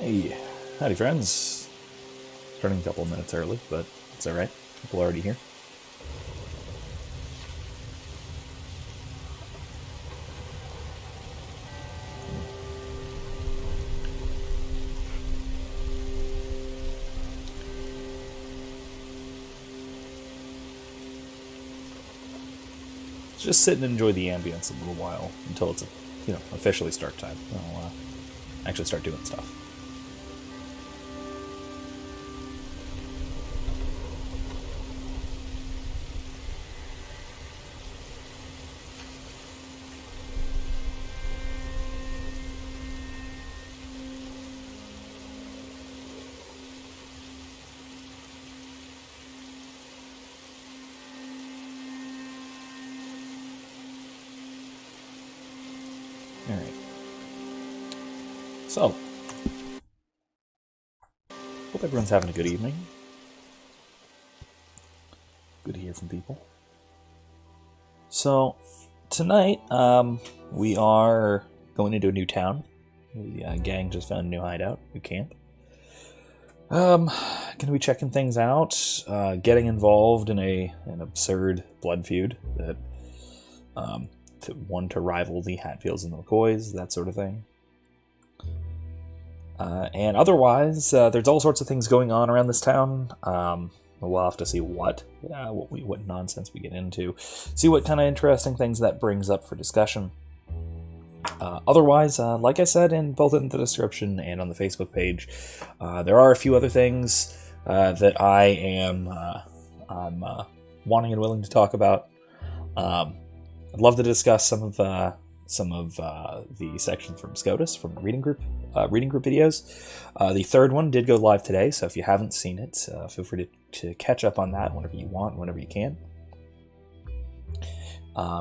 Hey, howdy friends. Starting a couple of minutes early, but it's alright. People are already here. Just sit and enjoy the ambience a little while until it's, officially start time. I'll actually start doing stuff. Alright. So, hope everyone's having a good evening. Good to hear from people. So, tonight, we are going into a new town. The gang just found a new hideout, new camp. Going to be checking things out, getting involved in an absurd blood feud that, one to rival the Hatfields and the McCoys, that sort of thing. And otherwise, there's all sorts of things going on around this town. We'll have to see what nonsense we get into, see what kind of interesting things that brings up for discussion. Otherwise, like I said, both in the description and on the Facebook page, there are a few other things that I am wanting and willing to talk about. I'd love to discuss some of the sections from SCOTUS, from the reading group videos. The third one did go live today, so if you haven't seen it, feel free to catch up on that whenever you want, whenever you can.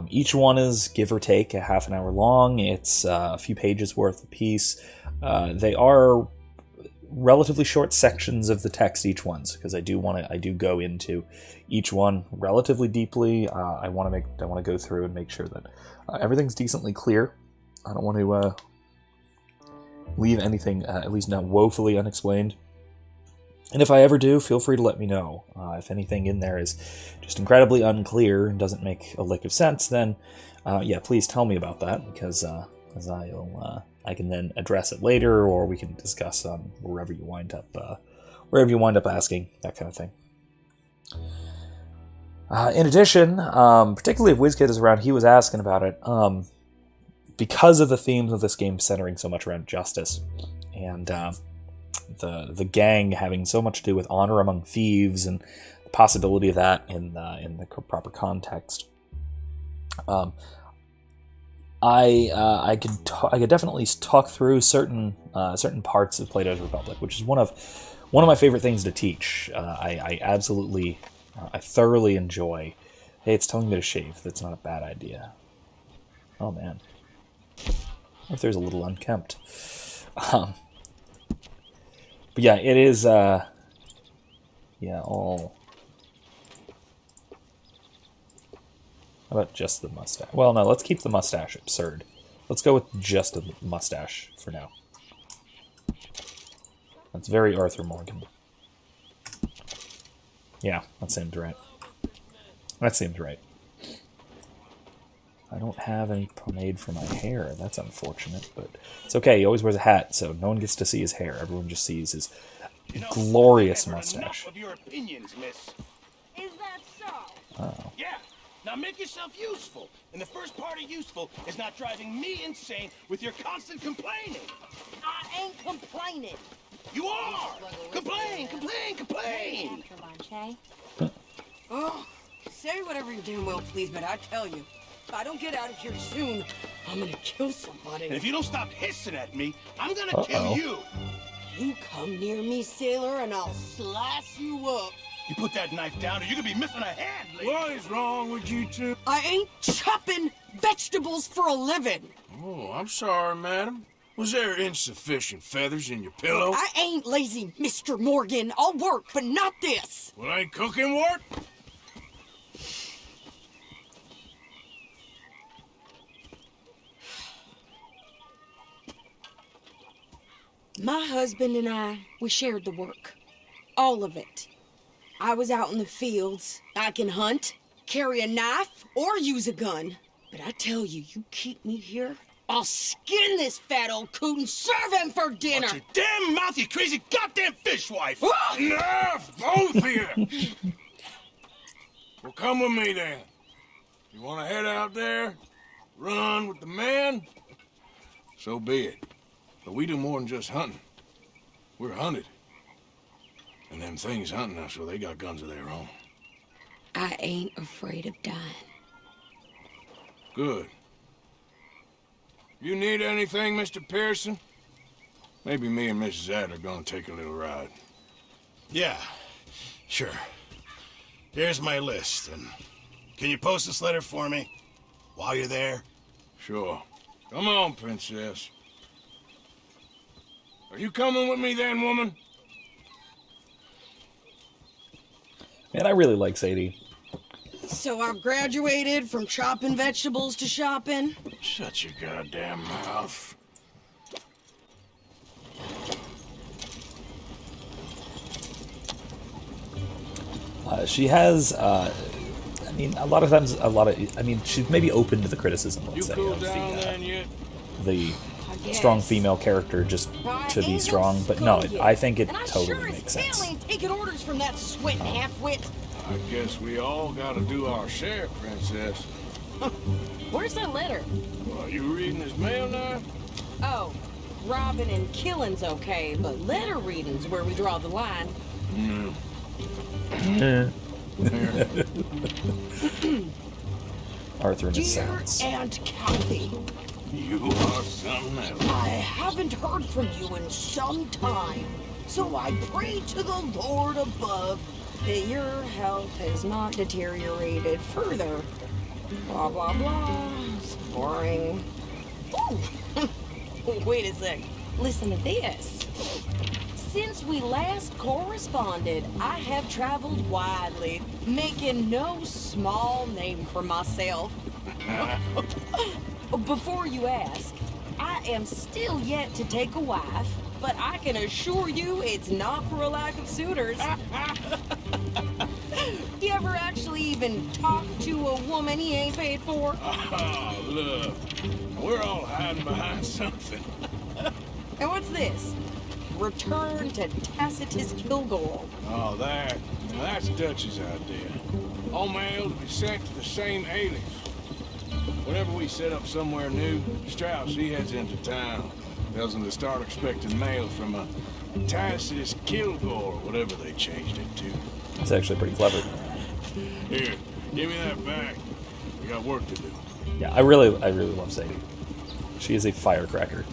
Each one is, give or take, a half an hour long. It's a few pages worth a piece. They are relatively short sections of the text, each one's, because I do go into each one relatively deeply. I want to go through and make sure that everything's decently clear. I don't want to leave anything at least not woefully unexplained. And if I ever do, feel free to let me know. If anything in there is just incredibly unclear and doesn't make a lick of sense, then please tell me about that, because I can then address it later, or we can discuss wherever you wind up asking, that kind of thing. In addition, particularly if WizKid is around, he was asking about it, because of the themes of this game centering so much around justice, and the gang having so much to do with honor among thieves, and the possibility of that in the proper context. I could definitely talk through certain parts of Plato's Republic, which is one of my favorite things to teach. I thoroughly enjoy. Hey, it's telling me to shave. That's not a bad idea. Oh man, what if there's a little unkempt? But yeah, it is. All. How about just the mustache? Well, no, let's keep the mustache absurd. Let's go with just a mustache for now. That's very Arthur Morgan. Yeah, that seems right. That seems right. I don't have any pomade for my hair. That's unfortunate, but it's okay. He always wears a hat, so no one gets to see his hair. Everyone just sees his glorious mustache. Of your opinions, miss. Is that so? Oh. Yeah. Now make yourself useful. And the first part of useful is not driving me insane with your constant complaining. I ain't complaining. You are! Complain, complain, complain! After lunch, eh? Oh, say whatever you damn well please, but I tell you, if I don't get out of here soon, I'm gonna kill somebody. And if you don't stop hissing at me, I'm gonna kill you. You come near me, sailor, and I'll slice you up. You put that knife down or you're gonna be missing a hand, lady. What is wrong with you two? I ain't chopping vegetables for a living. Oh, I'm sorry, madam. Was there insufficient feathers in your pillow? I ain't lazy, Mr. Morgan. I'll work, but not this. Well, ain't cooking work? My husband and we shared the work. All of it. I was out in the fields. I can hunt, carry a knife, or use a gun. But I tell you, you keep me here, I'll skin this fat old coot and serve him for dinner. Watch your damn mouth, you crazy goddamn fishwife! Enough, both of you! Well, come with me then. You want to head out there, run with the men? So be it. But we do more than just hunting. We're hunted. And them things hunting us, so they got guns of their own. I ain't afraid of dying. Good. You need anything, Mr. Pearson? Maybe me and Mrs. Adler are gonna take a little ride. Yeah, sure. Here's my list, and can you post this letter for me while you're there? Sure. Come on, Princess. Are you coming with me then, woman? Man, I really like Sadie. So I've graduated from chopping vegetables to shopping. Shut your goddamn mouth. She has, I mean, a lot of times, she's maybe open to the criticism, You let's say, cool of down then yet? the I guess. strong female character just to be strong. But no, I think it And I totally sure makes as hell sense. ain't taking orders from that sweating half-wit. I guess we all gotta do our share, Princess. Where's that letter? Well, you reading his mail now? Oh, robbing and killing's okay, but letter reading's where we draw the line. Here. Arthur and his Dear sounds. Aunt Kathy, You are something else. I haven't heard from you in some time, so I pray to the Lord above that your health has not deteriorated further. Blah, blah, blah. It's boring. Ooh. Wait a sec. Listen to this. Since we last corresponded, I have traveled widely, making no small name for myself. Before you ask, I am still yet to take a wife, but I can assure you it's not for a lack of suitors. You ever actually even talk to a woman he ain't paid for? Oh, look. We're all hiding behind something. And what's this? Return to Tacitus Kilgore. Oh, that's Dutch's idea. All mail to be sent to the same alias. Whenever we set up somewhere new, Strauss, he heads into town. Tells them to start expecting mail from a Tacitus Kilgore, whatever they changed it to. It's actually pretty clever. Here, give me that back. We got work to do. Yeah, I really love Sadie. She is a firecracker.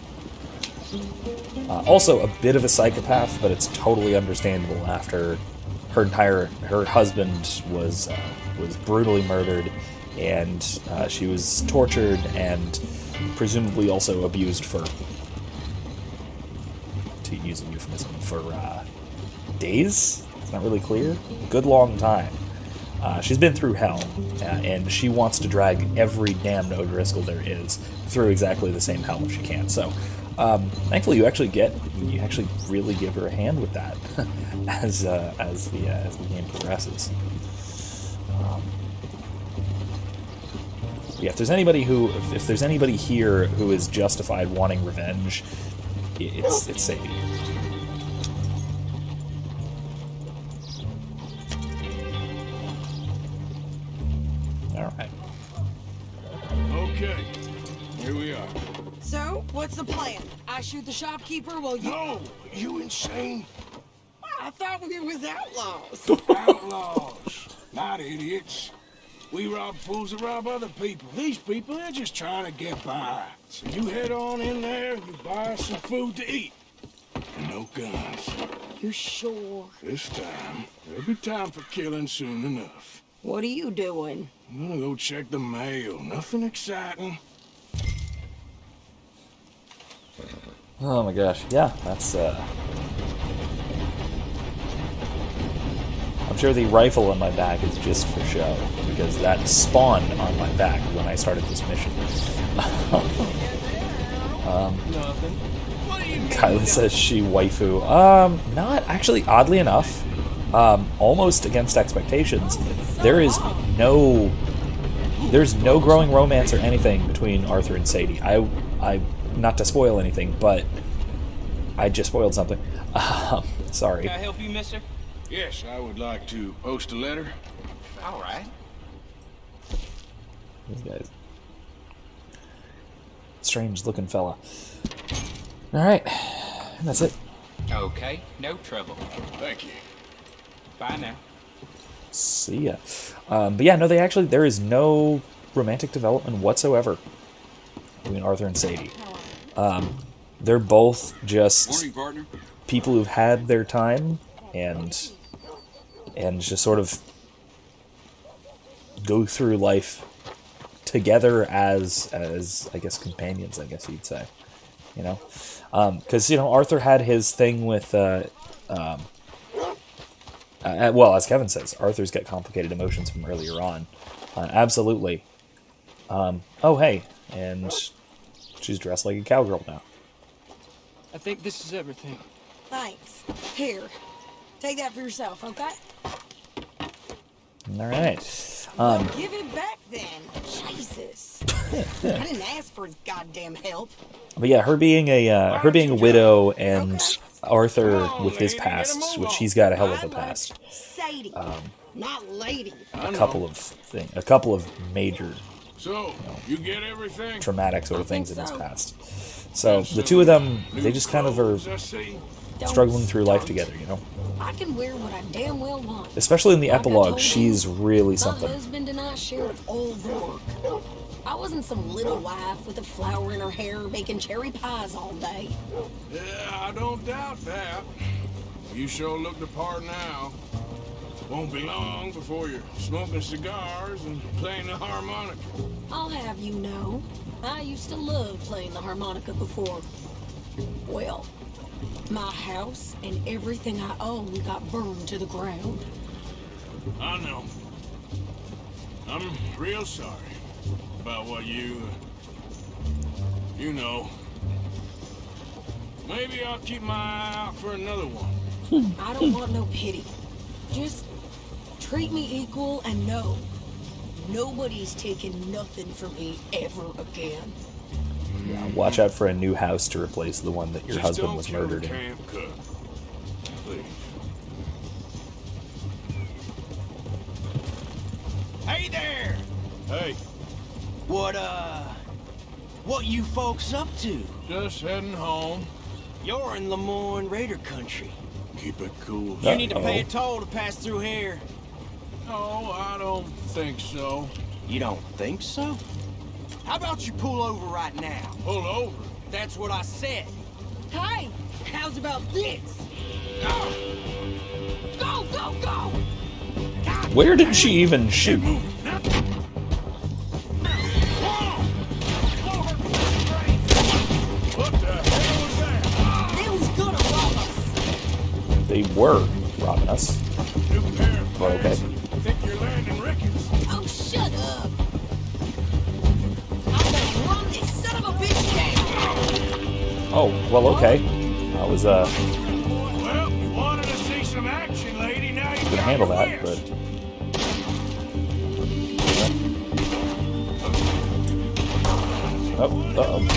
Also a bit of a psychopath, but it's totally understandable after her husband was brutally murdered, and she was tortured and presumably also abused for, to use a euphemism, for days. It's not really clear. Good long time. She's been through hell, and she wants to drag every damned O'Driscoll there is through exactly the same hell if she can. So, thankfully, you actually really give her a hand with that as the game progresses. Yeah, if there's anybody here who is justified wanting revenge, it's Sadie. Alright. Okay, here we are. So, what's the plan? I shoot the shopkeeper while you... No, you insane? I thought we was outlaws. Outlaws, not idiots. We rob fools that rob other people. These people, they're just trying to get by. So you head on in there and you buy us some food to eat. And no guns. You sure? This time, there'll be time for killing soon enough. What are you doing? I'm gonna go check the mail. Nothing exciting. Oh my gosh, yeah, that's, I'm sure the rifle on my back is just for show, because that spawned on my back when I started this mission. Nothing. What do you mean? Kylie says she waifu. Not actually. Oddly enough, almost against expectations. There's no growing romance or anything between Arthur and Sadie. I not to spoil anything, but I just spoiled something. Sorry. Can I help you, mister? Yes, I would like to post a letter. All right. These guys. Strange looking fella. Alright. That's it. Okay, no trouble. Thank you. Bye now. See ya. But yeah, no, there is no romantic development whatsoever between Arthur and Sadie. They're both just Morning, partner. people who've had their time and just sort of go through life together as I guess companions, I guess you'd say, you know, because Arthur had his thing with well, as Kevin says, Arthur's got complicated emotions from earlier on, absolutely. Oh hey, and she's dressed like a cowgirl now. I think this is everything. Thanks. Here, take that for yourself, okay? All right. Give it back then. Jesus. I didn't ask for his goddamn help. But yeah, her being a widow and Arthur with his past, which he's got a hell of a past. Sadie, not lady. A couple of major So, you get everything? traumatic sort of think things in his so. past. So the two of them, they just kind of are I see. struggling through life together, you know. I can wear what I damn well want. Especially in the Like I epilogue, told she's you, really My something. husband and I shared all the work. I wasn't some little wife with a flower in her hair making cherry pies all day. Yeah, I don't doubt that. You sure look the part now. Won't be long before you're smoking cigars and playing the harmonica. I'll have you know, I used to love playing the harmonica before. Well, my house and everything I own got burned to the ground. I know. I'm real sorry about what you know. Maybe I'll keep my eye out for another one. I don't want no pity. Just treat me equal and know nobody's taking nothing from me ever again. Yeah, watch out for a new house to replace the one that your Just husband don't was kill the murdered in. camp cook. Please. Hey there! Hey, What you folks up to? just heading home. You're in Lemoyne Raider country. Keep it cool. You need to pay a Uh-oh. toll to pass through here. No, I don't think so. You don't think so? How about you pull over right now? Pull over. That's what I said. Hey, how's about this? Go, go, go! Where did she even shoot? What the hell was that? They was gonna rob us. They were robbing us. New pair of Well, okay. pants. Think you're landing Ricketts. Oh, shut up! I'm gonna run this son of a bitch down! Oh, well, okay. I was Well, you wanted to see some action, lady. Now you gonna got handle your that, wish. but oh, uh-oh.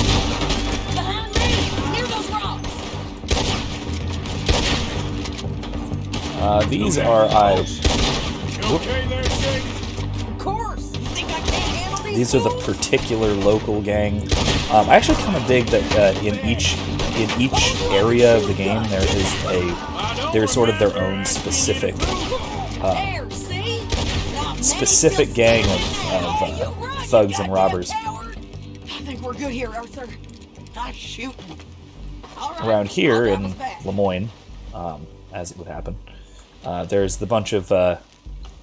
Behind me! Near those rocks! These are You okay there, Jake? Of course! You think I can't handle these are the fools? particular local gang. I actually kind of dig that in each area of the game there's sort of their own specific There, see? Now specific that's gang just- You of run, you thugs and goddamn robbers coward. I think we're good here, Arthur. I shoot. All right, around here I'll in grab us back. Lemoyne, as it would happen. There's the bunch of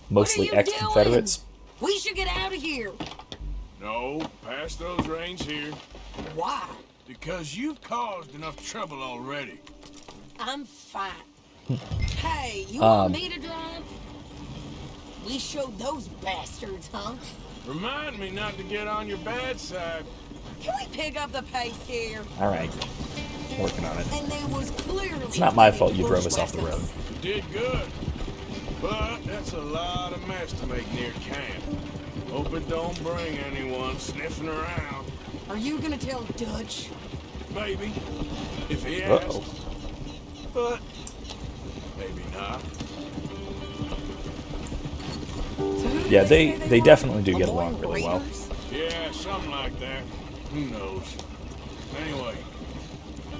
mostly What are you ex-Confederates. doing? We should get out of here. No, pass those reins here. Why? Because you've caused enough trouble already. I'm fine. Hey, you want me to drive? We showed those bastards, huh? Remind me not to get on your bad side. Can we pick up the pace here? All right, working on it. And there was clearly... It's not my fault you drove us off the road. You did good. But that's a lot of mess to make near camp. Hope it don't bring anyone sniffing around. Are you gonna tell Dutch? Maybe. If he Uh-oh. asks. But maybe not. Yeah, they definitely do get along really well. Yeah, something like that. Who knows? Anyway,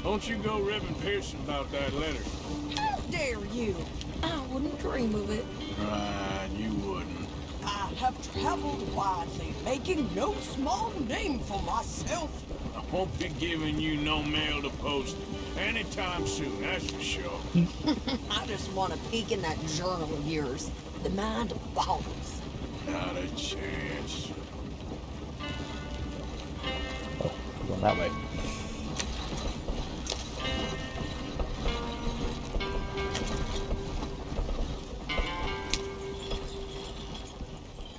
don't you go ribbing Pearson about that letter. How dare you? I wouldn't dream of it. Right, you wouldn't. I have traveled widely, making no small name for myself. I won't be giving you no mail to post anytime soon, that's for sure. I just want to peek in that journal of yours. The mind boggles. Not a chance. Oh, we're going that way.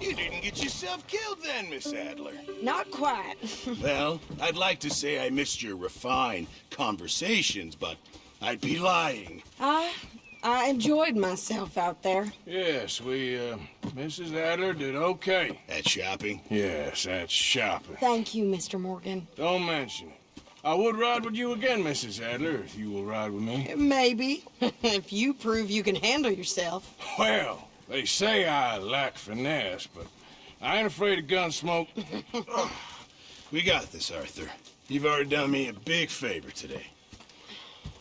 You didn't get yourself killed then, Miss Adler. Not quite. Well, I'd like to say I missed your refined conversations, but I'd be lying. I enjoyed myself out there. Yes, Mrs. Adler did okay. At shopping? Yes, that's shopping. Thank you, Mr. Morgan. Don't mention it. I would ride with you again, Mrs. Adler, if you will ride with me. Maybe. If you prove you can handle yourself. Well, they say I lack finesse, but I ain't afraid of gun smoke. We got this, Arthur. You've already done me a big favor today.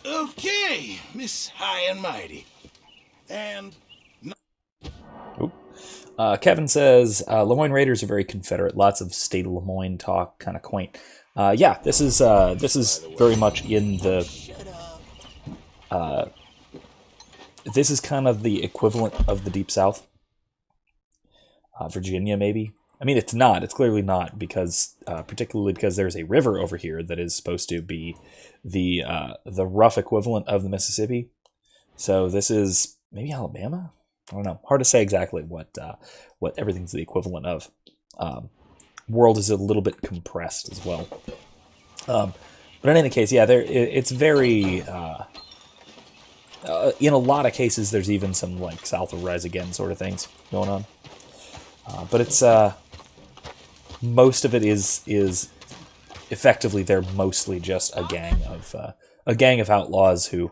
Okay, Miss High and Mighty. And... Oop. Kevin says, Lemoyne Raiders are very Confederate. Lots of state of Lemoyne talk, kind of quaint. Yeah, this is very much in the... this is kind of the equivalent of the Deep South. Virginia, maybe. I mean, it's not. It's clearly not, because particularly because there's a river over here that is supposed to be the rough equivalent of the Mississippi. So this is maybe Alabama. I don't know. Hard to say exactly what everything's the equivalent of. World is a little bit compressed as well. But in any case, yeah, it's very. In a lot of cases, there's even some like South will rise again sort of things going on. But it's most of it is effectively they're mostly just a gang of outlaws who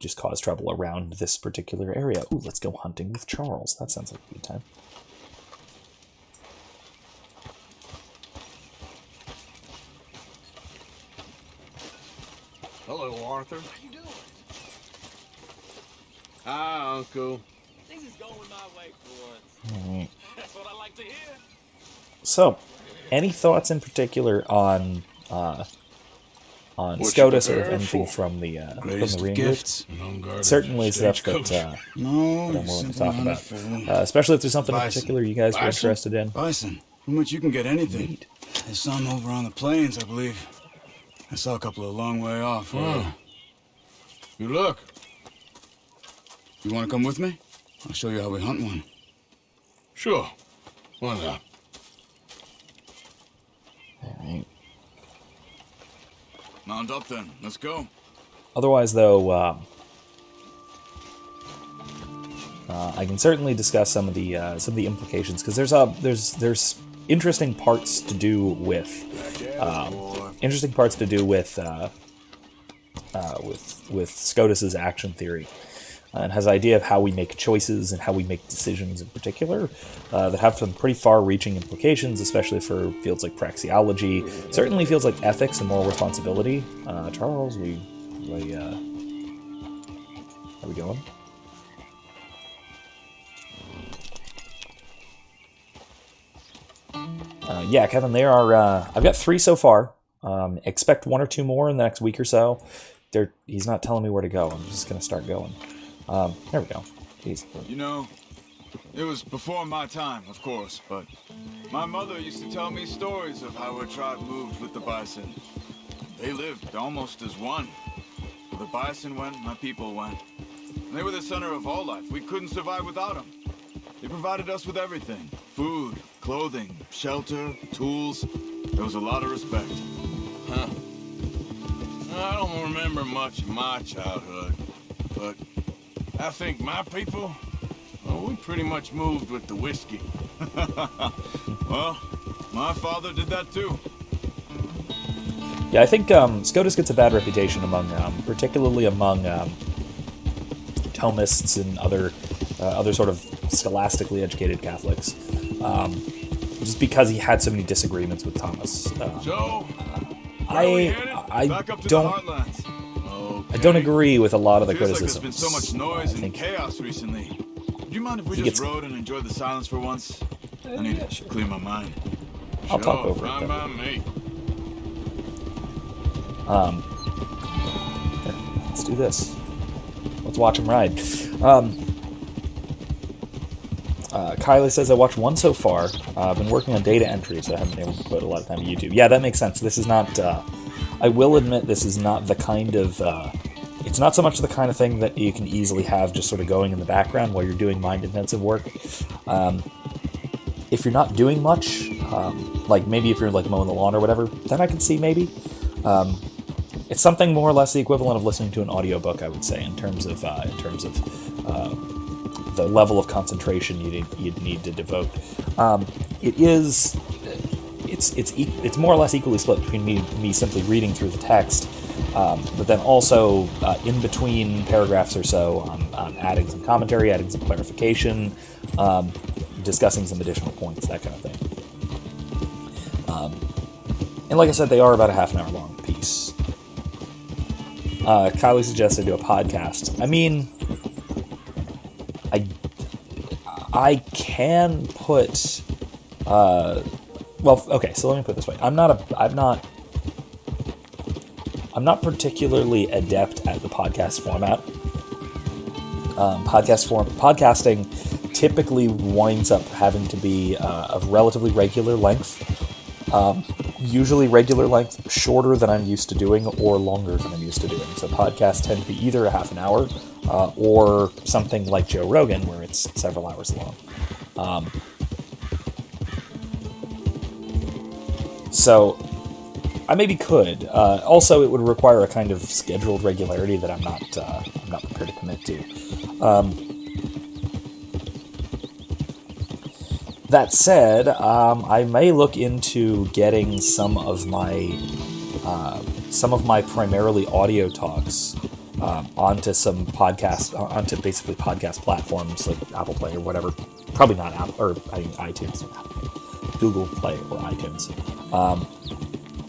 just cause trouble around this particular area. Ooh, let's go hunting with Charles. That sounds like a good time. Hello, Arthur. How you doing? Hi, Uncle. Things is going my way for once. All right. That's what I like to hear. So, any thoughts in particular on SCOTUS or anything from the reading gifts. Certainly stuff that I'm willing to talk about, especially if there's something in particular you guys were interested in. Bison. How much you can get anything. There's some over on the plains, I believe. I saw a couple a long way off. Good luck. You want to come with me? I'll show you how we hunt one. Sure. Why not? All right. Mount up then. Let's go. Otherwise, though, I can certainly discuss some of the implications, because there's interesting parts to do with SCOTUS's action theory, and has an idea of how we make choices and how we make decisions in particular that have some pretty far-reaching implications, especially for fields like praxeology. Certainly fields like ethics and moral responsibility. Charles, are we going? Yeah, Kevin, there are. I've got 3 so far. Expect 1 or 2 more in the next week or so. He's not telling me where to go. I'm just gonna start going. There we go. Jeez. You know, it was before my time, of course, but my mother used to tell me stories of how her tribe moved with the bison. They lived almost as one. the bison went, my people went. And they were the center of all life. We couldn't survive without them. They provided us with everything. Food, clothing, shelter, tools. There was a lot of respect. Huh. I don't remember much of my childhood, but I think my people, well, we pretty much moved with the whiskey. Well, my father did that too. Yeah, I think SCOTUS gets a bad reputation among, particularly among Thomists and other sort of scholastically educated Catholics, just because he had so many disagreements with Thomas. So, I Back up to don't. the heartlands. I don't agree with a lot of the Feels like criticisms. there's been so much noise I think and chaos recently. Would you mind if we He just gets- rode and enjoyed the silence for once? I need to clear my mind. I'll talk over it. fine Though. by me. Here, let's do this. Let's watch him ride. Kylie says, I watched one so far. I've been working on data entry, so I haven't been able to put a lot of time to YouTube. Yeah, that makes sense. This is not... I will admit this is not the kind of... it's not so much the kind of thing that you can easily have just sort of going in the background while you're doing mind-intensive work. If you're not doing much, like maybe if you're like mowing the lawn or whatever, then I can see maybe. It's something more or less the equivalent of listening to an audiobook, I would say, in terms of the level of concentration you'd need to devote. It's more or less equally split between me simply reading through the text, but then also in between paragraphs or so, adding some commentary, adding some clarification, discussing some additional points, that kind of thing. And like I said, they are about a half an hour long piece. Kylie suggested do a podcast. I mean, I can put. Well, okay. So let me put it this way: I'm not particularly adept at the podcast format. Podcasting typically winds up having to be of relatively regular length. Usually regular length, shorter than I'm used to doing, or longer than I'm used to doing. So podcasts tend to be either a half an hour, or something like Joe Rogan, where it's several hours long. So I maybe could. Also, it would require a kind of scheduled regularity that I'm not prepared to commit to. That said, I may look into getting some of my primarily audio talks onto some onto basically podcast platforms like Apple Play or whatever. Probably not Apple, or iTunes, Google Play or iTunes.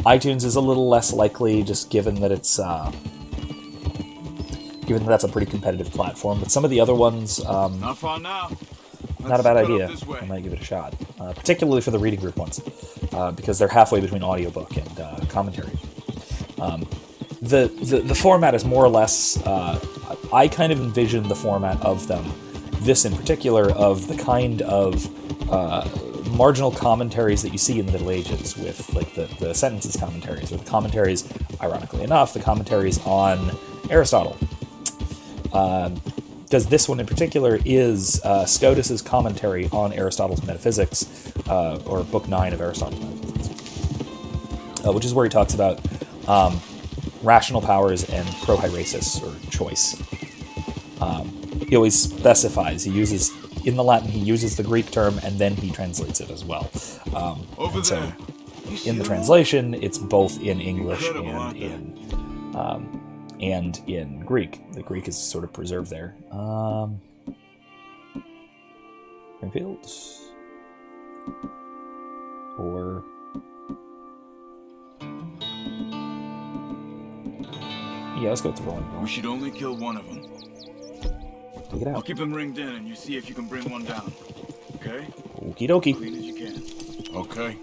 iTunes is a little less likely, just given that it's given that that's a pretty competitive platform. But some of the other ones, Not far now. not a bad idea. I might give it a shot, particularly for the reading group ones, because they're halfway between audiobook and commentary. The format is more or less. I kind of envision the format of them. This in particular, of the kind of marginal commentaries that you see in the Middle Ages, with like the sentences commentaries, or the commentaries, ironically enough, the commentaries on Aristotle. Because this one in particular is Scotus's commentary on Aristotle's Metaphysics, or Book 9 of Aristotle's Metaphysics, which is where he talks about rational powers and prohairesis, or choice. He always specifies, in the Latin, he uses the Greek term, and then he translates it as well. Over and so there. in the translation, it's both in English Incredible, aren't and in Greek. The Greek is sort of preserved there. Springfield? Or... yeah, let's go with the rolling. We should only kill one of them. Take it I'll out. keep him ringed in, and you see if you can bring one down. Okay? Okie dokie. Clean as you can. Okay.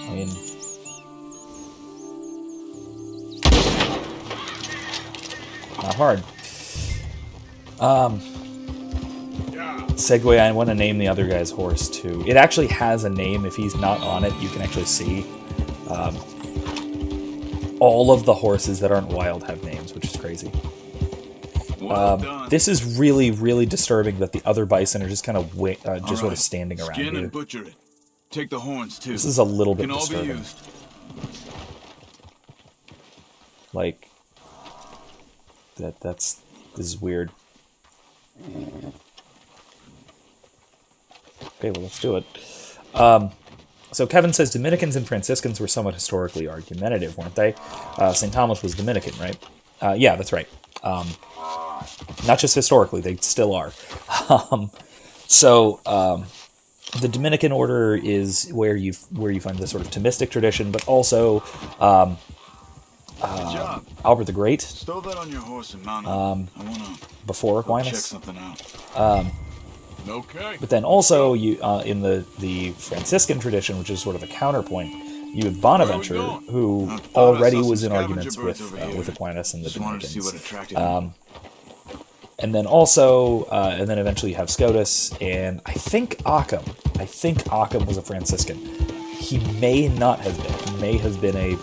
I mean... not hard. Yeah. Segue, I want to name the other guy's horse, too. It actually has a name. If he's not on it, you can actually see. All of the horses that aren't wild have names, which is crazy. This is really, really disturbing that the other bison are just kind of sort of standing around Skin here. and butcher it. Take the horns too. This is a little bit Can all be disturbing. used. Like, this is weird. Okay, well, let's do it. So Kevin says Dominicans and Franciscans were somewhat historically argumentative, weren't they? St. Thomas was Dominican, right? Yeah, that's right. Not just historically, they still are. The Dominican order is where you find the sort of Thomistic tradition, but also Albert the Great. Stow that on your horse and mount up. I wanna before Aquinas. check something out. Okay. But then also you in the Franciscan tradition, which is sort of a counterpoint, you have Bonaventure, who I thought I already saw was some in scavenger arguments birds over here. with Aquinas and the Just wanted to see what Dominicans. attracted me. And then also, and then eventually you have Scotus, and I think Occam. I think Occam was a Franciscan. He may not have been. He may have been a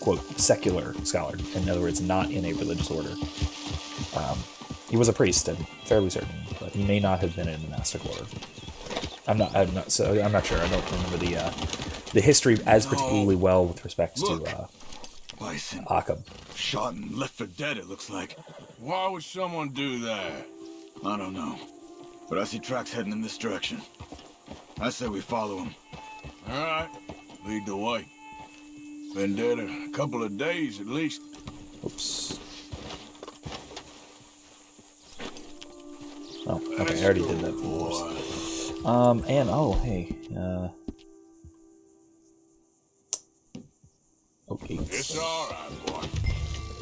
quote, secular scholar. In other words, not in a religious order. He was a priest, I'm fairly certain, but he may not have been in a monastic order. I'm not sure. I don't remember the history as particularly well with respect to Bison. Occam. Shot and left for dead, it looks like. Why would someone do that? I don't know. But I see tracks heading in this direction. I say we follow them. All right, lead the way. Been dead a couple of days at least. Oops. Oh, okay, I already did that for the horse. And, oh, hey, okay. It's all right, boy.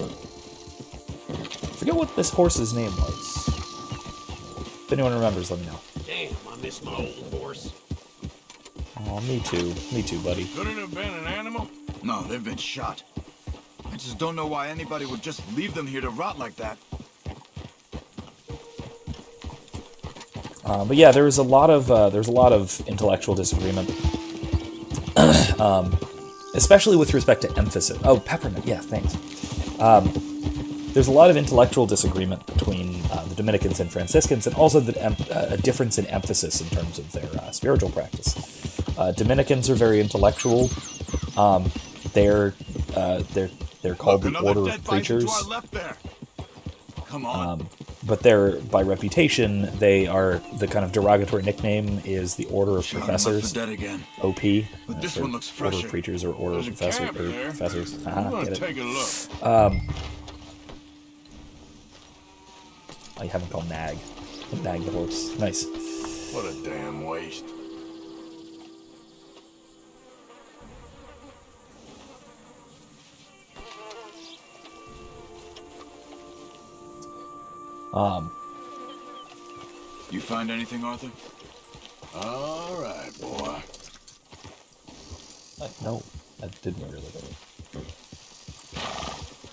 I forget what this horse's name was. If anyone remembers, let me know. Damn, I miss my old horse. Oh, me too, buddy. Could it have been an animal? No, they've been shot. I just don't know why anybody would just leave them here to rot like that. But yeah, there's a lot of intellectual disagreement, especially with respect to emphasis. Oh, peppermint. Yeah, thanks. There's a lot of intellectual disagreement between the Dominicans and Franciscans, and also a difference in emphasis in terms of their spiritual practice. Dominicans are very intellectual. They're called the Order of Preachers. To our left there. Come on. But they're, by reputation, they are, the kind of derogatory nickname is the Order of Professors, Dead again. OP. But this one looks Order fresher. of Preachers or Order of There's a camp there. Professors. I'm gonna Get it. take a look. I haven't called Nag. Nag the horse. Nice. What a damn waste. You find anything, Arthur? All right, boy. No, that didn't really.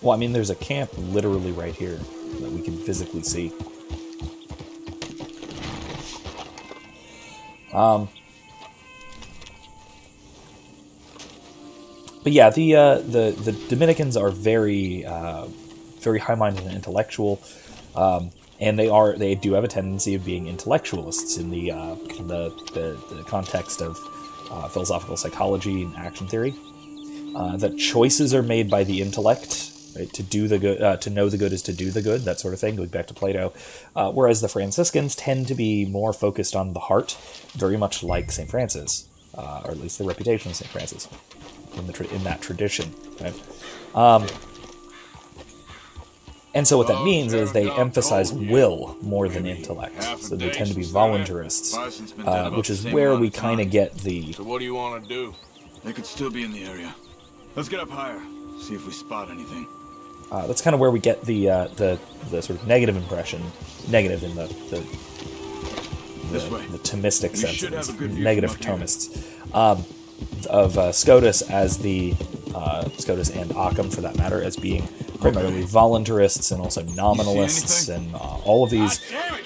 Well, I mean, there's a camp literally right here that we can physically see. But yeah, the Dominicans are very very high-minded and intellectual, and they do have a tendency of being intellectualists in the context of philosophical psychology and action theory. That choices are made by the intellect, right? To do the good, to know the good is to do the good, that sort of thing, going back to Plato. Whereas the Franciscans tend to be more focused on the heart, very much like St. Francis, or at least the reputation of St. Francis in that tradition. Right? And so what that means is they emphasize will more than intellect. So they tend to be voluntarists, which is where we kind of get the... So what do you want to do? They could still be in the area. Let's get up higher, see if we spot anything. That's kind of where we get the sort of negative impression, negative in the Thomistic We sense, should have a good view negative from up Thomists, of Scotus as the Scotus and Occam, for that matter, as being primarily voluntarists and also nominalists and all of these. Damn it!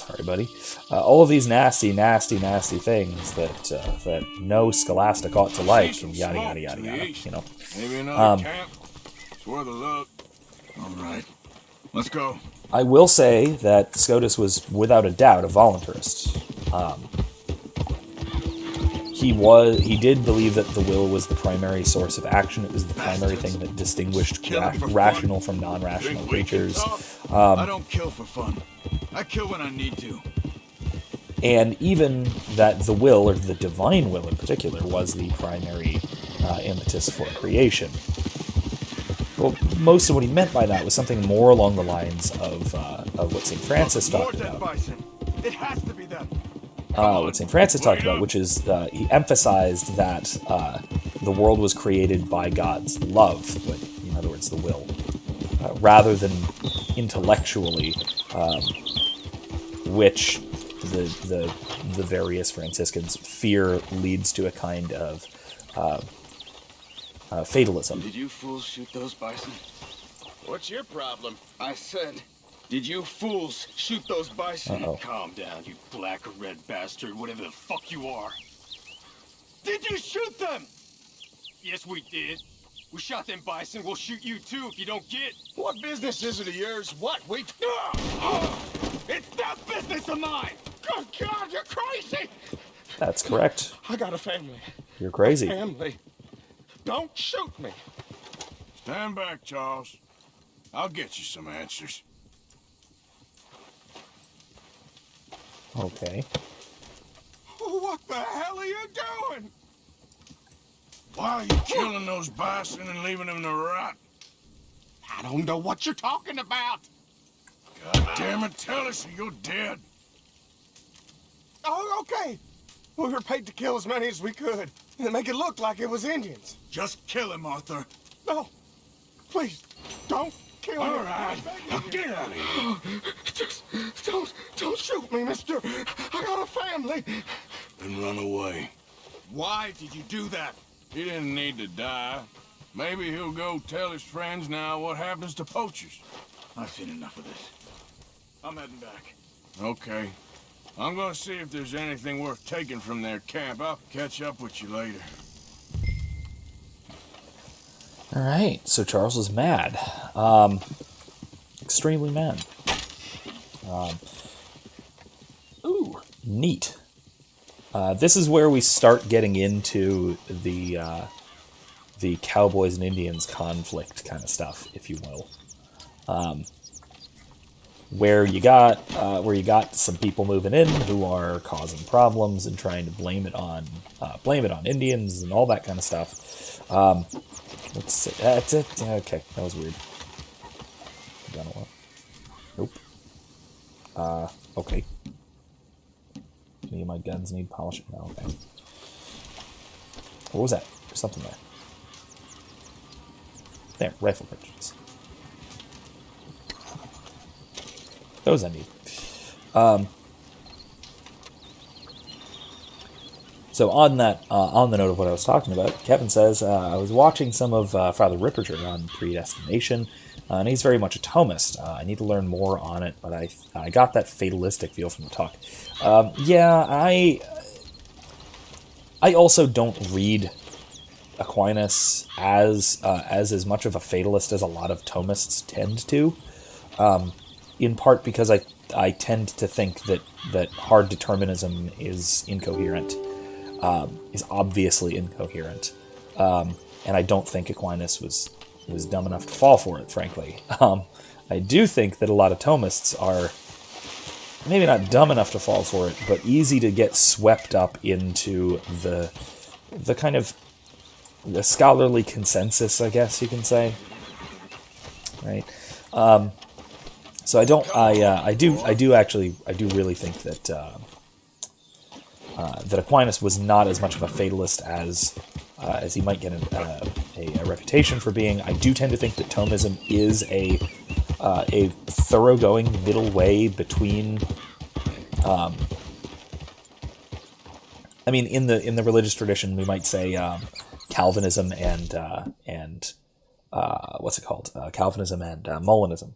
sorry, buddy. All of these nasty, nasty, nasty things that no scholastic ought to like, and yada, yada, yada, yada, you know. Maybe another camp. It's worth a look. All right. Let's go. I will say that Scotus was, without a doubt, a voluntarist. He did believe that the will was the primary source of action. It was the primary thing that distinguished rational from non-rational creatures. I don't kill for fun. I kill when I need to. And even that the will, or the divine will in particular, was the primary impetus for creation. Well, most of what he meant by that was something more along the lines of what St. Francis talked about. It has to be them. What St. Francis talked about, which is he emphasized that the world was created by God's love, but in other words, the will, rather than intellectually, which the various Franciscans fear leads to a kind of fatalism. Did you fools shoot those bison? What's your problem? I said, did you fools shoot those bison? Uh-oh. Calm down, you black or red bastard, whatever the fuck you are. Did you shoot them? Yes, we did. We shot them bison, we'll shoot you too if you don't get. What business is it of yours? What? It's that business of mine! Good God, you're crazy! That's correct. I got a family. You're crazy. Family. Don't shoot me. Stand back, Charles. I'll get you some answers. Okay. What the hell are you doing? Why are you killing those bison and leaving them to rot? I don't know what you're talking about. God damn it, tell us or you're dead. Oh, okay. We were paid to kill as many as we could and make it look like it was Indians. Just kill him, Arthur. No, please, don't kill me. All right, now get out of here. Just don't shoot me, mister. I got a family. And run away. Why did you do that? He didn't need to die. Maybe he'll go tell his friends now what happens to poachers. I've seen enough of this. I'm heading back. Okay. I'm gonna see if there's anything worth taking from their camp. I'll catch up with you later. All right, so Charles is mad. Extremely mad. Ooh, neat. This is where we start getting into the Cowboys and Indians conflict kind of stuff, if you will. Where you got some people moving in who are causing problems and trying to blame it on Indians and all that kind of stuff. Let's see. That's it. Okay, that was weird. Gonna what? Nope. Okay. Any of my guns need polishing? No, okay. What was that? There's something there. There, rifle cartridges. Those I need. So on the note of what I was talking about, Kevin says, I was watching some of Father Ripperger on Predestination, and he's very much a Thomist. I need to learn more on it, but I got that fatalistic feel from the talk. Yeah, I also don't read Aquinas as much of a fatalist as a lot of Thomists tend to, in part because I tend to think that hard determinism is incoherent. Is obviously incoherent, and I don't think Aquinas was dumb enough to fall for it, frankly. I do think that a lot of Thomists are maybe not dumb enough to fall for it, but easy to get swept up into the kind of the scholarly consensus, I guess you can say, right? So I do really think that that Aquinas was not as much of a fatalist as he might get a reputation for being. I do tend to think that Thomism is a thoroughgoing middle way between. I mean, in the religious tradition, we might say Calvinism and what's it called? Calvinism and Molinism.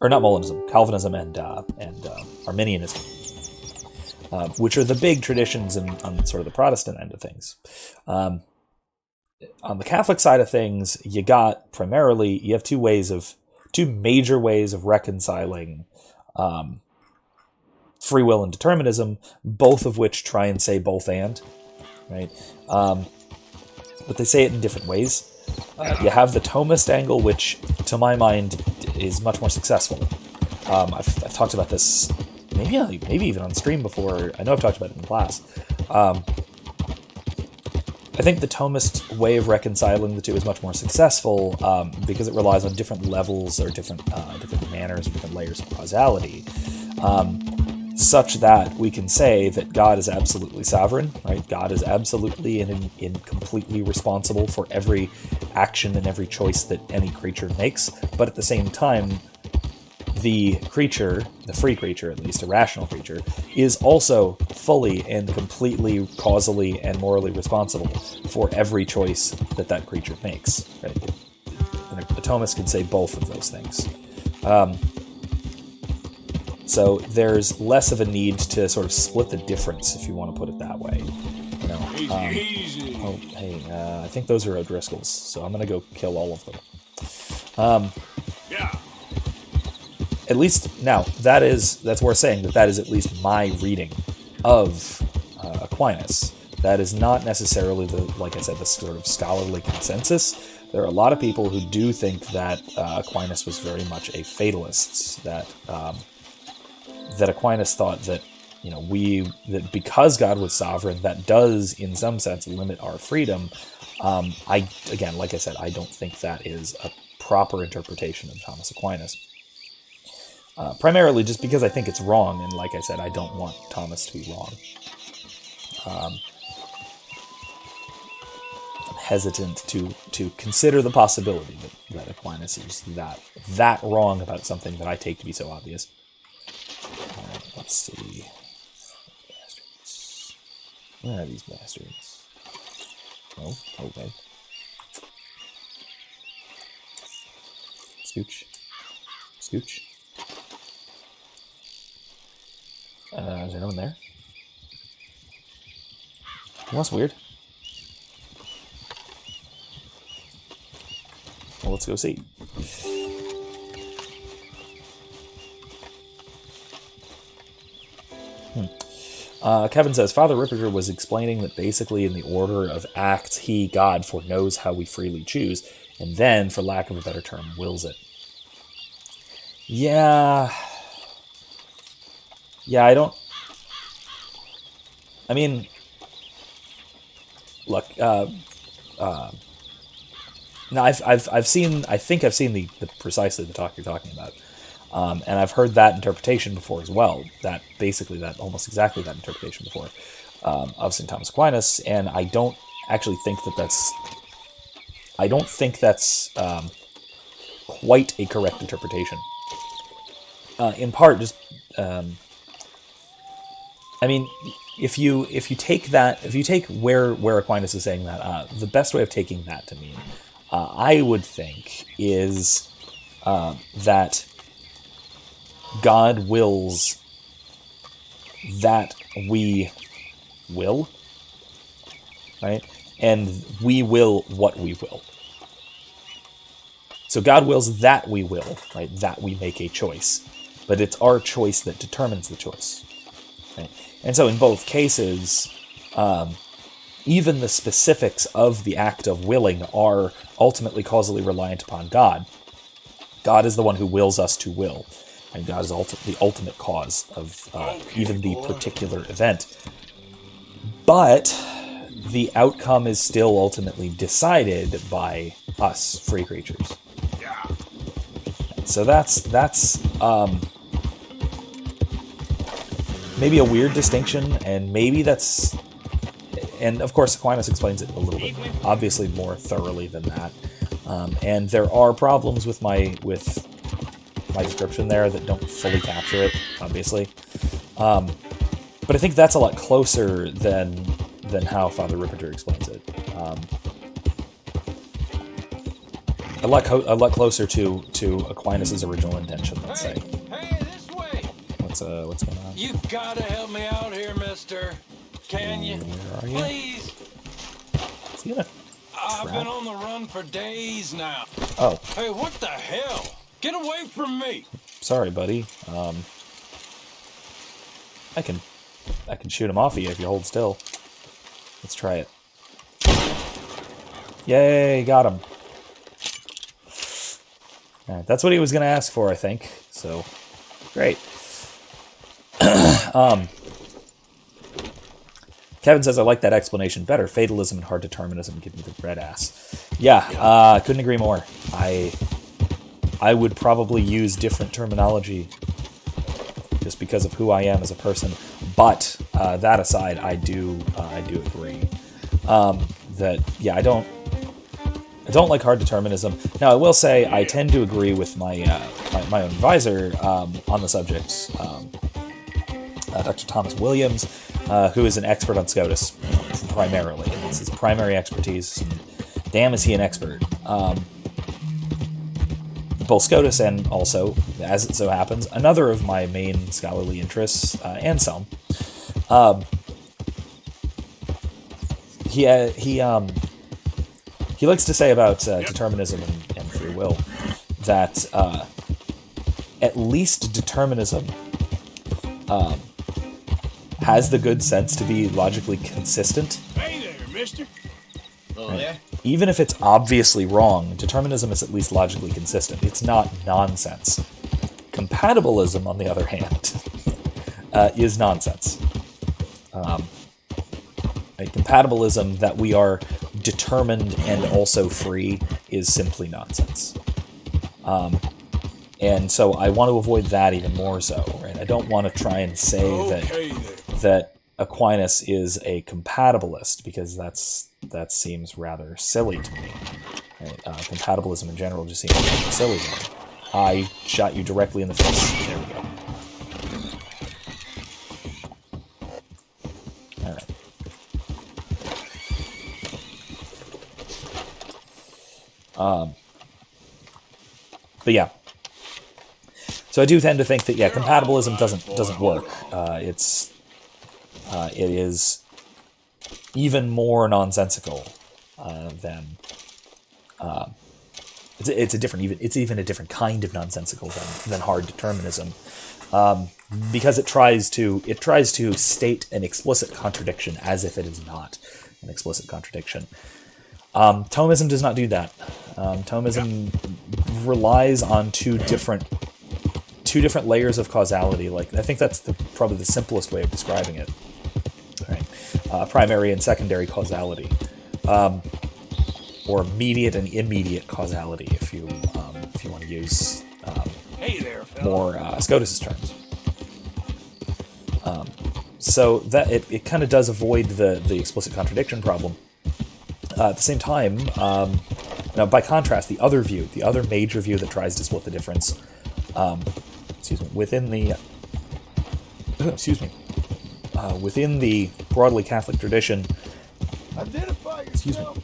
or not Molinism, Calvinism and Arminianism, which are the big traditions on sort of the Protestant end of things. On the Catholic side of things, you have two major ways of reconciling free will and determinism, both of which try and say both and, right? But they say it in different ways. You have the Thomist angle, which, to my mind, is much more successful. I've talked about this maybe even on stream before. I know I've talked about it in class. I think the Thomist way of reconciling the two is much more successful because it relies on different levels or different manners or different layers of causality, such that we can say that God is absolutely sovereign, right? God is absolutely and completely responsible for every action and every choice that any creature makes, but at the same time, the creature, the free creature, at least a rational creature, is also fully and completely causally and morally responsible for every choice that creature makes. Right? And a Thomist can say both of those things. So there's less of a need to sort of split the difference, if you want to put it that way. You know, Easy. oh, hey, I think those are O'Driscolls, so I'm gonna go kill all of them. Yeah. At least now that's worth saying that is at least my reading of Aquinas. That is not necessarily like I said, the sort of scholarly consensus. There are a lot of people who do think that Aquinas was very much a fatalist. That Aquinas thought that that because God was sovereign, that does in some sense limit our freedom. Like I said, I don't think that is a proper interpretation of Thomas Aquinas. Primarily just because I think it's wrong, and like I said, I don't want Thomas to be wrong. I'm hesitant to consider the possibility that Aquinas is that wrong about something that I take to be so obvious. Let's see. Bastards. Where are these bastards? Oh, okay. Scooch. Is there no one there? Well, that's weird. Well, let's go see. Kevin says, Father Ripperger was explaining that basically in the order of acts, he, God, foreknows how we freely choose, and then, for lack of a better term, wills it. Yeah, I don't... I mean, look, no, I've seen, I think I've seen the precisely the talk you're talking about. And I've heard that interpretation before as well. That basically, almost exactly that interpretation before of St. Thomas Aquinas, and I don't actually think that's. I don't think that's quite a correct interpretation. In part, just I mean, if you take where Aquinas is saying that, the best way of taking that to mean, I would think, is that God wills that we will, right? And we will what we will. So God wills that we will, right? That we make a choice. But it's our choice that determines the choice, right? And so in both cases, even the specifics of the act of willing are ultimately causally reliant upon God. God is the one who wills us to will. And God is the ultimate cause of even the particular event. But the outcome is still ultimately decided by us, free creatures. So that's maybe a weird distinction, and maybe that's... And of course Aquinas explains it a little bit, obviously more thoroughly than that. And there are problems with my description there that don't fully capture it, obviously. But I think that's a lot closer than how Father Ripperger explains it. a lot closer to Aquinas' original intention. Let's say. Hey, this way! What's going on? You gotta help me out here, mister. Can you? Where are you? Please. Is he gonna I've trap? been on the run for days now. Oh, Hey, what the hell? Get away from me! sorry, buddy. I can shoot him off of you if you hold still. Let's try it. Yay, got him. Alright, that's what he was going to ask for, I think. So, great. Kevin says, I like that explanation better. Fatalism and hard determinism give me the red ass. Yeah, couldn't agree more. I would probably use different terminology just because of who I am as a person. But that aside, I do agree that I don't like hard determinism. Now, I will say I tend to agree with my own advisor on the subject, Dr. Thomas Williams, who is an expert on SCOTUS primarily. It's his primary expertise. And damn, is he an expert. Both SCOTUS and also, as it so happens, another of my main scholarly interests, and some. He likes to say about determinism and free will that at least determinism has the good sense to be logically consistent. Hey there, mister. Right. Even if it's obviously wrong, determinism is at least logically consistent. It's not nonsense. Compatibilism, on the other hand, is nonsense. Compatibilism that we are determined and also free is simply nonsense. And so I want to avoid that even more so. Right? I don't want to try and say that Aquinas is a compatibilist, because that seems rather silly to me. Right? Compatibilism in general just seems silly to me. I shot you directly in the face. There we go. All right. But yeah. So I do tend to think that compatibilism doesn't work. It is even more nonsensical than it's even a different kind of nonsensical than hard determinism, because it tries to state an explicit contradiction as if it is not an explicit contradiction. Thomism does not do that. Thomism relies on two different layers of causality. Like, I think that's probably the simplest way of describing it. Right. Primary and secondary causality, or mediate and immediate causality, if you want to use more Scotus' terms. So that it kind of does avoid the explicit contradiction problem. At the same time, now by contrast, the other major view that tries to split the difference, within the broadly Catholic tradition. Identify yourself.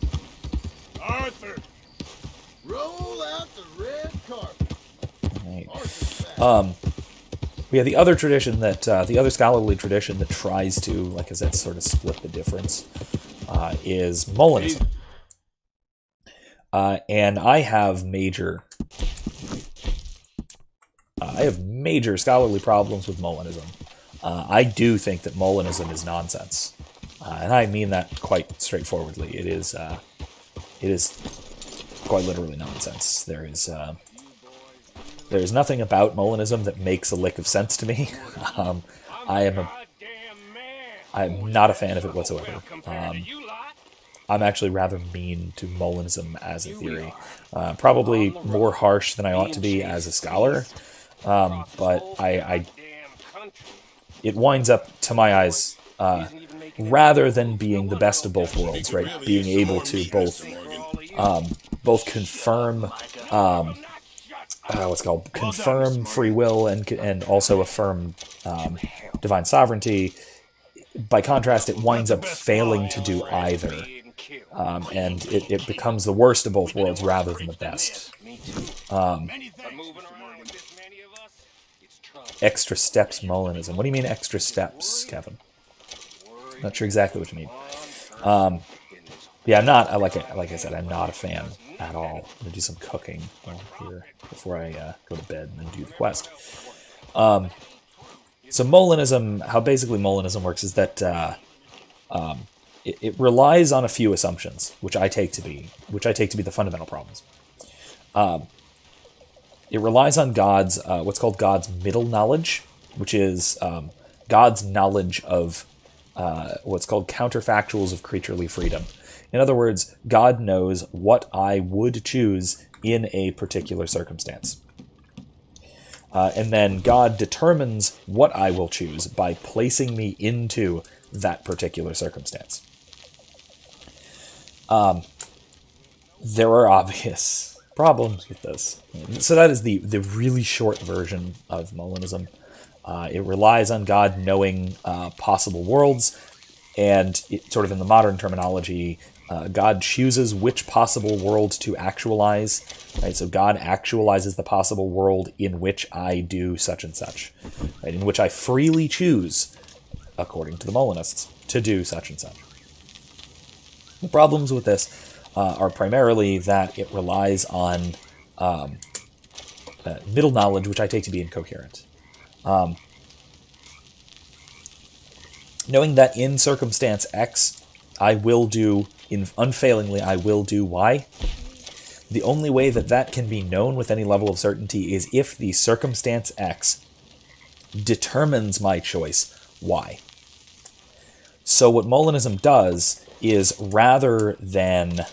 Arthur, roll out the red carpet. Right. We have the other tradition the other scholarly tradition that tries to, like I said, sort of split the difference, is Molinism. And I have major scholarly problems with Molinism. I do think that Molinism is nonsense, and I mean that quite straightforwardly. It is quite literally nonsense. There is nothing about Molinism that makes a lick of sense to me. I am not a fan of it whatsoever. I'm actually rather mean to Molinism as a theory. Probably more harsh than I ought to be as a scholar. But it winds up, to my eyes, rather than being the best of both worlds, right? Being able to both confirm confirm free will and also affirm divine sovereignty. By contrast, it winds up failing to do either. and it becomes the worst of both worlds rather than the best. Extra steps Molinism. What do you mean extra steps, Kevin? Not sure exactly what you mean. Yeah, I'm not. Like I said, I'm not a fan at all. I'm gonna do some cooking here before I go to bed and then do the quest. So Molinism, how basically Molinism works is that it relies on a few assumptions, which I take to be the fundamental problems. It relies on God's what's called God's middle knowledge, which is God's knowledge of what's called counterfactuals of creaturely freedom. In other words, God knows what I would choose in a particular circumstance. And then God determines what I will choose by placing me into that particular circumstance. There are obvious problems with this. So that is the really short version of Molinism. It relies on God knowing possible worlds, and it, sort of in the modern terminology, God chooses which possible world to actualize. Right? So God actualizes the possible world in which I do such and such, right? In which I freely choose, according to the Molinists, to do such and such. The problems with this are primarily that it relies on middle knowledge, which I take to be incoherent. Knowing that in circumstance X, I will do, unfailingly, I will do Y. The only way that that can be known with any level of certainty is if the circumstance X determines my choice Y. So what Molinism does is rather than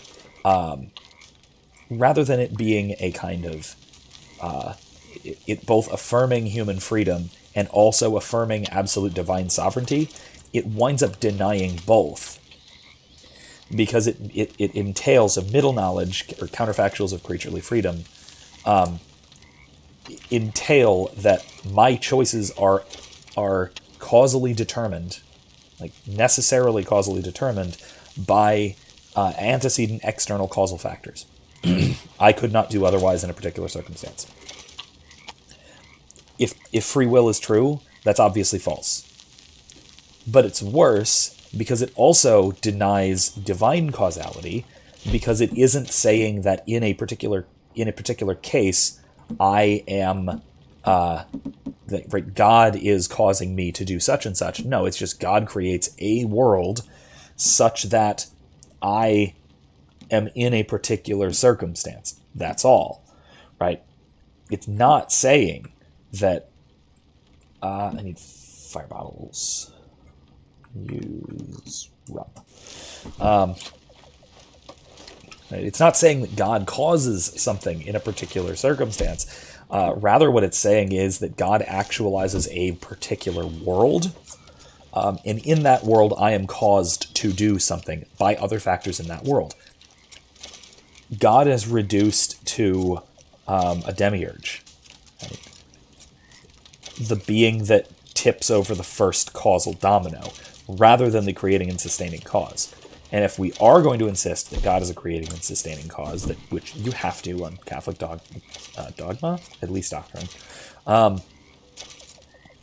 it being a kind of it both affirming human freedom and also affirming absolute divine sovereignty, it winds up denying both. Because it entails a middle knowledge, or counterfactuals of creaturely freedom, entail that my choices are causally determined, like necessarily causally determined, by antecedent external causal factors. I could not do otherwise in a particular circumstance. If free will is true, that's obviously false. But it's worse because it also denies divine causality, because it isn't saying that in a particular case I am right, God is causing me to do such and such. No, it's just God creates a world such that I am in a particular circumstance. That's all, right? It's not saying that I need fire bottles. Use rum. It's not saying that God causes something in a particular circumstance. Rather, what it's saying is that God actualizes a particular world, and in that world I am caused to do something by other factors in that world. God is reduced to a demiurge, right? The being that tips over the first causal domino, rather than the creating and sustaining cause. And if we are going to insist that God is a creating and sustaining cause, which you have to on Catholic dogma, at least doctrine,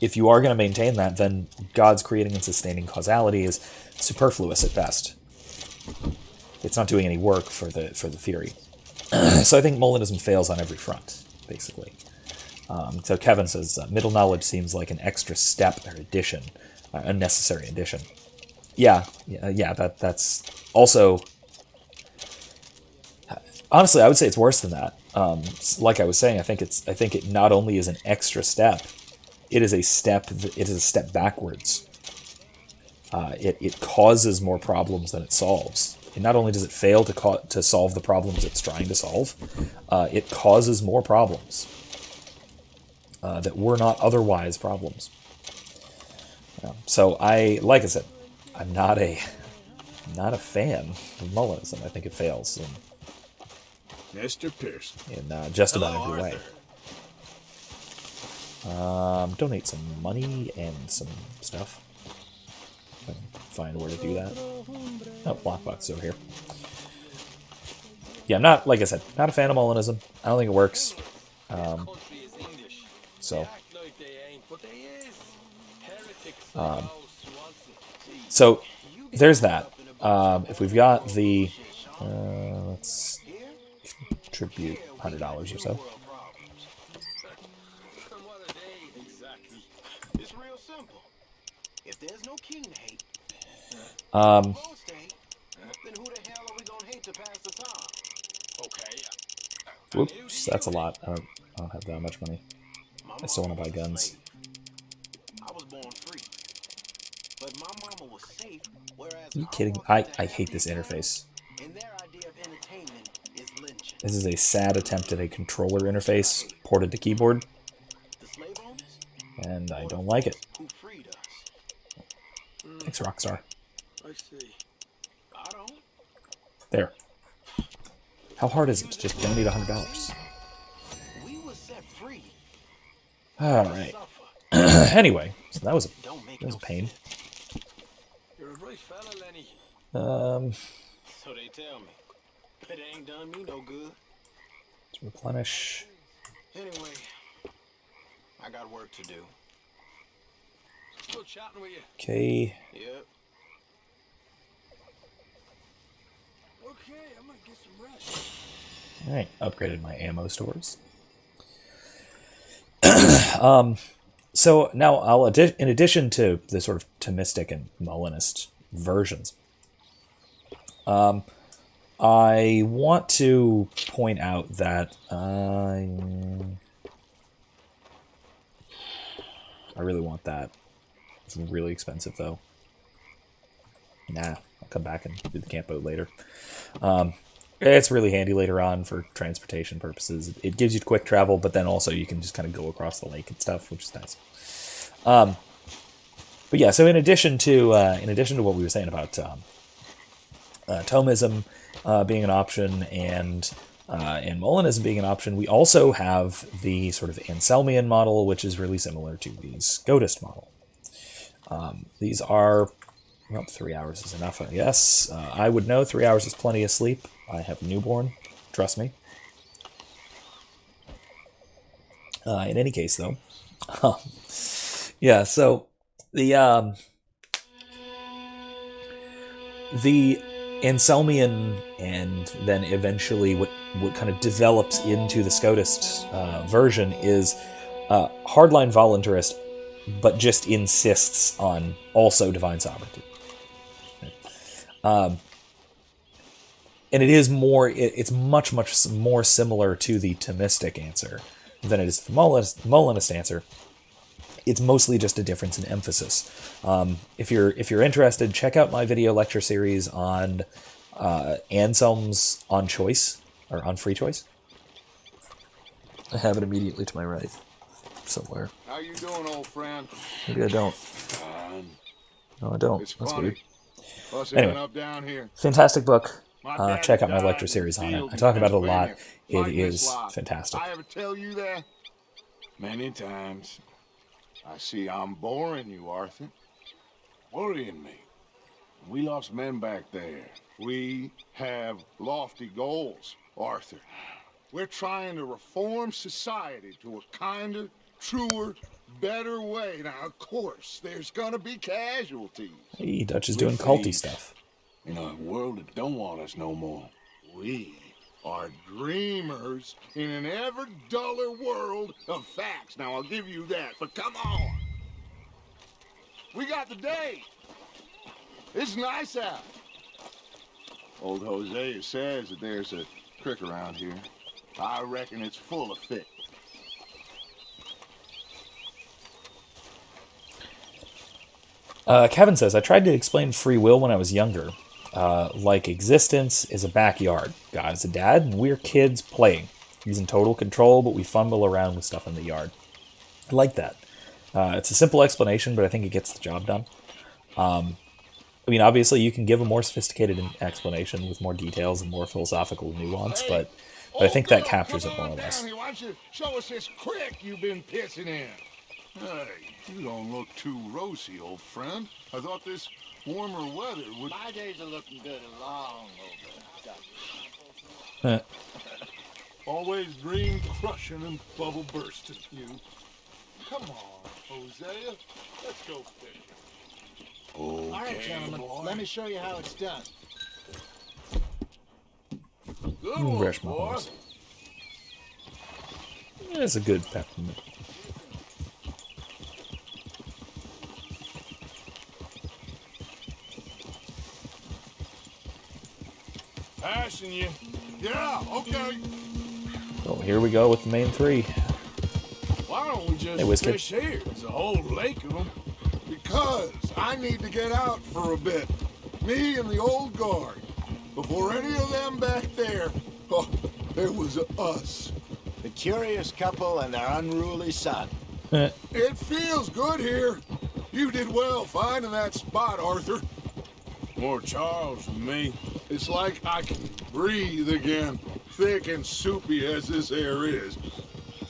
if you are going to maintain that, then God's creating and sustaining causality is superfluous at best. It's not doing any work for the theory. So I think Molinism fails on every front, basically. So Kevin says, middle knowledge seems like an extra step or addition, a necessary addition. Yeah, that's also... Honestly, I would say it's worse than that. Like I was saying, I think it not only is an extra step, it is a step backwards. It causes more problems than it solves. And not only does it fail to solve the problems it's trying to solve, it causes more problems that were not otherwise problems. So like I said, I'm not a fan of Molinism. I think it fails Mr. Pearson. In just about every way. Donate some money and some stuff. If I can find where to do that. Oh, lockbox over here. Yeah, I'm not, like I said, not a fan of Molinism. I don't think it works. So there's that. If we've got the, let's contribute $100 or so. It's real simple. If there's no king to hate, then who the hell are we gonna hate to pass the time? Okay. Whoops, that's a lot. I don't have that much money. I still want to buy guns. I was born free, but my mama was safe. Whereas Are you kidding? I hate this interface. and their idea of entertainment is lynching. This is a sad attempt at a controller interface ported to keyboard, The slave owners and I don't like it. who freed us. Thanks, Rockstar. I see. I don't. There. How hard is it to just donate $100? We were set free. All right. Anyway, so that was a pain. You're a brave fella, Lenny. So they tell me. But it ain't done me no good. Let's replenish. Anyway, I got work to do. Good chatting with you. Okay. Yep. Okay, I'm gonna get some rest. All right. Upgraded my ammo stores. So now in addition to the sort of Thomistic and Molinist versions, I want to point out that I really want that. It's really expensive though. Nah, I'll come back and do the camp boat later. It's really handy later on for transportation purposes. It gives you quick travel, but then also you can just kind of go across the lake and stuff, which is nice. But yeah, so in addition to what we were saying about Thomism being an option and Molinism being an option, we also have the sort of Anselmian model, which is really similar to the Scotist model. These are, well, 3 hours is enough, I guess. I would know 3 hours is plenty of sleep. I have a newborn, trust me. In any case, though, yeah. So the Anselmian, and then eventually what kind of develops into the Scotist version is hardline voluntarist, but just insists on also divine sovereignty. And it is more, it's much more similar to the Thomistic answer than it is the Molinist answer. It's mostly just a difference in emphasis. If you're interested, check out my video lecture series on Anselm's on choice, or on free choice. I have it immediately to my right, somewhere. How you doing, old friend? Maybe I don't. No, I don't. It's That's funny. weird. Us Anyway. ending up down here. Fantastic book. My dad Check out my died lecture in series the on it. field I talk in about it a lot. Pennsylvania, It fighting his is life. fantastic. I ever tell you that? Many times. I see I'm boring you, Arthur. Worrying me. We lost men back there. We have lofty goals, Arthur. We're trying to reform society to a kinder, truer, better way. Now, of course, there's gonna be casualties. Hey, Dutch is doing culty stuff. In a world that don't want us no more. We are dreamers in an ever duller world of facts. Now, I'll give you that, but come on. We got the day. It's nice out. Old Hosea says that there's a creek around here. I reckon it's full of fish. Kevin says, I tried to explain free will when I was younger. Like existence is a backyard. God is a dad, and we're kids playing. He's in total control, but we fumble around with stuff in the yard. I like that. It's a simple explanation, but I think it gets the job done. I mean, obviously, you can give a more sophisticated explanation with more details and more philosophical nuance, but I think that captures it more or less. Why don't you show us this creek you've been pissing in? Hey, you don't look too rosy, old friend. I thought this Warmer weather would... My days are looking good and long over. Always dreamed crushing and bubble bursting, you. Come on, Hosea. Let's go fishing. Okay, All right, gentlemen. boy. Let me show you how it's done. Good one, Brush my boy. hose. It's a good peppermint. Passing you. Yeah, okay. So here we go with the main three. Why don't we just Hey, Whiskey. fish here? There's a whole lake of them. Because I need to get out for a bit. Me and the old guard. Before any of them back there, oh, there was us. The curious couple and their unruly son. It feels good here. You did well finding that spot, Arthur. More Charles than me. It's like I can breathe again, thick and soupy as this air is.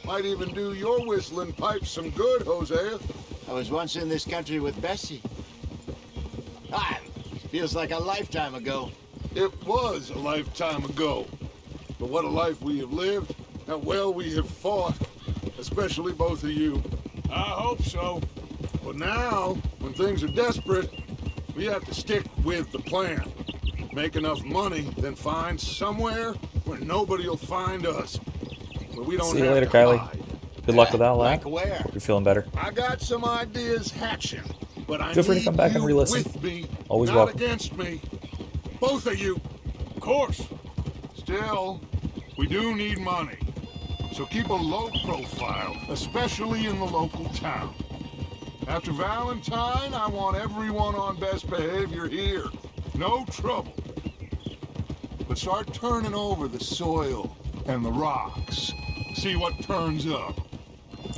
Might even do your whistling pipes some good, Hosea. I was once in this country with Bessie. Feels like a lifetime ago. It was a lifetime ago. But what a life we have lived. How well we have fought. Especially both of you. I hope so. But now, when things are desperate, we have to stick with the plan. Make enough money, then find somewhere where nobody will find us. Where we don't See you have later, to Kylie. hide. Good luck with that, lad. Like where? You're feeling better. I got some ideas hatching, but I Feel free to need come back and you re-listen. with me, Always not welcome. against me. Both of you. Of course. Still, we do need money. So keep a low profile, especially in the local town. After Valentine, I want everyone on best behavior here. No trouble. But start turning over the soil and the rocks. See what turns up.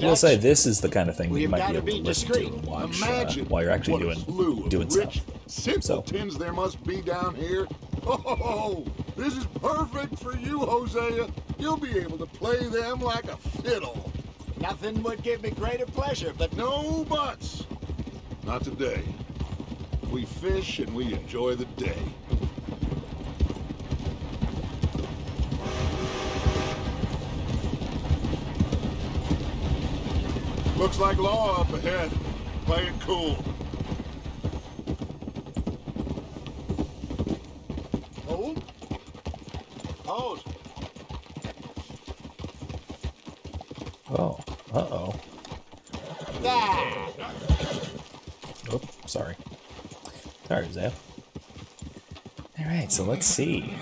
I will say this is the kind of thing that you We've might be gotta able to be listen to discreet. and watch Imagine while you're actually what a slew of doing rich stuff. simpletons there must be down here. Oh, this is perfect for you, Hosea. You'll be able to play them like a fiddle. Nothing would give me greater pleasure, but No buts. Not today. We fish and we enjoy the day. Looks like law up ahead. Play it cool. Hold. hold. Oh, uh-oh. Ah! Oh, sorry. Sorry, Zap. Alright, so let's see.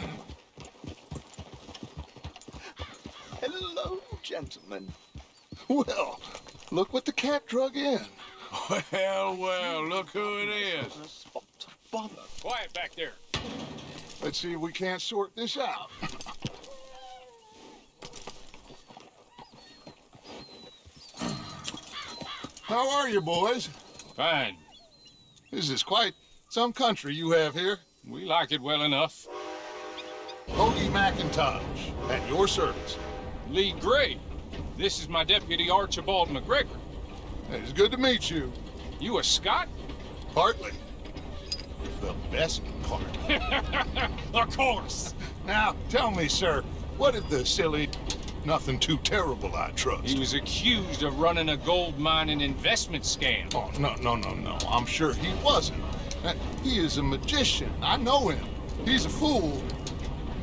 Hello, gentlemen. Well, look what the cat drug in. Well, look who it is. Bother. Quiet back there. Let's see if we can't sort this out. How are you, boys? Fine. This is quite some country you have here. We like it well enough. Hoagie McIntosh, at your service. Lee Gray. This is my deputy Archibald McGregor. It's good to meet you. You a Scot? Partly. The best part. Of course. Now, tell me, sir, what did the silly, nothing too terrible, I trust? He was accused of running a gold mine and investment scam. Oh, no. I'm sure he wasn't. He is a magician. I know him. He's a fool.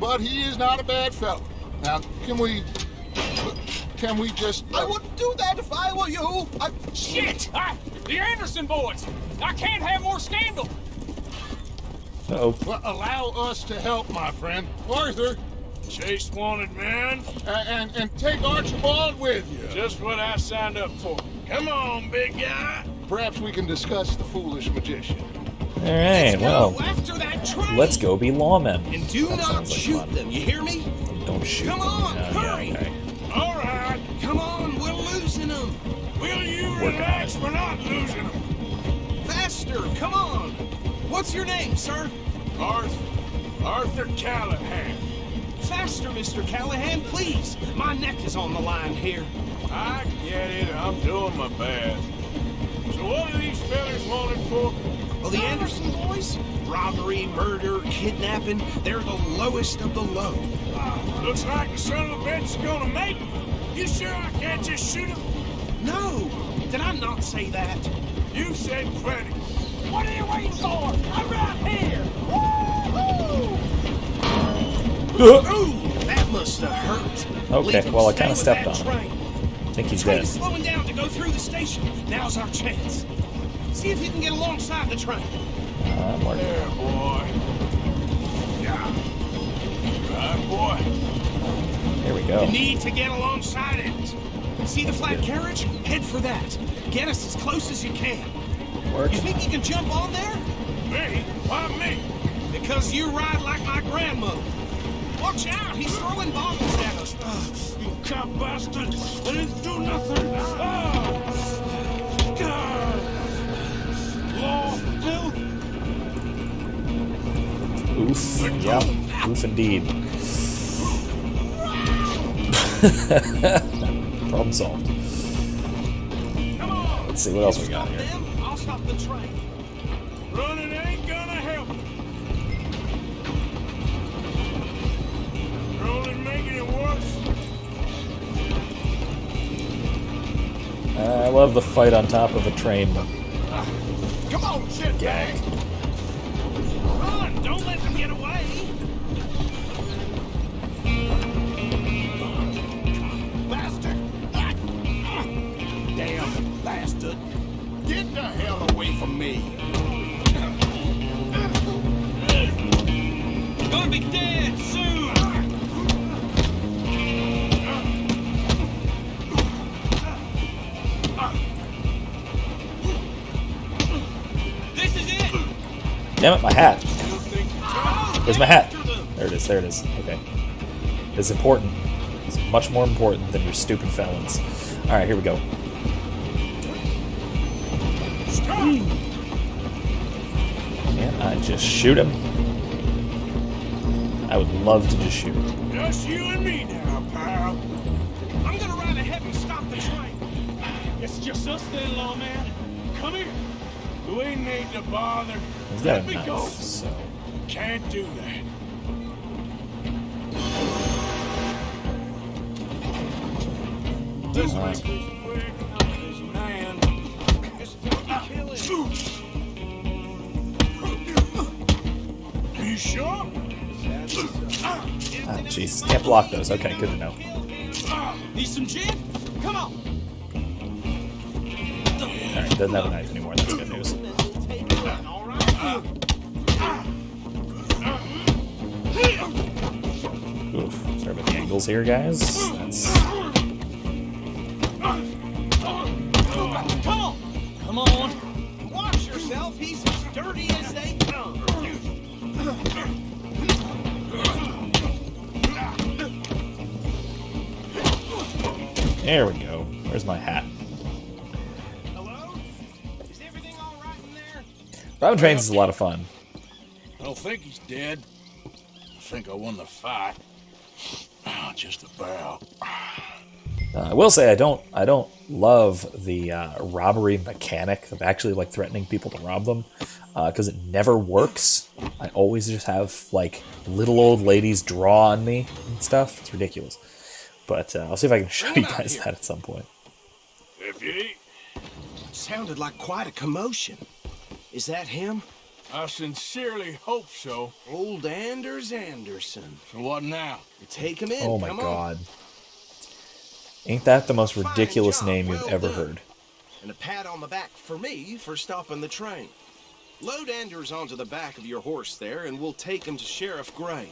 But he is not a bad fellow. Now, can we just... I wouldn't do that if I were you. Shit! The Anderson boys! I can't have more scandal! Uh-oh. Well, allow us to help, my friend. Arthur, Chase wanted man. and take Archibald with you. Just what I signed up for. Come on, big guy. Perhaps we can discuss the foolish magician. Alright, well, after that train. let's go be lawmen. And do That not sounds like shoot fun. them, you hear me? Don't shoot Come them. on, Yeah, hurry. okay. All right. Come on, we're losing them. Will you Working relax? We're not losing them. Faster, come on. What's your name, sir? Arthur Callahan. Faster, Mr. Callahan, please. My neck is on the line here. I get it. I'm doing my best. So what are these fellas wanted for? Well, the Anderson boys? Robbery, murder, kidnapping, they're the lowest of the low. Looks like the son of a bitch is gonna make it. You sure I can't just shoot him? No! Did I not say that? You said plenty. What are you waiting for? I'm right here! Woo-hoo! Ooh, that must have hurt. Okay, Leave him well, I stay kind of with stepped that on him. train. I think he's Train dead. is slowing down to go through the station. Now's our chance. See if you can get alongside the train. Mark. There, boy. Yeah. Right, boy. Here we go. You need to get alongside it. See the flat carriage? Head for that. Get us as close as you can. Work. You think you can jump on there? Me? Why me? Because you ride like my grandmother. Watch out, he's throwing bottles at us. You cop bastard! I didn't do nothing! Oh! God! Law, Bill! Oof. Yeah. Oof indeed. Problem solved. Come on! Let's see what else we got Stop here. them, I'll stop the train. Running ain't gonna help. You're only making it worse. I love the fight on top of a train. Come on, shit Gag. Run! Don't let them get away! Bastard! Damn bastard! Get the hell away from me! Gonna be dead soon! This is it! Damn it, my hat. Where's my hat? There it is, there it is. Okay. It's important. It's much more important than your stupid felons. Alright, here we go. Can I just shoot him? I would love to just shoot him. Just you and me now, pal. I'm gonna ride ahead and stop the train. It's just us then, lawman. Come here. We need to bother. He's got a Let me knife, go. so... Can't do that. This makes this quick. This man. You sure? Ah, jeez. Can't block those. Okay, good to know. Need some gin? Come on. Alright, doesn't have a knife anymore. That's good news. All right. Oof. Sorry about the angles here, guys. That's... Come on. Come on. Watch yourself. He's as dirty as they come. There we go. Where's my hat? Hello? Is everything all right in there? Robbing trains is a lot of fun. I don't think he's dead. I think I won the fight. Just about. I will say I don't love the robbery mechanic of actually like threatening people to rob them because it never works. I always just have like little old ladies draw on me and stuff. It's ridiculous. But I'll see if I can show you guys that at some point. If you eat, Sounded like quite a commotion. Is that him? I sincerely hope so. Old Anders Anderson. So what now? You take him in. Oh my Come on. god. Ain't that the most Fine ridiculous job, name you've well ever done. heard? And a pat on the back for me for stopping the train. Load Anders onto the back of your horse there, and we'll take him to Sheriff Gray.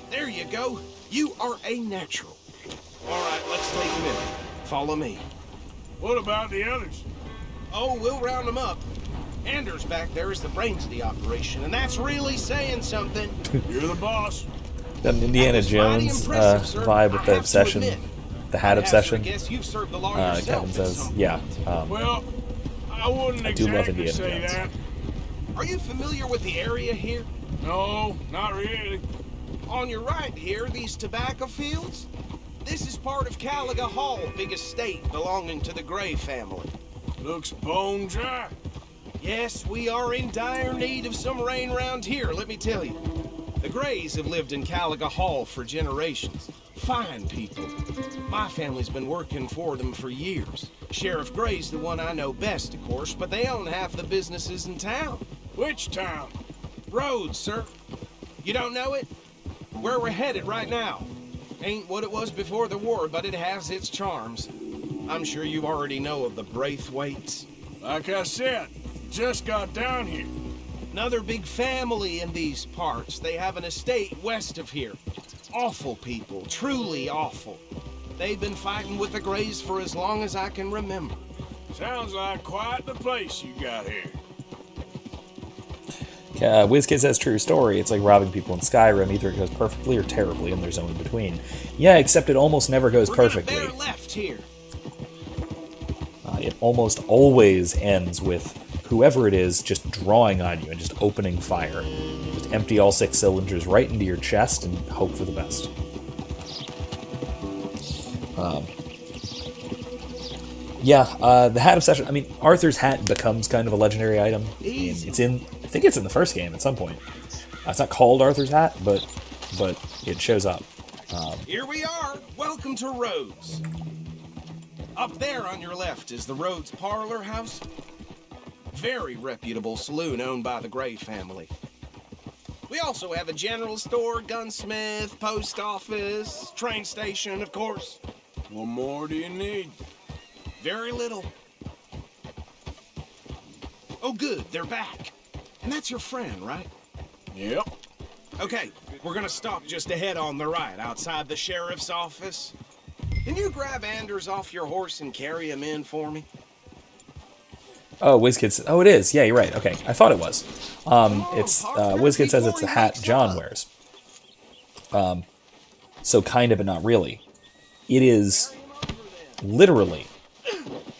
There you go. You are a natural. All right, let's take him in. Follow me. What about the others? Oh, we'll round them up. Anders back there is the brains of the operation, and that's really saying something. You're the boss. Got an Indiana That was mighty Jones impressive, sir. vibe with I the have to obsession, admit. the hat obsession. I guess you've served the law yourself Kevin at says, some yeah. Well, I wouldn't I do love exactly Indiana say Jones. that. Are you familiar with the area here? No, not really. On your right here, these tobacco fields? This is part of Caliga Hall, big estate belonging to the Gray family. Looks bone dry. Yes, we are in dire need of some rain around here, let me tell you. The Grays have lived in Caliga Hall for generations. Fine people. My family's been working for them for years. Sheriff Gray's the one I know best, of course, but they own half the businesses in town. Which town? Rhodes, sir. You don't know it? Where we're headed right now. Ain't what it was before the war, but it has its charms. I'm sure you already know of the Braithwaites. Like I said, just got down here. Another big family in these parts. They have an estate west of here. Awful people, truly awful. They've been fighting with the Grays for as long as I can remember. Sounds like quite the place you got here. WizKid says true story. It's like robbing people in Skyrim. Either it goes perfectly or terribly, and there's no in between. Yeah, except it almost never goes perfectly. We're gonna bear left here. It almost always ends with whoever it is just drawing on you and just opening fire. Just empty all 6 cylinders right into your chest and hope for the best. The Hat Obsession. I mean, Arthur's hat becomes kind of a legendary item. It's in. I think it's in the first game at some point. It's not called Arthur's hat, but it shows up. Here we are. Welcome to Rhodes. Up there on your left is the Rhodes Parlor House. Very reputable saloon owned by the Gray family. We also have a general store, gunsmith, post office, train station, of course. What more do you need? Very little. Oh, good, they're back. And that's your friend, right? Yep. Okay, we're gonna stop just ahead on the right, outside the sheriff's office. Can you grab Anders off your horse and carry him in for me? Oh, WizKid says... Oh, it is. Yeah, you're right. Okay, I thought it was. WizKid says it's the hat John wears. So kind of, but not really. It is literally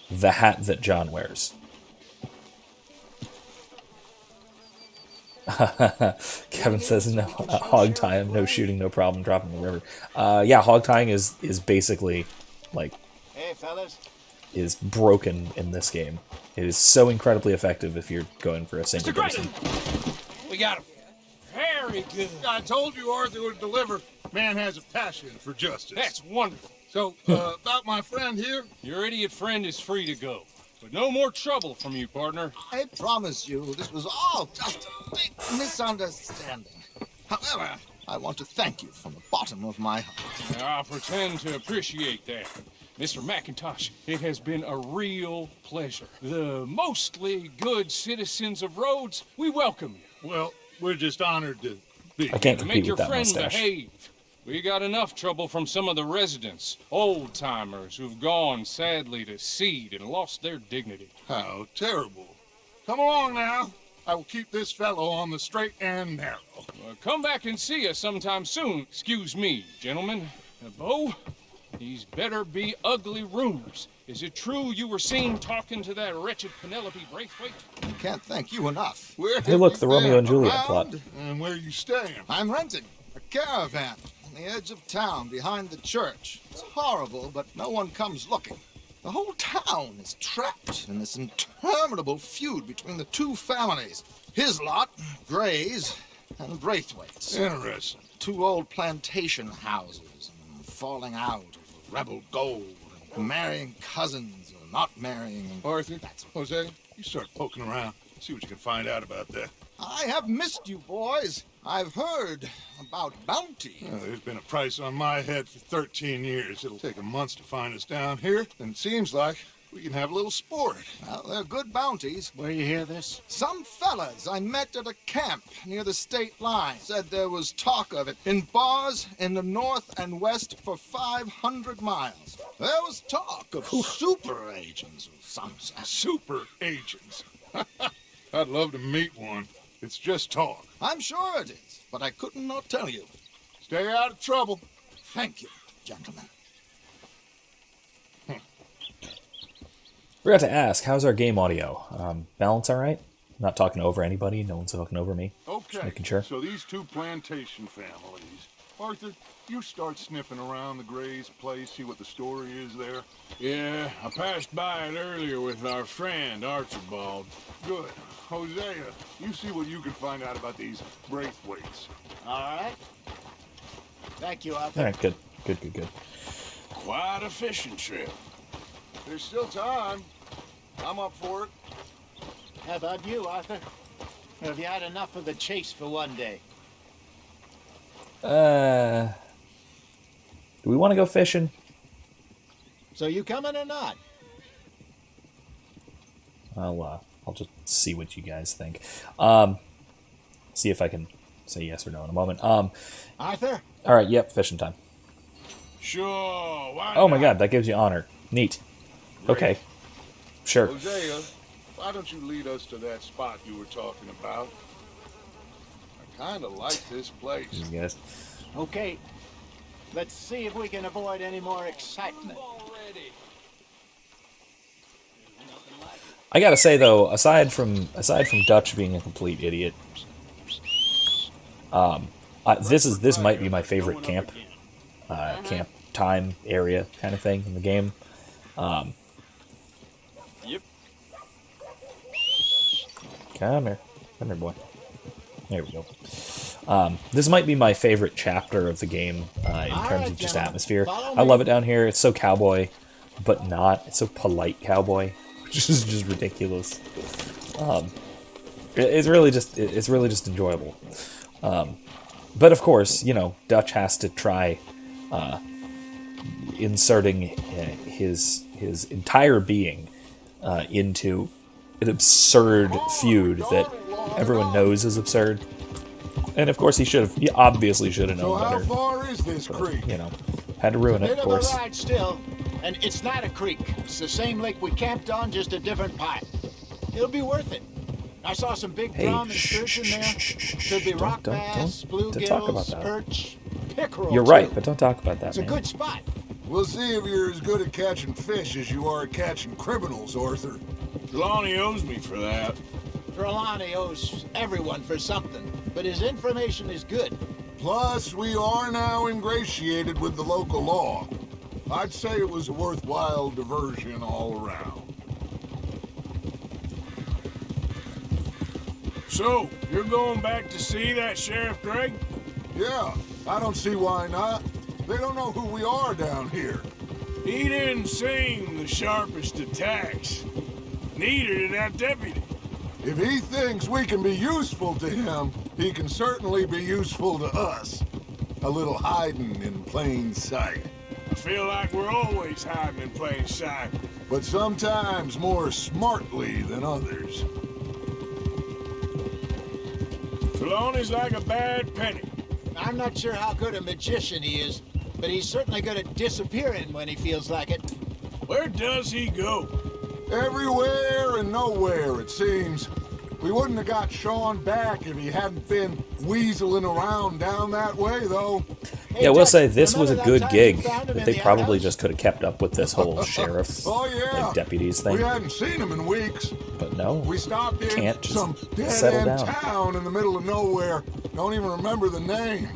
the hat that John wears. Kevin says no. Hog tying, no shooting, no problem. Drop in the river. Hog tying is basically like is broken in this game. It is so incredibly effective if you're going for a single person. We got him. Very good. I told you Arthur would deliver. Man has a passion for justice. That's wonderful. So, about my friend here? Your idiot friend is free to go. But no more trouble from you, partner. I promise you, this was all just a big misunderstanding. However, I want to thank you from the bottom of my heart. I'll pretend to appreciate that. Mr. McIntosh, it has been a real pleasure. The mostly good citizens of Rhodes, we welcome you. Well, we're just honored to be. I can't compete Make your with that friend mustache. behave. We got enough trouble from some of the residents, old-timers who've gone, sadly, to seed and lost their dignity. How terrible. Come along now. I will keep this fellow on the straight and narrow. Come back and see us sometime soon. Excuse me, gentlemen. Bo, these better be ugly rumors. Is it true you were seen talking to that wretched Penelope Braithwaite? I can't thank you enough. Hey, look, the Romeo and Juliet plot. And where you staying? I'm renting a caravan on the edge of town behind the church. It's horrible, but no one comes looking. The whole town is trapped in this interminable feud between the two families. His lot, Gray's, and Braithwaite's. Interesting. Two old plantation houses, and falling out over rebel gold, and marrying cousins or not marrying. Arthur, Jose, you start poking around. See what you can find out about that. I have missed you, boys. I've heard about bounty. Well, there's been a price on my head for 13 years. It'll take a month to find us down here, and it seems like we can have a little sport. Well, they're good bounties. Where you hear this? Some fellas I met at a camp near the state line said there was talk of it in bars in the north and west for 500 miles. There was talk of super agents of some sort. Super agents. I'd love to meet one. It's just talk. I'm sure it is, but I couldn't not tell you. Stay out of trouble. Thank you, gentlemen. Forgot to ask, how's our game audio? Balance all right? Not talking over anybody? No one's talking over me? Okay, Just making sure. so these two plantation families, Arthur, you start sniffing around the Gray's place, see what the story is there. Yeah, I passed by it earlier with our friend, Archibald. Good. Hosea, you see what you can find out about these Braithwaites. All right. Thank you, Arthur. All right, good, good, good, good. Quite a fishing trip. There's still time. I'm up for it. How about you, Arthur? Or have you had enough of the chase for one day? Do we want to go fishing? So you coming or not? I'll just see what you guys think. See if I can say yes or no in a moment. Arthur? All right, yep, fishing time. Sure, why Oh my not? god, that gives you honor. Neat. Okay. Sure. Hosea, why don't you lead us to that spot you were talking about? I kind of like this place. Yes. Okay. Let's see if we can avoid any more excitement. I gotta say though, aside from Dutch being a complete idiot, this might be my favorite camp time area kind of thing in the game. Yep. Come here, boy. There we go. This might be my favorite chapter of the game in terms of just atmosphere. I love it down here. It's so cowboy, but not. It's so polite cowboy, which is just ridiculous. It's really just enjoyable. But of course, you know, Dutch has to try inserting his entire being into an absurd feud that everyone knows is absurd. And of course, he obviously should have known better. So how far is this creek? You know, had to ruin it, of course. Bit of a ride still, and it's not a creek. It's the same lake we camped on, just a different part. It'll be worth it. I saw some big drum and sturgeon there. Could be rock bass, bluegills, perch, pickerel. You're right, but don't talk about that, It's a man. good spot. We'll see if you're as good at catching fish as you are at catching criminals, Arthur. Trelawney owes me for that. Trelawney owes everyone for something, but his information is good. Plus, we are now ingratiated with the local law. I'd say it was a worthwhile diversion all around. So, you're going back to see that Sheriff Gregg? Yeah, I don't see why not. They don't know who we are down here. He didn't seem the sharpest attacks. Neither did that deputy. If he thinks we can be useful to him, he can certainly be useful to us. A little hiding in plain sight. I feel like we're always hiding in plain sight. But sometimes more smartly than others. Trelawney's like a bad penny. I'm not sure how good a magician he is, but he's certainly good at disappearing when he feels like it. Where does he go? Everywhere and nowhere, it seems. We wouldn't have got Sean back if he hadn't been weaseling around down that way, though. Yeah, I will say this was a good gig, but they probably just could have kept up with this whole sheriff like, deputies thing. We hadn't seen him in weeks. But no, we stopped in can't just some settle dead-end down. town in the middle of nowhere. Don't even remember the name.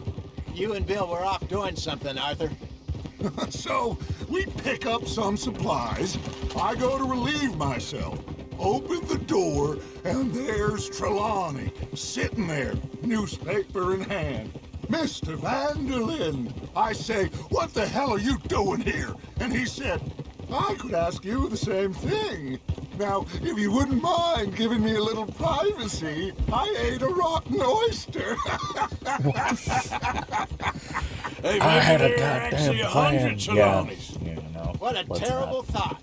You and Bill were off doing something, Arthur. So, we pick up some supplies. I go to relieve myself. Open the door, and there's Trelawney, sitting there, newspaper in hand. Mr. Vanderlyn. I say, what the hell are you doing here? And he said, I could ask you the same thing. Now, if you wouldn't mind giving me a little privacy, I ate a rotten oyster. Hey, I had a there are goddamn actually plan. 100 Trelawneys. Yeah, no. What a let's terrible not. thought.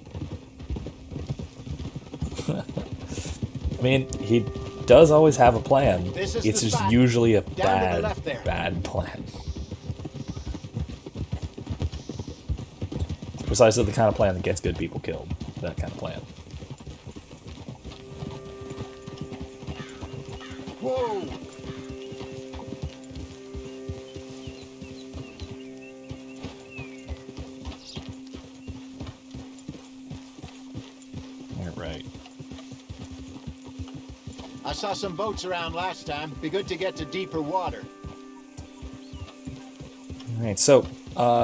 I mean, he does always have a plan. This is It's the just spot. usually a Down to the bad, left there. bad plan. It's precisely the kind of plan that gets good people killed. That kind of plan. Whoa! You're right. I saw some boats around last time. Be good to get to deeper water. right, so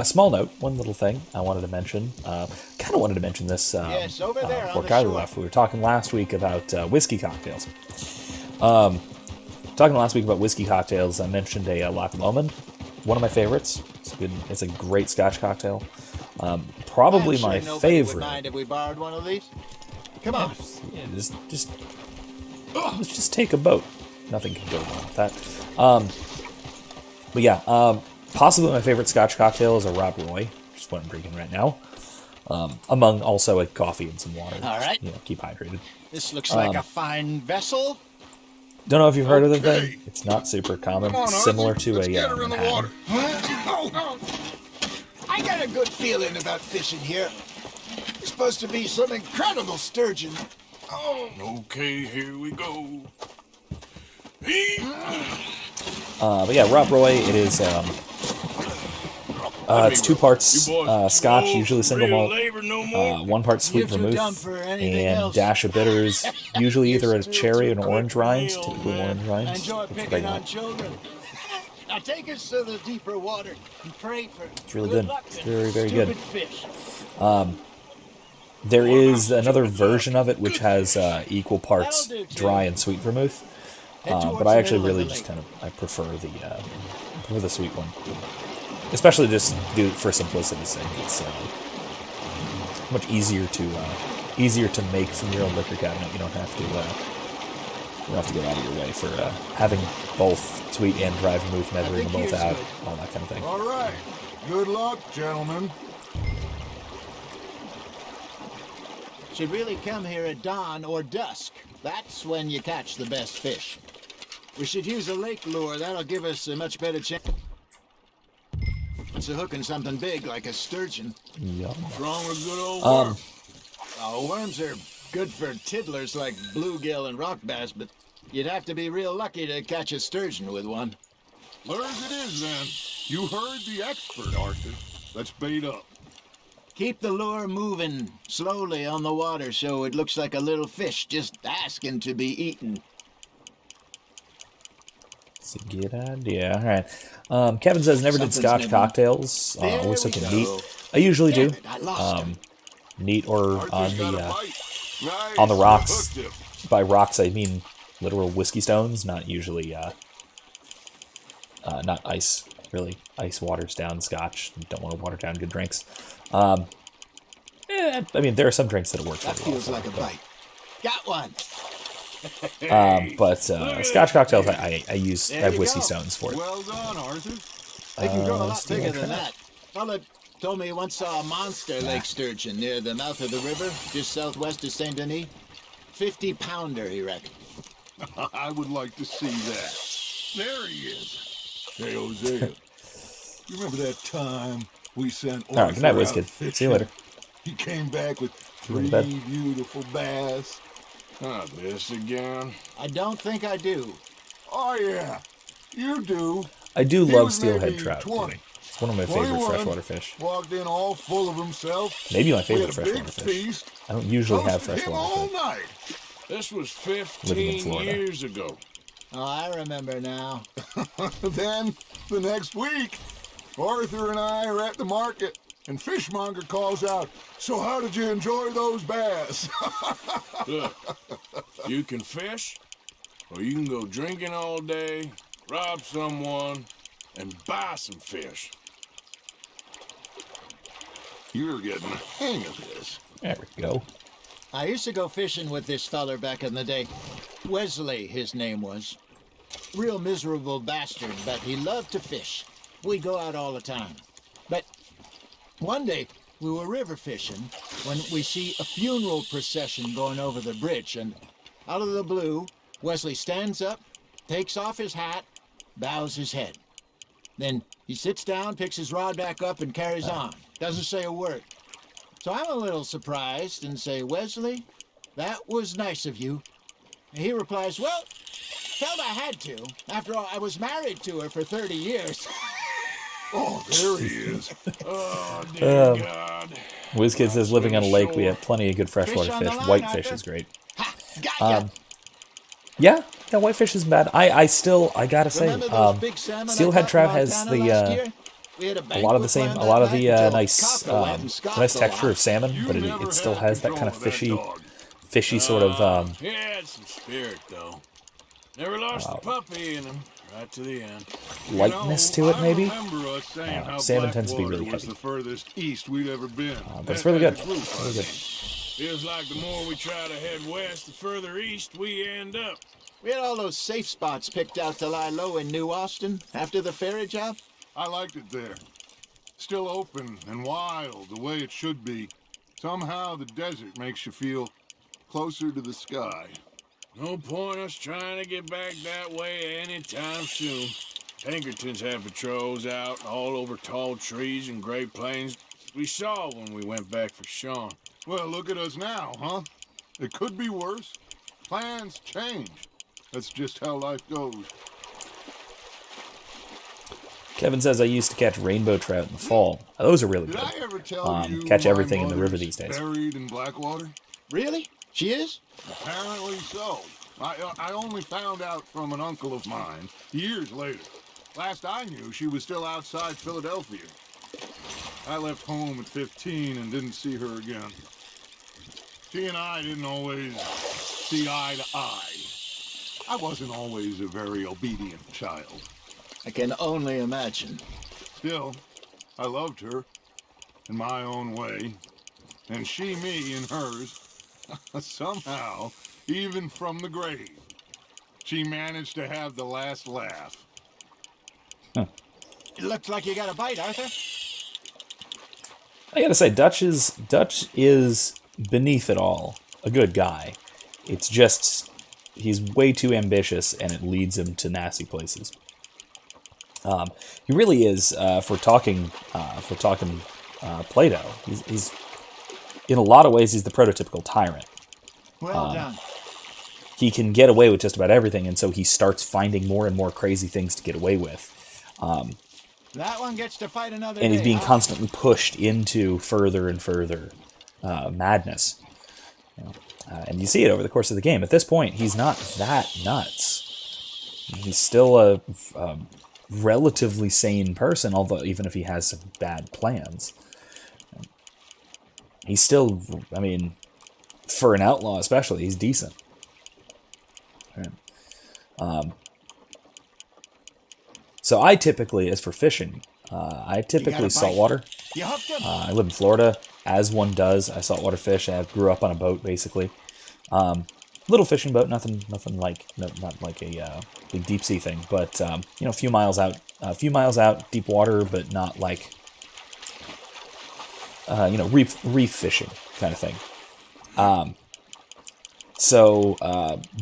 small note, one little thing I wanted to mention. Kind of wanted to mention this Yes, over there before on the Kylie shore. left. We were talking last week about whiskey cocktails. Talking last week about whiskey cocktails, I mentioned a Loch Lomond, one of my favorites. It's a great Scotch cocktail. Probably I'm sure my nobody favorite. Would mind if we borrowed one of these? Come on. Yeah, let's just take a boat. Nothing can go wrong with that. But yeah, possibly my favorite Scotch cocktail is a Rob Roy, which is what I'm drinking right now. Among also a coffee and some water. All right. Keep hydrated. This looks like a fine vessel. Don't know if you've heard of the thing. It's not super common. Come on, Similar Arthur. to Let's a get her in the Manhattan. water. I got a good feeling about fishing here. There's supposed to be some incredible sturgeon. Okay, here we go. But yeah, Rob Roy, it is. It's 2 parts Scotch, usually single malt, 1 part sweet vermouth, and dash of bitters, usually either a cherry or an orange rind, typically orange rinds. Enjoy picking on children. Now take us to the deeper water and pray for It's really good. luck It's and very, very good. stupid fish. There is another version of it which has equal parts dry and sweet vermouth, but I actually really just I prefer the sweet one, especially just for simplicity's sake. It's much easier to make from your own liquor cabinet. You don't have to go out of your way for having both sweet and dry vermouth, measuring them both out, all that kind of thing. All right. Good luck, gentlemen. Should really come here at dawn or dusk. That's when you catch the best fish. We should use a lake lure. That'll give us a much better chance of hooking something big like a sturgeon. Yum. What's wrong with good old worm? Worms are good for tiddlers like bluegill and rock bass, but you'd have to be real lucky to catch a sturgeon with one. Well, as it is, then. You heard the expert, Arthur. Let's bait up. Keep the lure moving slowly on the water so it looks like a little fish just asking to be eaten. It's a good idea. All right. Kevin says never did Scotch cocktails. Always took a neat. I usually do. Neat or on the rocks. By rocks, I mean literal whiskey stones, not usually not ice. Really, ice waters down Scotch. You don't want to water down good drinks. I mean, there are some drinks that it works That really well. feels like a bite. Got one. But Scotch cocktails, I have whiskey stones for it. Well done, Arthur. They can grow a lot bigger than that. Fella told me he once saw a monster lake sturgeon near the mouth of the river, just southwest of Saint Denis. 50-pounder, he reckoned. I would like to see that. There he is. Hey, Hosea. You remember that time we sent Arthur All right, good night, out Whiskey. fishing? See you later. He came back with Go to 3 bed. beautiful bass. This again? I don't think I do. Oh, yeah. You do. I do He love was steelhead maybe trout. 20. It's one of my favorite 21, freshwater fish. Walked in all full of himself. Maybe my We favorite had a freshwater big fish. feast. I don't usually have Toasted him freshwater all fish. night. This was Living in 15 Florida. years ago. Oh, I remember now. Then, the next week, Arthur and I are at the market, and Fishmonger calls out, "So how did you enjoy those bass?" Look, you can fish, or you can go drinking all day, rob someone, and buy some fish. You're getting the hang of this. There we go. I used to go fishing with this feller back in the day. Wesley, his name was. Real miserable bastard, but he loved to fish. We'd go out all the time. But one day, we were river fishing when we see a funeral procession going over the bridge, and out of the blue, Wesley stands up, takes off his hat, bows his head. Then he sits down, picks his rod back up, and carries on. Doesn't say a word. So I'm a little surprised and say, "Wesley, that was nice of you." And he replies, "Well, felt I had to. After all, I was married to her for 30 years. Oh, there he is. Oh, dear God. WizKid says living on a lake, we have plenty of good freshwater Fish on the fish. line, Whitefish Arthur. is great. Ha! Got ya! Yeah, whitefish isn't bad. I gotta say, Remember those big salmon I steelhead caught in trout has Montana last year? a lot of the same, a lot of the nice texture of salmon, but it still has that kind of fishy sort of. He had some spirit, though. Never lost the puppy in him, right to the end. Lightness to it, maybe. Salmon tends to be really was heavy. the furthest east we'd ever been. But it's really good. Really good. Feels like the more we try to head west, the further east we end up. We had all those safe spots picked out to lie low in New Austin after the ferry job. I liked it there. Still open and wild, the way it should be. Somehow the desert makes you feel closer to the sky. No point us trying to get back that way anytime soon. Pinkertons have patrols out all over tall trees and Great Plains. We saw when we went back for Sean. Well, look at us now, huh? It could be worse. Plans change. That's just how life goes. Kevin says I used to catch rainbow trout in the fall. Those are really good. Did I ever tell you catch my everything in the river mother's these days. Buried in Blackwater? Really? She is? Apparently so. I only found out from an uncle of mine years later. Last I knew, she was still outside Philadelphia. I left home at 15 and didn't see her again. She and I didn't always see eye to eye. I wasn't always a very obedient child. I can only imagine. Still, I loved her in my own way, and she me in hers. Somehow, even from the grave, she managed to have the last laugh. It looks like you got a bite, Arthur. I gotta say, Dutch is beneath it all a good guy. It's just he's way too ambitious, and it leads him to nasty places. He really is. If we're talking Plato, he's in a lot of ways he's the prototypical tyrant. Well done. He can get away with just about everything, and so he starts finding more and more crazy things to get away with. That one gets to fight another And he's day, being huh? constantly pushed into further and further madness. And you see it over the course of the game. At this point, he's not that nuts. He's still a relatively sane person, although even if he has some bad plans. He's still, I mean, for an outlaw especially, he's decent. Right. So I typically, as for fishing, I typically saltwater. You hooked him? I live in Florida, as one does. I saltwater fish. I grew up on a boat, basically. Little fishing boat, nothing like not like a big deep sea thing, but a few miles out, deep water, but not like reef fishing kind of thing.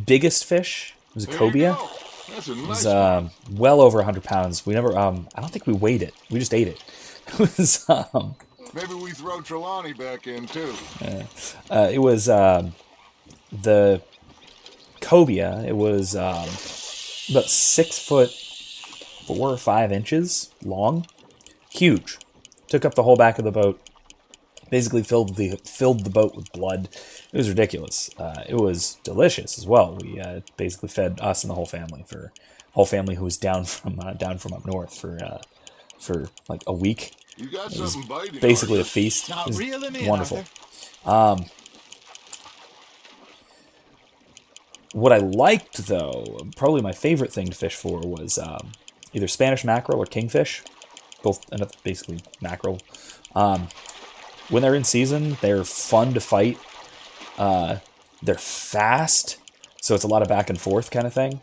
Biggest fish was a cobia. That's a It nice was well over 100 pounds. We never, I don't think we weighed it. We just ate it. It was, Maybe we throw Trelawney back in too. it was the cobia. It was about 6'4" or 5 inches long, huge. Took up the whole back of the boat. Basically filled the boat with blood. It was ridiculous. It was delicious as well. We basically fed us and the whole family who was down from up north for like a week. You got It was something biting. basically a Arthur. feast. Now It was reel him in, wonderful. Arthur. What I liked, though, probably my favorite thing to fish for was either Spanish mackerel or kingfish. Both end up basically mackerel. When they're in season, they're fun to fight. They're fast, so it's a lot of back and forth kind of thing.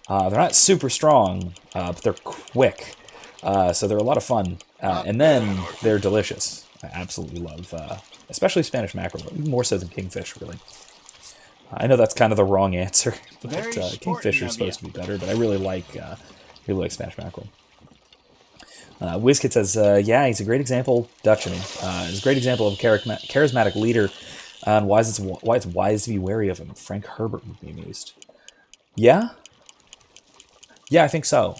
They're not super strong, but they're quick, so they're a lot of fun. And then they're delicious. I absolutely love, especially Spanish mackerel, more so than kingfish, really. I know that's kind of the wrong answer, but kingfish is supposed to be better. But I really like Spanish mackerel. WizKid says, yeah, he's a great example, Dutch, he's a great example of a charismatic leader, and why it's wise to be wary of him. Frank Herbert would be amused. Yeah, I think so.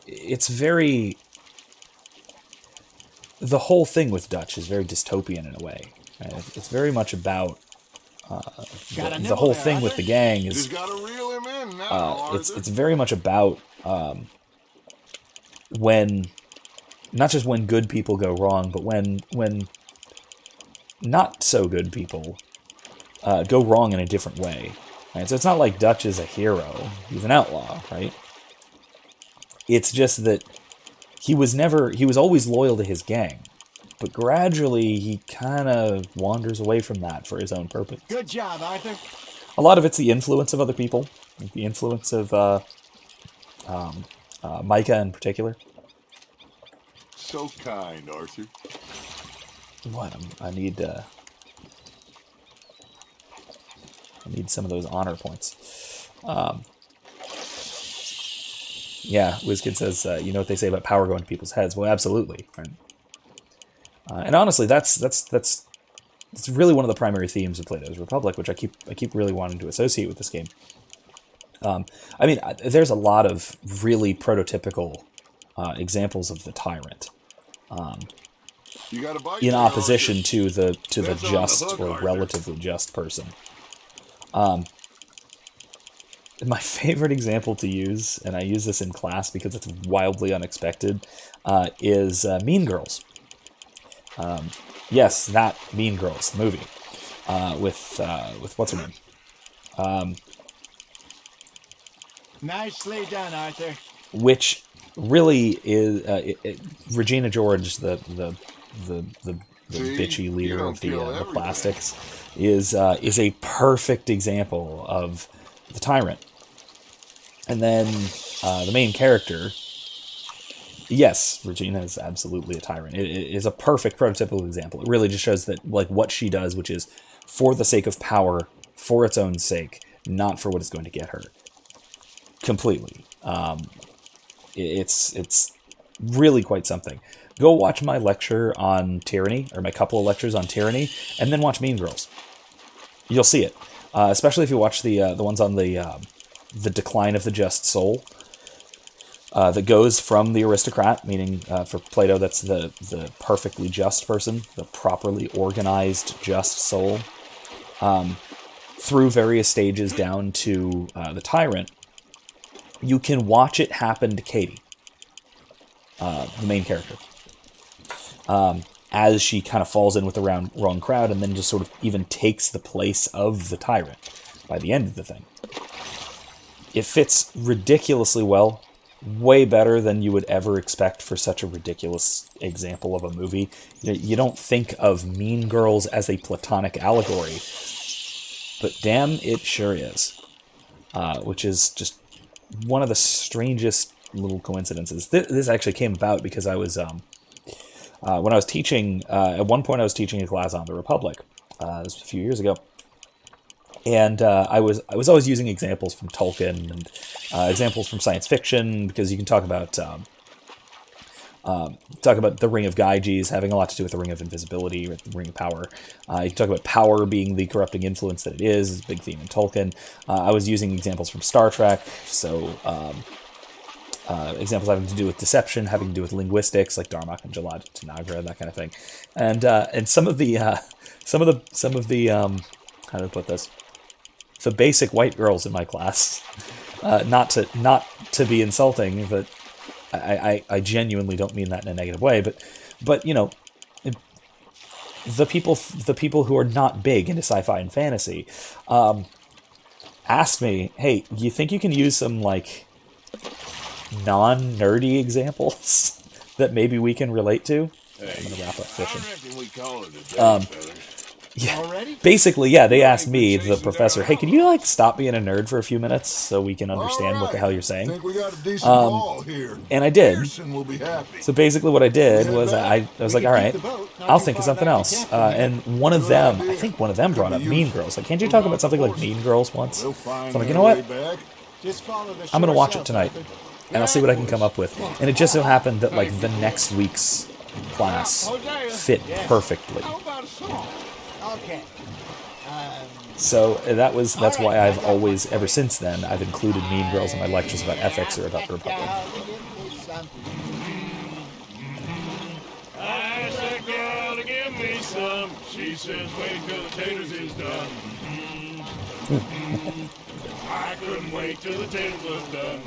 It's very... The whole thing with Dutch is very dystopian in a way. Right? It's very much about... the whole thing with the gang is... Just gotta reel him in now, it's very much about... when not just when good people go wrong, but when not so good people go wrong in a different way. Right? So it's not like Dutch is a hero; he's an outlaw, right? It's just that he was always loyal to his gang, but gradually he kind of wanders away from that for his own purpose. Good job, Arthur. A lot of it's the influence of other people, like the influence of Micah in particular. So kind, Arthur. What? I need some of those honor points. Yeah, WizKid says, you know what they say about power going to people's heads? Well, absolutely. Right? And honestly, that's really one of the primary themes of Plato's Republic, which I keep really wanting to associate with this game. I mean, there's a lot of really prototypical examples of the tyrant, in opposition to the just or relatively just person. My favorite example to use, and I use this in class because it's wildly unexpected, is Mean Girls. Yes, that Mean Girls, the movie, with what's her name? Nicely done, Arthur. Which really is Regina George, the bitchy leader of the Plastics, is a perfect example of the tyrant. And then the main character, yes, Regina is absolutely a tyrant. It is a perfect prototypical example. It really just shows that, like, what she does, which is for the sake of power, for its own sake, not for what is going to get her. Completely. It's really quite something. Go watch my lecture on tyranny, or my couple of lectures on tyranny, and then watch Mean Girls. You'll see it. Especially if you watch the ones on the decline of the just soul, that goes from the aristocrat, meaning for Plato that's the perfectly just person, the properly organized just soul, through various stages down to the tyrant. You can watch it happen to Katie, the main character, as she kind of falls in with the wrong crowd and then just sort of even takes the place of the tyrant by the end of the thing. It fits ridiculously well, way better than you would ever expect for such a ridiculous example of a movie. You don't think of Mean Girls as a Platonic allegory, but damn, it sure is. Which is just one of the strangest little coincidences. This actually came about because I was, when I was teaching, at one point I was teaching a class on the Republic. This was a few years ago. And I was always using examples from Tolkien and examples from science fiction, because you can talk about the Ring of Gyges having a lot to do with the Ring of Invisibility, or the Ring of Power. You can talk about power being the corrupting influence that it is. It's a big theme in Tolkien. I was using examples from Star Trek, so examples having to do with deception, having to do with linguistics, like Darmok and Jalad Tanagra, that kind of thing. And some of the how do I put this? The basic white girls in my class, not to be insulting, but I genuinely don't mean that in a negative way, but you know, the people who are not big into sci-fi and fantasy, asked me, hey, you think you can use some like non-nerdy examples that maybe we can relate to? Hey, I'm gonna wrap up fishing. Yeah, already? Basically, yeah, they asked me, the professor, hey, can you, like, stop being a nerd for a few minutes so we can understand what the hell you're saying? I think we got a decent ball here. And I did. Will be happy. So basically what I did was I was like, all right, I'll think of something else. And one of them, I think one of them brought up Mean Girls. Like, can't you talk about something like Mean Girls once? So I'm like, you know what? I'm going to watch it tonight, and I'll see what I can come up with. And it just so happened that, like, the next week's class fit perfectly. Okay. So that's why I've always, ever since then, I've included Mean Girls in my lectures about ethics or about the Republic. I said, girl, give me some. She says, wait till the taters is done. I couldn't wait till the taters was done.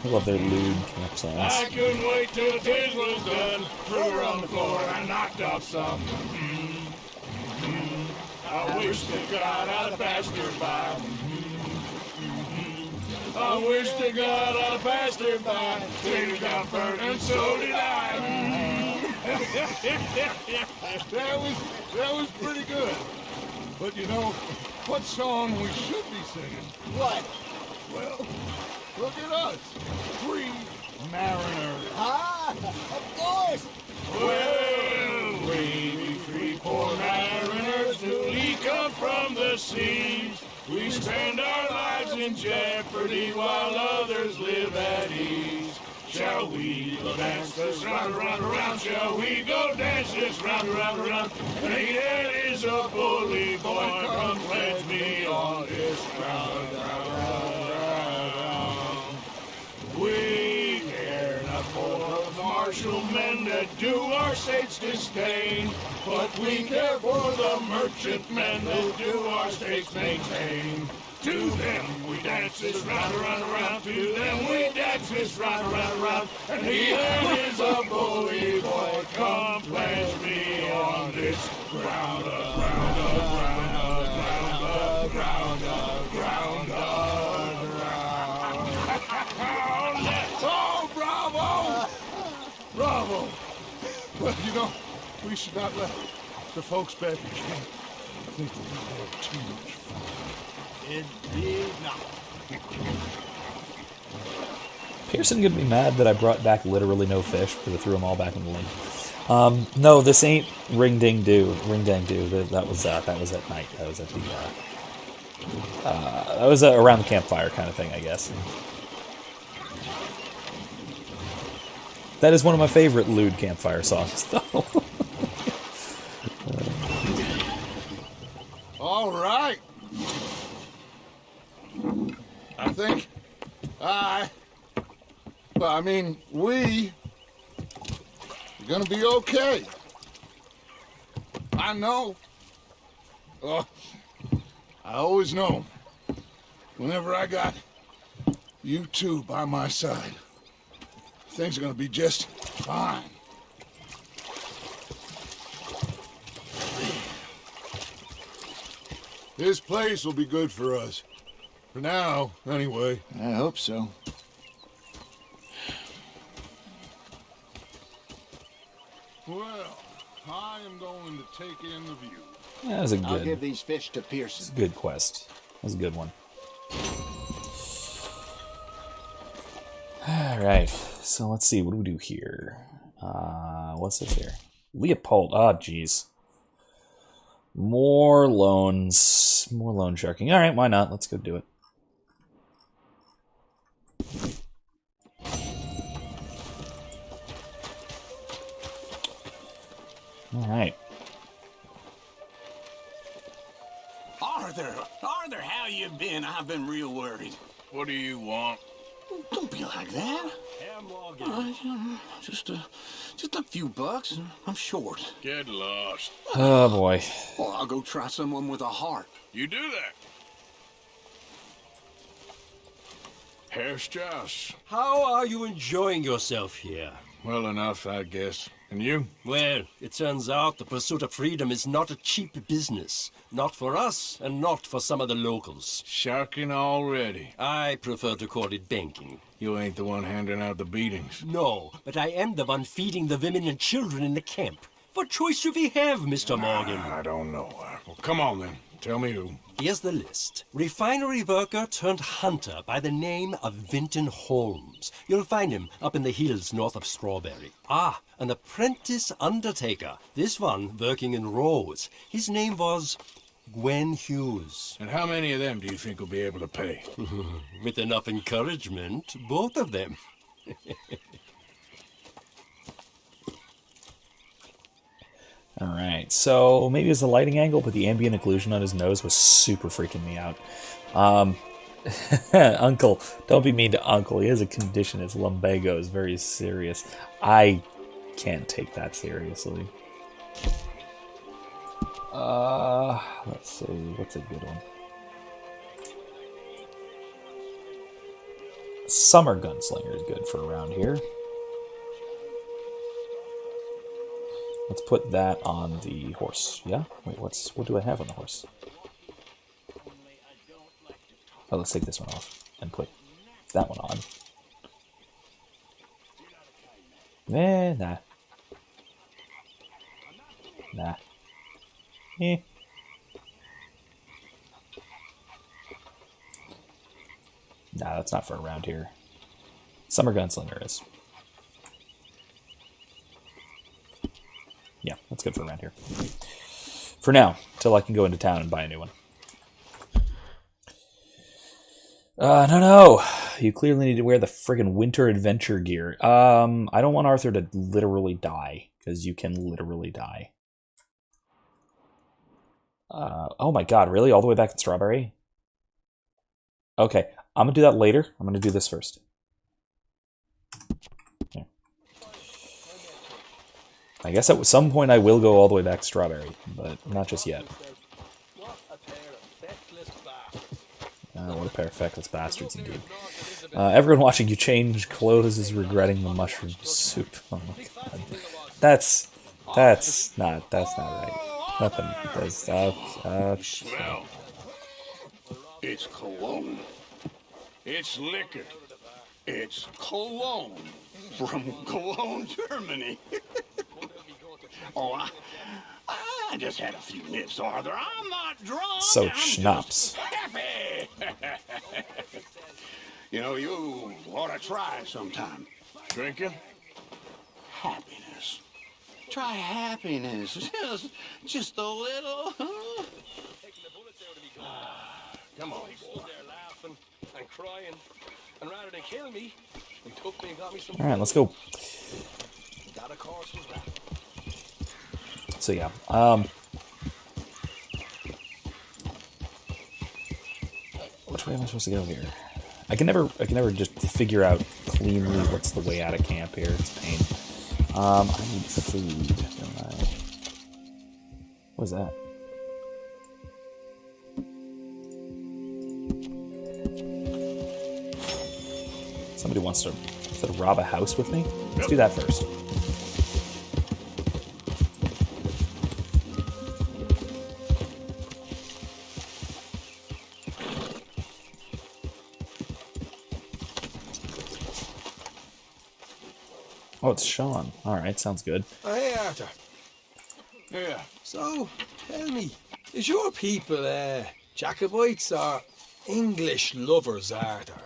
I love their lewd camp I songs. couldn't wait till the tis was done. Threw her on the floor and I knocked off some. I wish to God I'd have passed her by. I wish to God I'd have passed her by. She got burnt and so did I. That was pretty good. But you know, what song we should be singing? What? Well, look at us. 3 mariners. Ah, of course. Well, we 3 poor mariners newly come from the seas. We spend our lives in jeopardy while others live at ease. Shall we go dance this round, around, around? Shall we go dance this round, around, around? And Hated is a bully boy, come pledge me on this ground, We care not for the martial men that do our state's disdain, but we care for the merchant men that do our state's maintain. To them we dance this round, around, around. To them we dance this round, around, around. And he is a bully boy, come pledge me on this ground, ground, ground, ground, ground, ground, ground. Oh, bravo! Bravo! Well, you know, we should not let the folks back at camp think that we had too much fun. Indeed not. Pearson gonna be mad that I brought back literally no fish because I threw them all back in the lake. No, this ain't ring dang do. That was at night. That was at the that was around the campfire kind of thing, I guess. That is one of my favorite lewd campfire songs, though. All right. I think we are gonna be okay. I know. Oh, I always know. Whenever I got you two by my side, things are gonna be just fine. This place will be good for us. For now, anyway. I hope so. Well, I am going to take in the view. That was a I'll good. give these fish to Pearson. Good quest. That was a good one. All right. So let's see. What do we do here? What's this here? Leopold. Ah, jeez. More loans. More loan sharking. All right. Why not? Let's go do it. All right. Arthur, how you been? I've been real worried. What do you want? Don't be like that. Just a few bucks. I'm short. Get lost. Oh boy. Well, I'll go try someone with a heart. You do that. Herr Strauss. How are you enjoying yourself here? Well enough, I guess. And you? Well, it turns out the pursuit of freedom is not a cheap business. Not for us, and not for some of the locals. Sharking already. I prefer to call it banking. You ain't the one handing out the beatings. No, but I am the one feeding the women and children in the camp. What choice do we have, Mr. Morgan? I don't know. Well, come on then. Tell me who. Here's the list. Refinery worker turned hunter by the name of Vinton Holmes. You'll find him up in the hills north of Strawberry. Ah, an apprentice undertaker. This one working in Rhodes. His name was Gwen Hughes. And how many of them do you think will be able to pay? With enough encouragement, both of them. All right, so maybe it was the lighting angle, but the ambient occlusion on his nose was super freaking me out. Uncle, don't be mean to Uncle. He has a condition. His lumbago is very serious. I can't take that seriously. Let's see. What's a good one? Summer Gunslinger is good for around here. Let's put that on the horse. Yeah? Wait, what do I have on the horse? Oh, let's take this one off and put that one on. Nah. Nah. Eh. Nah, that's not for around here. Summer Gunslinger is. Yeah, that's good for around here. For now, till I can go into town and buy a new one. No. You clearly need to wear the friggin' winter adventure gear. I don't want Arthur to literally die, because you can literally die. Oh my god, really? All the way back in Strawberry? Okay, I'm gonna do that later. I'm gonna do this first. Here. I guess at some point I will go all the way back to Strawberry, but not just yet. What a pair of feckless bastards indeed. Everyone watching you change clothes is regretting the mushroom soup. Oh my god. That's not right. Nothing. Smell. It's cologne. It's liquor. It's cologne from Cologne, Germany. Oh, I just had a few nips, Arthur. I'm not drunk. So schnapps. Happy. You know, you ought to try sometime. Drinking? Happiness. Try happiness. Just a little. Come on, boy. Laughing and crying, and rather than kill me, he took me and got me some. All right, let's go. That, of course, was that. So yeah, which way am I supposed to go here? I can never just figure out cleanly what's the way out of camp here. It's a pain. I need food, don't I? What is that? Somebody wants to rob a house with me? Let's do that first. Oh, it's Sean. Alright, sounds good. Hey, Arthur. Yeah. So, tell me, is your people, Jacobites or English lovers, Arthur?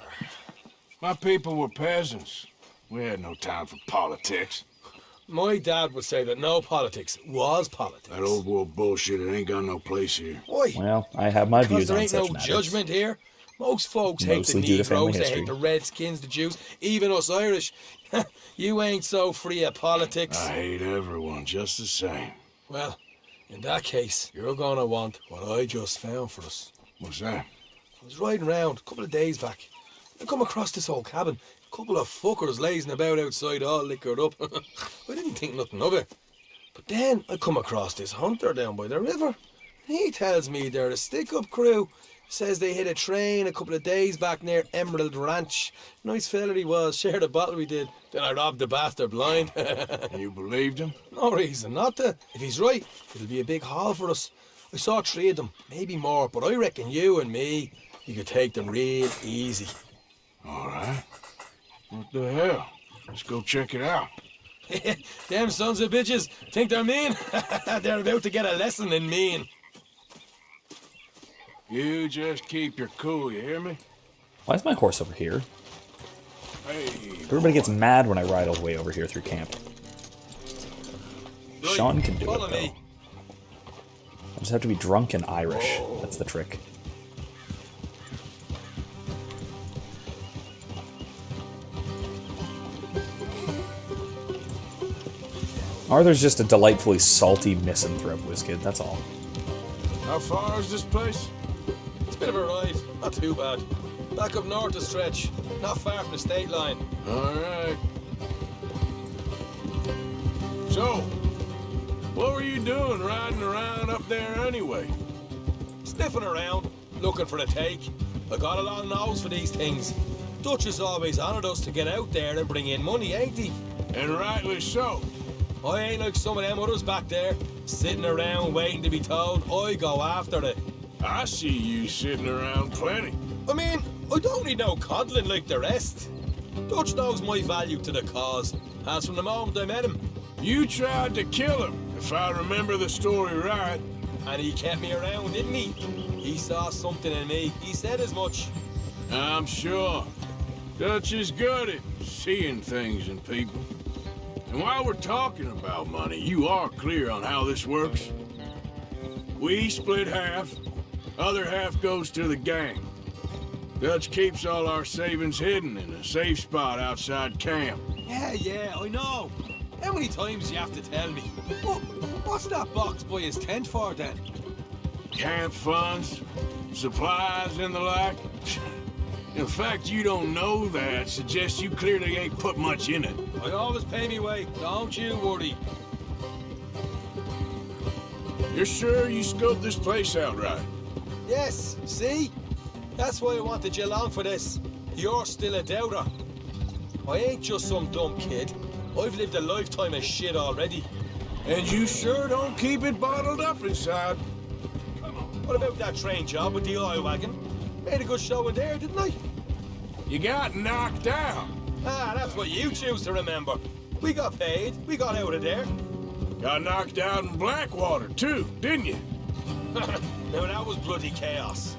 My people were peasants. We had no time for politics. My dad would say that no politics was politics. That old world bullshit, it ain't got no place here. Why? Well, I have my Because views on there such ain't no matters. judgment here. Most folks hate Mostly the due to family Negroes, they history. hate the Redskins, the Jews, even us Irish. You ain't so free of politics. I hate everyone just the same. Well, in that case, you're gonna want what I just found for us. What's that? I was riding around a couple of days back. I come across this old cabin. A couple of fuckers lazing about outside all liquored up. I didn't think nothing of it. But then I come across this hunter down by the river. He tells me they're a stick-up crew. Says they hit a train a couple of days back near Emerald Ranch. Nice fella he was, shared a bottle we did. Then I robbed the bastard blind. You believed him? No reason not to. If he's right, it'll be a big haul for us. I saw 3 of them, maybe more, but I reckon you and me, you could take them real easy. All right. What the hell? Let's go check it out. Them sons of bitches think they're mean. They're about to get a lesson in mean. You just keep your cool, you hear me? Why is my horse over here? Hey, Everybody gets mad when I ride all the way over here through camp. Right, Sean can do it, follow though. me. I just have to be drunk and Irish. That's the trick. Arthur's just a delightfully salty misanthrope whiskid, that's all. how far is this place? It's a bit of a ride, not too bad. Back up north a stretch, not far from the state line. All right. So, what were you doing riding around up there anyway? Sniffing around, looking for a take. I got a long nose for these things. Dutch has always honoured us to get out there and bring in money, ain't he? And rightly so. I ain't like some of them others back there, sitting around waiting to be told. I go after it. I see you sitting around plenty. I mean, I don't need no coddling like the rest. Dutch knows my value to the cause, as from the moment I met him. You tried to kill him, if I remember the story right. And he kept me around, didn't he? He saw something in me. He said as much. I'm sure. Dutch is good at seeing things in people. And while we're talking about money, you are clear on how this works? We split half, other half goes to the gang. Dutch keeps all our savings hidden in a safe spot outside camp. Yeah, I know. How many times do you have to tell me? What's that box by his tent for, then? Camp funds, supplies, and the like. The fact you don't know that suggests you clearly ain't put much in it. I always pay me way, don't you worry. You're sure you scoped this place out right? Yes, see? That's why I wanted you along for this. You're still a doubter. I ain't just some dumb kid. I've lived a lifetime of shit already. And you sure don't keep it bottled up inside. What about that train job with the oil wagon? Made a good show in there, didn't I? You got knocked out. Ah, that's what you choose to remember. We got paid. We got out of there. Got knocked out in Blackwater, too, didn't you? No, that was bloody chaos.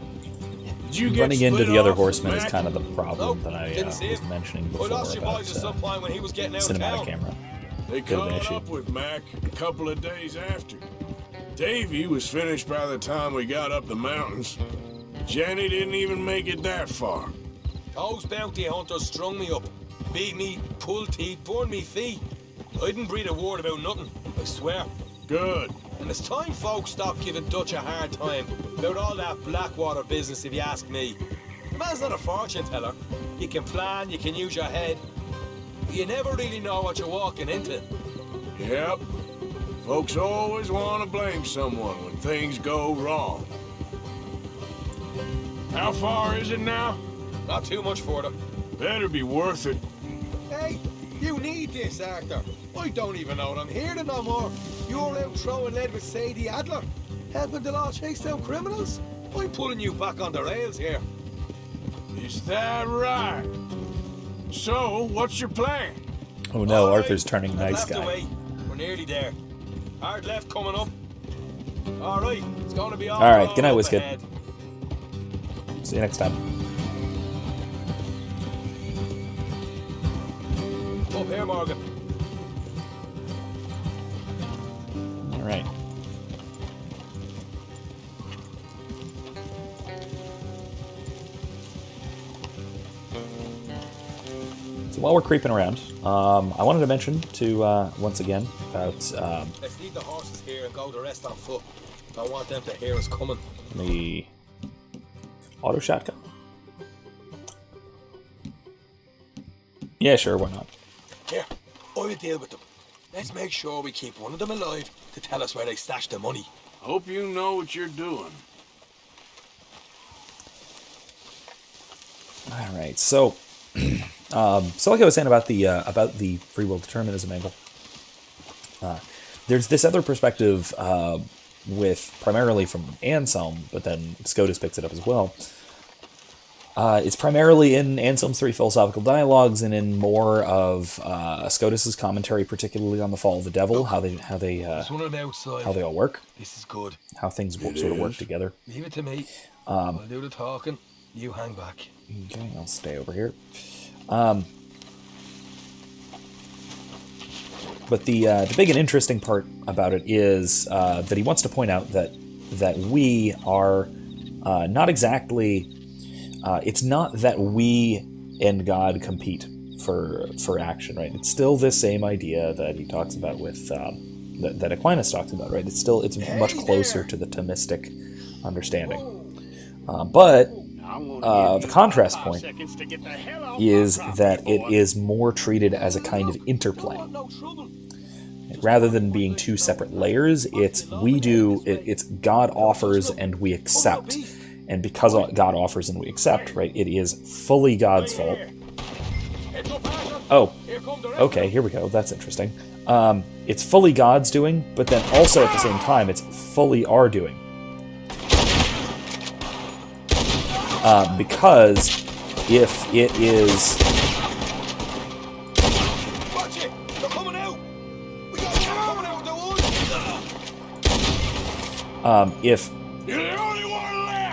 Did you get Running into the other horsemen is Mac? kind of the problem that I didn't see was him. mentioning I before lost your about boys at some point when he was getting out of cinematic town. camera. They Could have been an caught issue. up with Mac a couple of days after. Davy was finished by the time we got up the mountains. Jenny didn't even make it that far. Those bounty hunters strung me up. Beat me, pulled teeth, burned me feet. I didn't breathe a word about nothing, I swear. Good. And it's time folks stop giving Dutch a hard time about all that Blackwater business, if you ask me. The man's not a fortune teller. You can plan, you can use your head. But you never really know what you're walking into. Yep. Folks always want to blame someone when things go wrong. How far is it now? Not too much further. Better be worth it. Hey, you need this, Arthur. I don't even know what I'm hearing no more. You're out throwing lead with Sadie Adler, helping the law chase down criminals. I'm pulling you back on the rails here. Is that right? So, what's your plan? Oh no, All Arthur's right, turning nice left guy. away. We're nearly there. Hard left coming up. All right, it's going to be all right, good night, up Whiskey. ahead. See you next time. Up here, Morgan. All right. So while we're creeping around, I wanted to mention to once again about Let's leave the horses here and go the rest on foot. Don't want them to hear us coming. the auto shotgun. Yeah, sure, why not? Here, I'll deal with them. Let's make sure we keep one of them alive to tell us where they stashed the money. Hope you know what you're doing. All right, so so like I was saying about the free will determinism angle, there's this other perspective with primarily from Anselm, but then Scotus picks it up as well. It's primarily in Anselm's three philosophical dialogues and in more of Scotus's commentary, particularly on the fall of the devil, how they There's one on the outside. how they all work, This is good. how things sort of work together. Leave it to me. I'll do the talking. You hang back. Okay, I'll stay over here. But the big and interesting part about it is that he wants to point out that we are not exactly. It's not that we and God compete for action, right? It's still the same idea that he talks about with that Aquinas talks about, right? It's much closer to the Thomistic understanding, but. The contrast point is that it is more treated as a kind of interplay. Rather than being two separate layers, it's God offers and we accept. and because God offers and we accept, right, it is fully God's fault. Oh, okay, here we go. That's interesting. It's fully God's doing, but then also at the same time, it's fully our doing. Because if it is...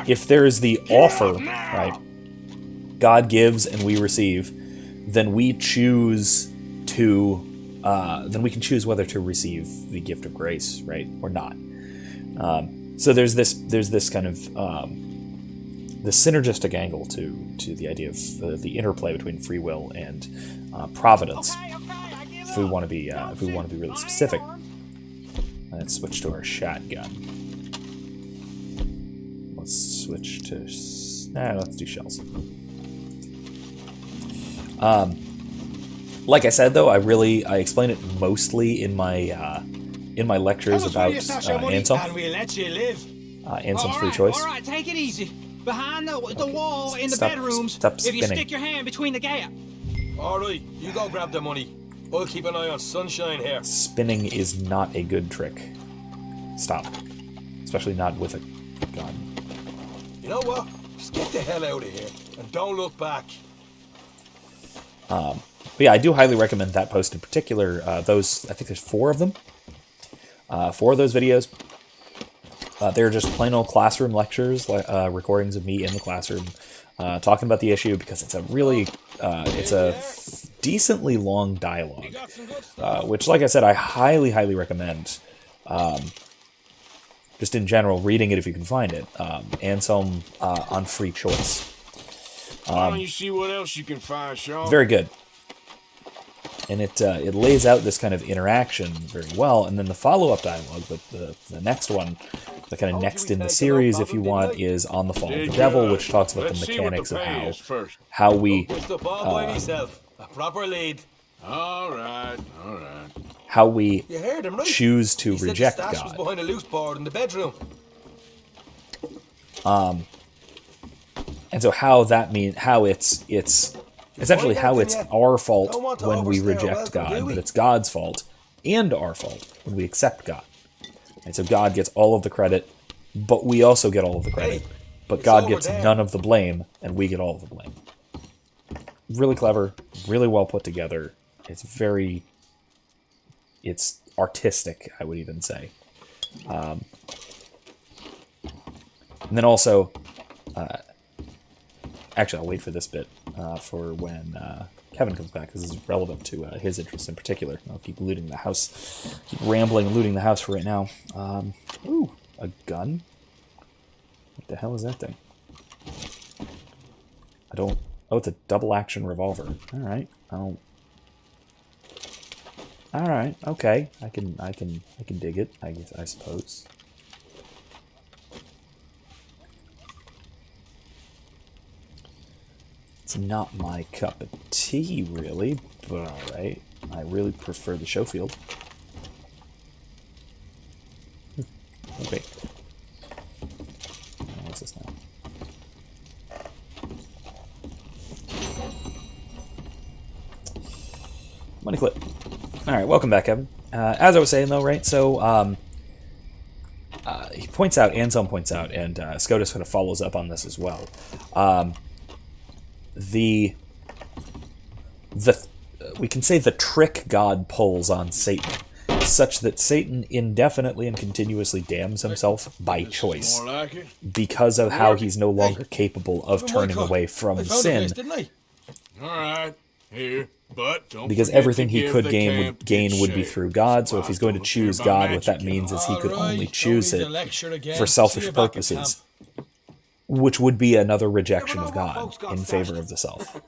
if there is the offer, right, God gives and we receive, then we choose to, then we can choose whether to receive the gift of grace, right, or not. So there's this kind of the synergistic angle to the idea of the interplay between free will and providence. If we want to be really specific, let's switch to our shotgun. Let's switch to let's do shells. Like I said, though, I explain it mostly in my lectures about Anselm. Anselm's free choice. All right, take it easy. Behind the wall in the Stop bedrooms, spinning. if you stick your hand between the gap. All right, you go grab the money. I'll keep an eye on Sunshine here. Spinning is not a good trick. Stop. Especially not with a gun. You know what? Just get the hell out of here and don't look back. But yeah, I do highly recommend that post in particular. Those, I think there's 4 of them. 4 of those videos. They're just plain old classroom lectures, recordings of me in the classroom, talking about the issue, because it's a really, it's a decently long dialogue, which, like I said, I highly, highly recommend. Just in general, reading it if you can find it. Anselm on free choice. Why don't you see what else you can find, Sean? Very good. And it lays out this kind of interaction very well. And then the follow-up dialogue, the next one, the kind of next in the series, if you want, is On the Fall of the Devil, which talks about the mechanics of how we... A proper lead. All right. How we You heard him, right? choose to He reject said the stash was God. behind a loose board in the bedroom. And so how that means, how it's essentially how it's our fault when we reject God, but it's God's fault and our fault when we accept God. And so God gets all of the credit, but we also get all of the credit. But God gets none of the blame, and we get all of the blame. Really clever, really well put together. It's artistic, I would even say. And then also, actually, I'll wait for this bit for when Kevin comes back, because this is relevant to his interests in particular. I'll keep looting the house, keep rambling and looting the house for right now. Ooh, a gun? What the hell is that thing? I don't... Oh, it's a double-action revolver. All right. All right. Okay. I can dig it. I guess. I suppose. It's not my cup of tea, really, but all right. I really prefer the Schofield. Okay. What's this now? Money clip. All right, welcome back, Kevin. As I was saying, though, right? So he points out, Anselm points out, and Scotus kind of follows up on this as well. We can say the trick God pulls on Satan, such that Satan indefinitely and continuously damns himself by choice, because of how he's no longer capable of turning away from sin. All right, here, but don't because everything he could gain would be through God. So if he's going to choose God, what that means is he could only choose it for selfish purposes, which would be another rejection of God in favor of the self.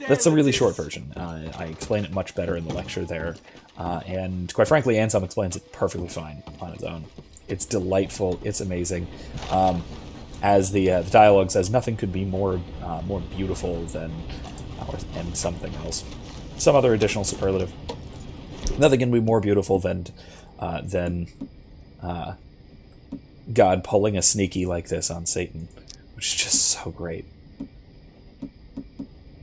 That's a really short version. I explain it much better in the lecture there, and quite frankly, Anselm explains it perfectly fine on its own. It's delightful. It's amazing. As the dialogue says, nothing could be more beautiful than, and something else, some other additional superlative. Nothing can be more beautiful than God pulling a sneaky like this on Satan, which is just so great.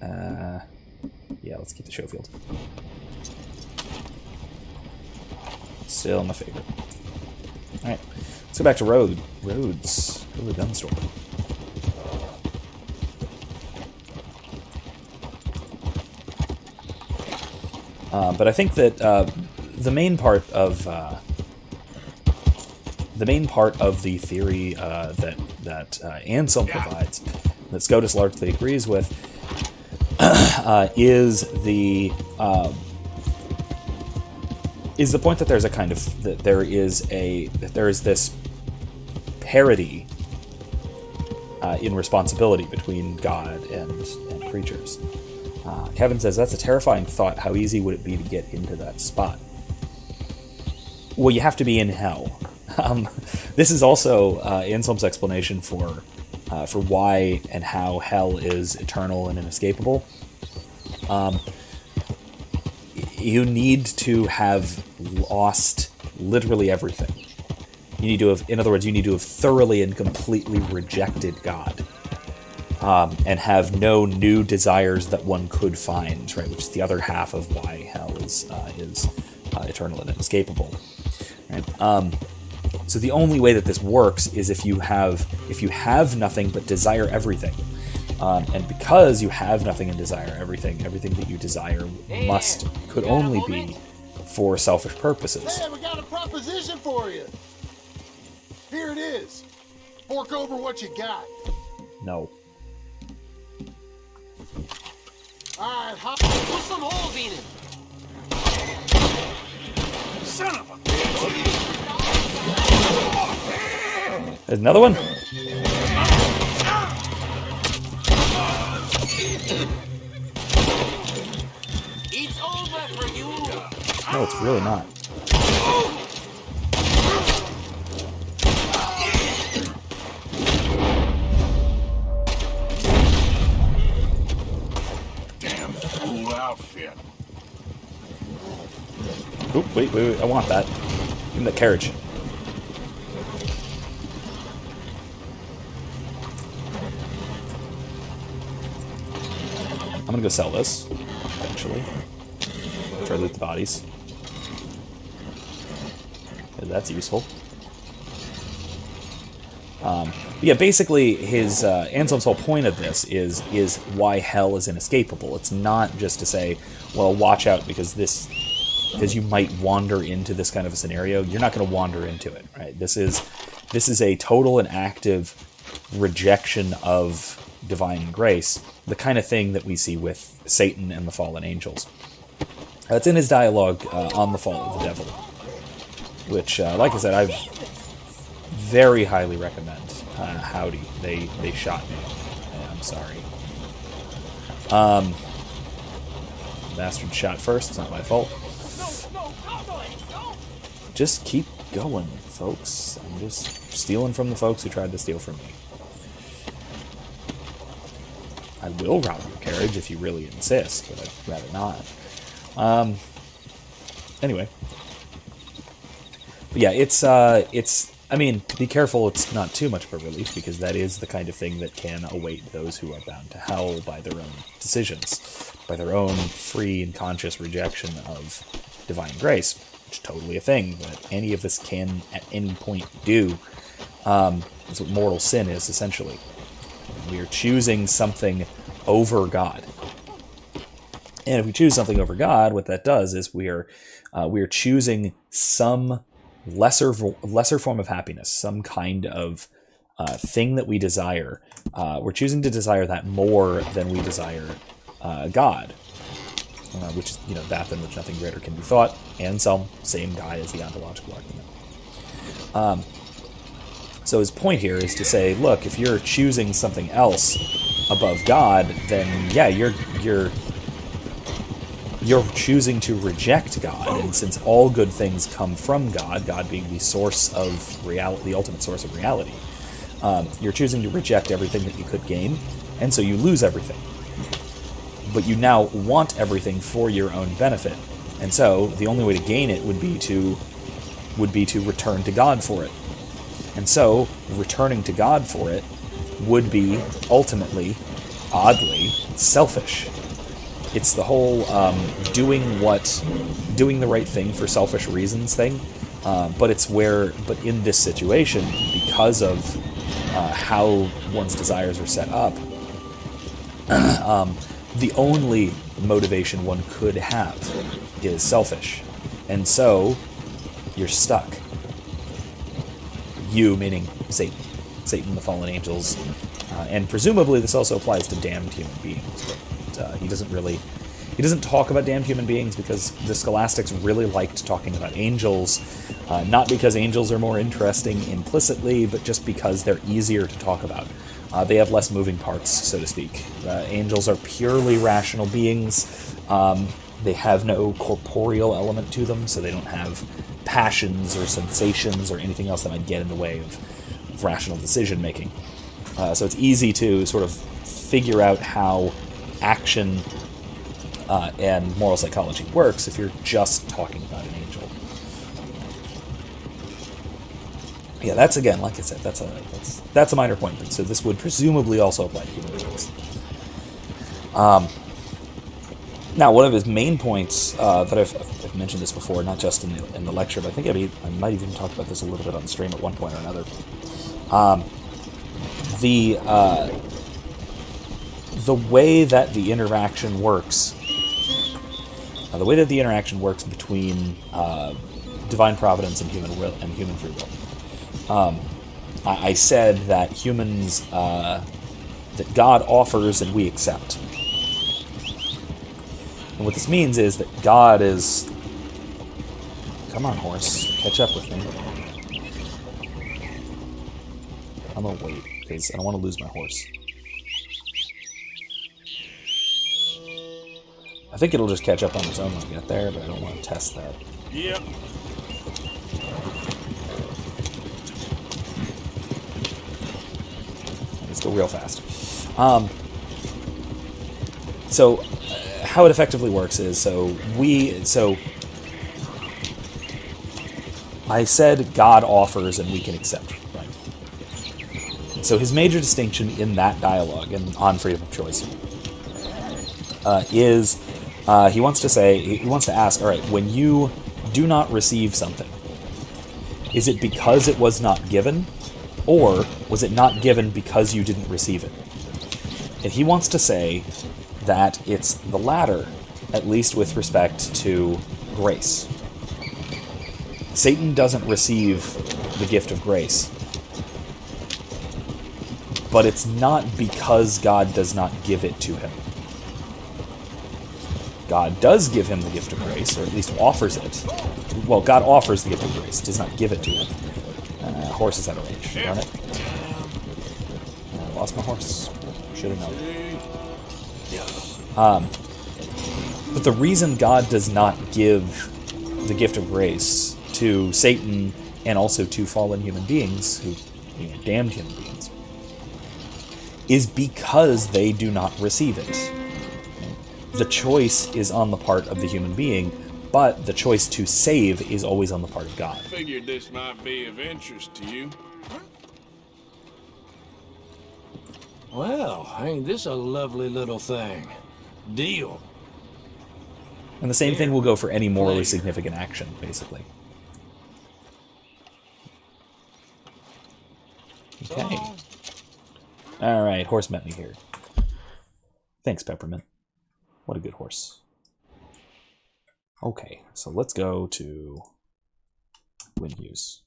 Yeah, let's keep the show field. Still my favorite. Alright, let's go back to Rhodes. Go to the gun store. But I think that the main part of the theory that Anselm provides, that Scotus largely agrees with, is the point that there's a kind of that there is this parity in responsibility between God and creatures. Kevin says, that's a terrifying thought. How easy would it be to get into that spot? Well, you have to be in hell. This is also Anselm's explanation for why and how hell is eternal and inescapable. You need to have lost literally everything. You need to have, in other words, you need to have thoroughly and completely rejected God. And have no new desires that one could find, right? Which is the other half of why hell is eternal and inescapable. Right? So the only way that this works is if you have nothing but desire everything, and because you have nothing and desire everything that you desire could only be for selfish purposes. Hey, we got a proposition for you. Here it is. Fork over what you got. No. All right, Put some holes in it. Son of a bitch! There's another one. It's over for you. No, it's really not. Outfit. Oop, wait, I want that. Give me that carriage. I'm gonna go sell this, eventually. Try to loot the bodies. That's useful. Yeah, basically, his Anselm's whole point of this is why hell is inescapable. It's not just to say, well, watch out because you might wander into this kind of a scenario. You're not going to wander into it, right? This is a total and active rejection of divine grace, the kind of thing that we see with Satan and the fallen angels. It's in his dialogue on the fall of the devil, which, like I said, I very highly recommend. Howdy, they shot me. I'm sorry. Bastard shot first. It's not my fault. Just keep going, folks. I'm just stealing from the folks who tried to steal from me. I will rob your carriage if you really insist, but I'd rather not. Anyway. But yeah, it's I mean, be careful it's not too much of a relief, because that is the kind of thing that can await those who are bound to hell by their own decisions, by their own free and conscious rejection of divine grace, which is totally a thing that any of us can at any point do. That's what mortal sin is, essentially. We are choosing something over God. And if we choose something over God, what that does is we are choosing some lesser form of happiness, some kind of thing that we desire. We're choosing to desire that more than we desire God, which is that than which nothing greater can be thought. Anselm, same guy as the ontological argument. So his point here is to say, look, if you're choosing something else above God, then yeah, you're choosing to reject God, and since all good things come from God, God being the source of reality, the ultimate source of reality, you're choosing to reject everything that you could gain, and so you lose everything. But you now want everything for your own benefit, and so the only way to gain it would be to return to God for it. And so, returning to God for it would be, ultimately, oddly, selfish. It's the whole doing the right thing for selfish reasons thing. But in this situation, because of how one's desires are set up, the only motivation one could have is selfish. And so, you're stuck. You, meaning Satan. Satan, the fallen angels. And presumably this also applies to damned human beings. But he doesn't talk about damned human beings because the scholastics really liked talking about angels. Not because angels are more interesting implicitly, but just because they're easier to talk about. They have less moving parts, so to speak. Angels are purely rational beings. They have no corporeal element to them, so they don't have passions or sensations or anything else that might get in the way of rational decision-making. So it's easy to sort of figure out how action and moral psychology works if you're just talking about an angel. Yeah, that's, again, like I said, that's a minor point. But so this would presumably also apply to human beings. Now, one of his main points that I've mentioned this before, not just in the lecture, but I think I might even talk about this a little bit on stream at one point or another. The way that the interaction works, between divine providence and human will and human free will. I said that humans, that God offers and we accept. And what this means is that God is... Come on, horse. Catch up with me. I'm gonna wait, because I don't want to lose my horse. I think it'll just catch up on its own when I get there, but I don't want to test that. Yep. Let's go real fast. So, how it effectively works is, I said God offers and we can accept, right? So his major distinction in that dialogue and on freedom of choice is he wants to ask, all right, when you do not receive something, is it because it was not given, or was it not given because you didn't receive it? And he wants to say that it's the latter, at least with respect to grace. Satan doesn't receive the gift of grace, but it's not because God does not give it to him. God does give him the gift of grace, or at least offers it. Well, God offers the gift of grace, does not give it to him. Horse is out of range. Darn it. I lost my horse. Should have known. But the reason God does not give the gift of grace to Satan and also to fallen human beings, damned human beings, is because they do not receive it. The choice is on the part of the human being, but the choice to save is always on the part of God. Figured this might be of interest to you. Well, ain't this a lovely little thing? Deal. And the same thing will go for any morally significant action, basically. Okay. Alright, horse met me here. Thanks, Peppermint. What a good horse. Okay, so let's go to Windhughes.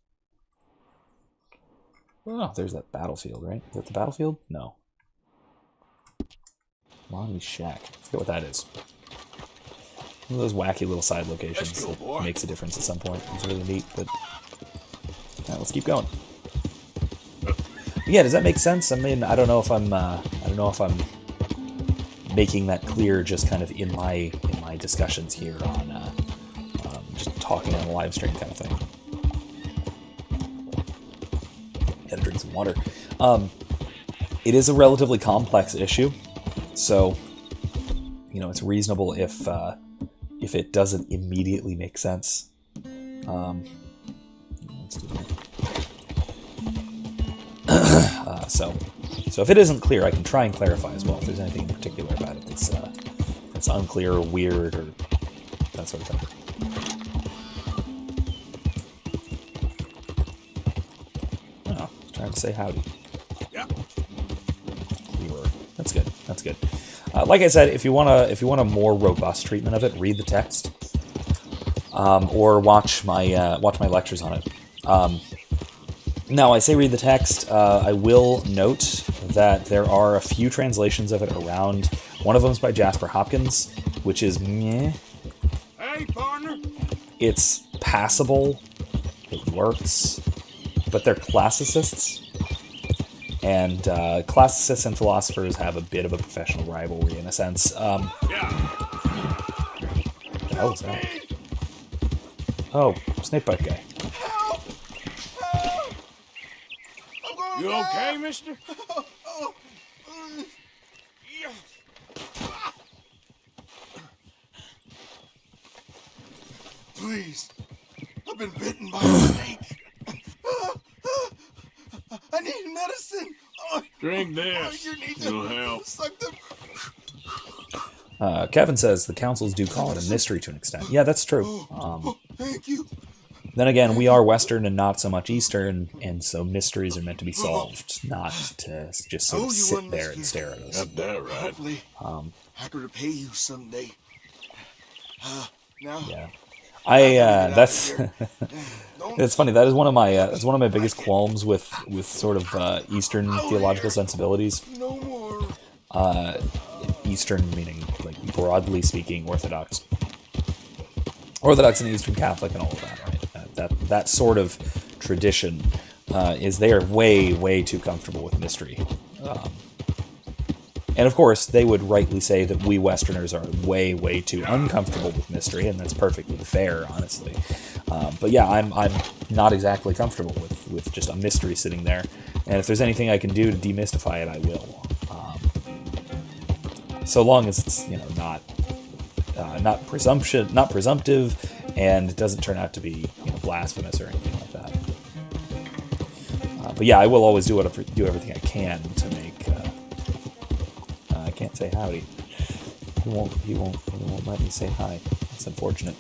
Oh, there's that battlefield, right? Is that the battlefield? No. Lonnie Shack. I forget what that is. One of those wacky little side locations that makes a difference at some point. It's really neat, but... Alright, let's keep going. Yeah, does that make sense? I mean, I don't know if I'm making that clear just kind of in my discussions here on just talking on a live stream kind of thing. Gotta drink some water. It is a relatively complex issue, so it's reasonable if it doesn't immediately make sense. Let's do that. So if it isn't clear, I can try and clarify as well if there's anything in particular about it that's unclear or weird or that sort of thing. Oh, trying to say howdy. Yeah. Clearer. That's good. That's good. Like I said, if you want a more robust treatment of it, read the text, or watch my lectures on it. Now, I say read the text. I will note that there are a few translations of it around. One of them's by Jasper Hopkins, which is meh. Hey, partner. It's passable. It works. But they're classicists. And classicists and philosophers have a bit of a professional rivalry, in a sense. What the hell was that? Oh, snakebite guy. You okay, mister? Please. I've been bitten by a snake. I need medicine. Drink this. You need It'll help. Suck them. Kevin says the councils do call it a mystery to an extent. Yeah, that's true. Thank you. Then again, we are Western and not so much Eastern, and so mysteries are meant to be solved, not to just sort of sit there and stare at us. Got that right. Hopefully, I could repay you someday. Now. Yeah. That's it's funny. That is one of my biggest qualms with sort of Eastern theological sensibilities. No more. Eastern meaning, like, broadly speaking, Orthodox and Eastern Catholic and all of that, right? That sort of tradition is they are way too comfortable with mystery. And of course, they would rightly say that we Westerners are way too uncomfortable with mystery, and that's perfectly fair, honestly. But yeah, I'm not exactly comfortable with just a mystery sitting there. And if there's anything I can do to demystify it, I will. So long as it's not presumptive, and it doesn't turn out to be blasphemous or anything like that. But yeah, I will always do everything I can to make. I can't say howdy. He won't let me say hi. It's unfortunate.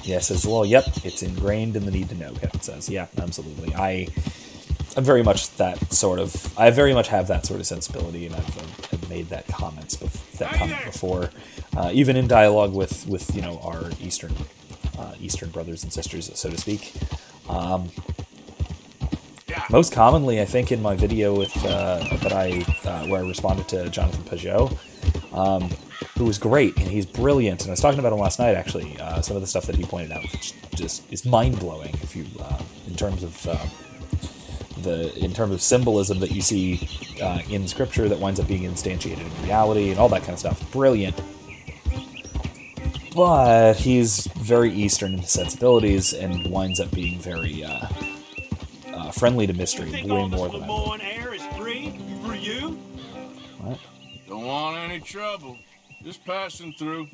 Yeah, says well. Yep, it's ingrained in the need to know. Kevin says, yeah, absolutely. I'm very much that sort of. I very much have that sort of sensibility, and I've made that comment before, even in dialogue with our Eastern brothers and sisters, so to speak. Most commonly, I think, in my video with where I responded to Jonathan Pajot, who was great and he's brilliant. And I was talking about him last night, actually. Some of the stuff that he pointed out, which just is mind blowing. If you, in terms of symbolism that you see in Scripture that winds up being instantiated in reality and all that kind of stuff, brilliant. But he's very Eastern in his sensibilities and winds up being very friendly to mystery, way more than I would. Air is free for you? What? Don't want any trouble. Just passing through.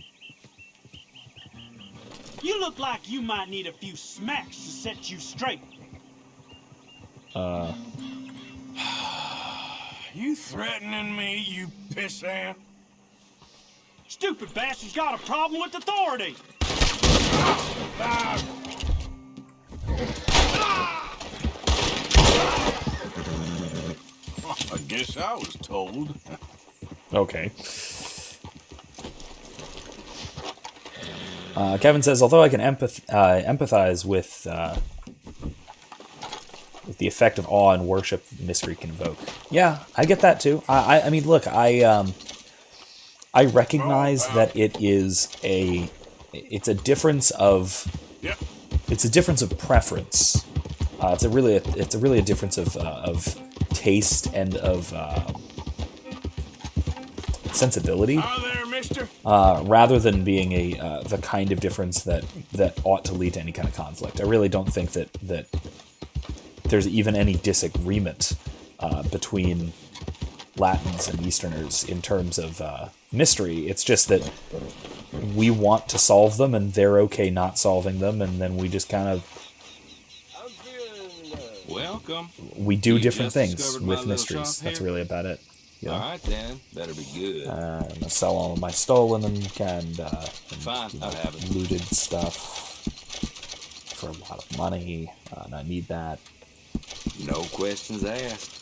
You look like you might need a few smacks to set you straight. You threatening me, you pissant? Stupid bastard's got a problem with authority. I guess I was told. Okay. Kevin says, although I can empathize with the effect of awe and worship mystery can evoke. Yeah, I get that too. I mean, look, I recognize that it's a difference of preference. It's really a difference of taste and of sensibility, rather than being the kind of difference that ought to lead to any kind of conflict. I really don't think that there's even any disagreement between Latins and Easterners in terms of mystery. It's just that we want to solve them and they're okay not solving them, and then we just kind of Welcome. we do You different just things discovered my with little mysteries. shop That's here? really about it. You know? All right, then. Better be good. I'm gonna sell all of my stolen and Fine, you know, I'll have it. looted stuff for a lot of money, and I need that. No questions asked.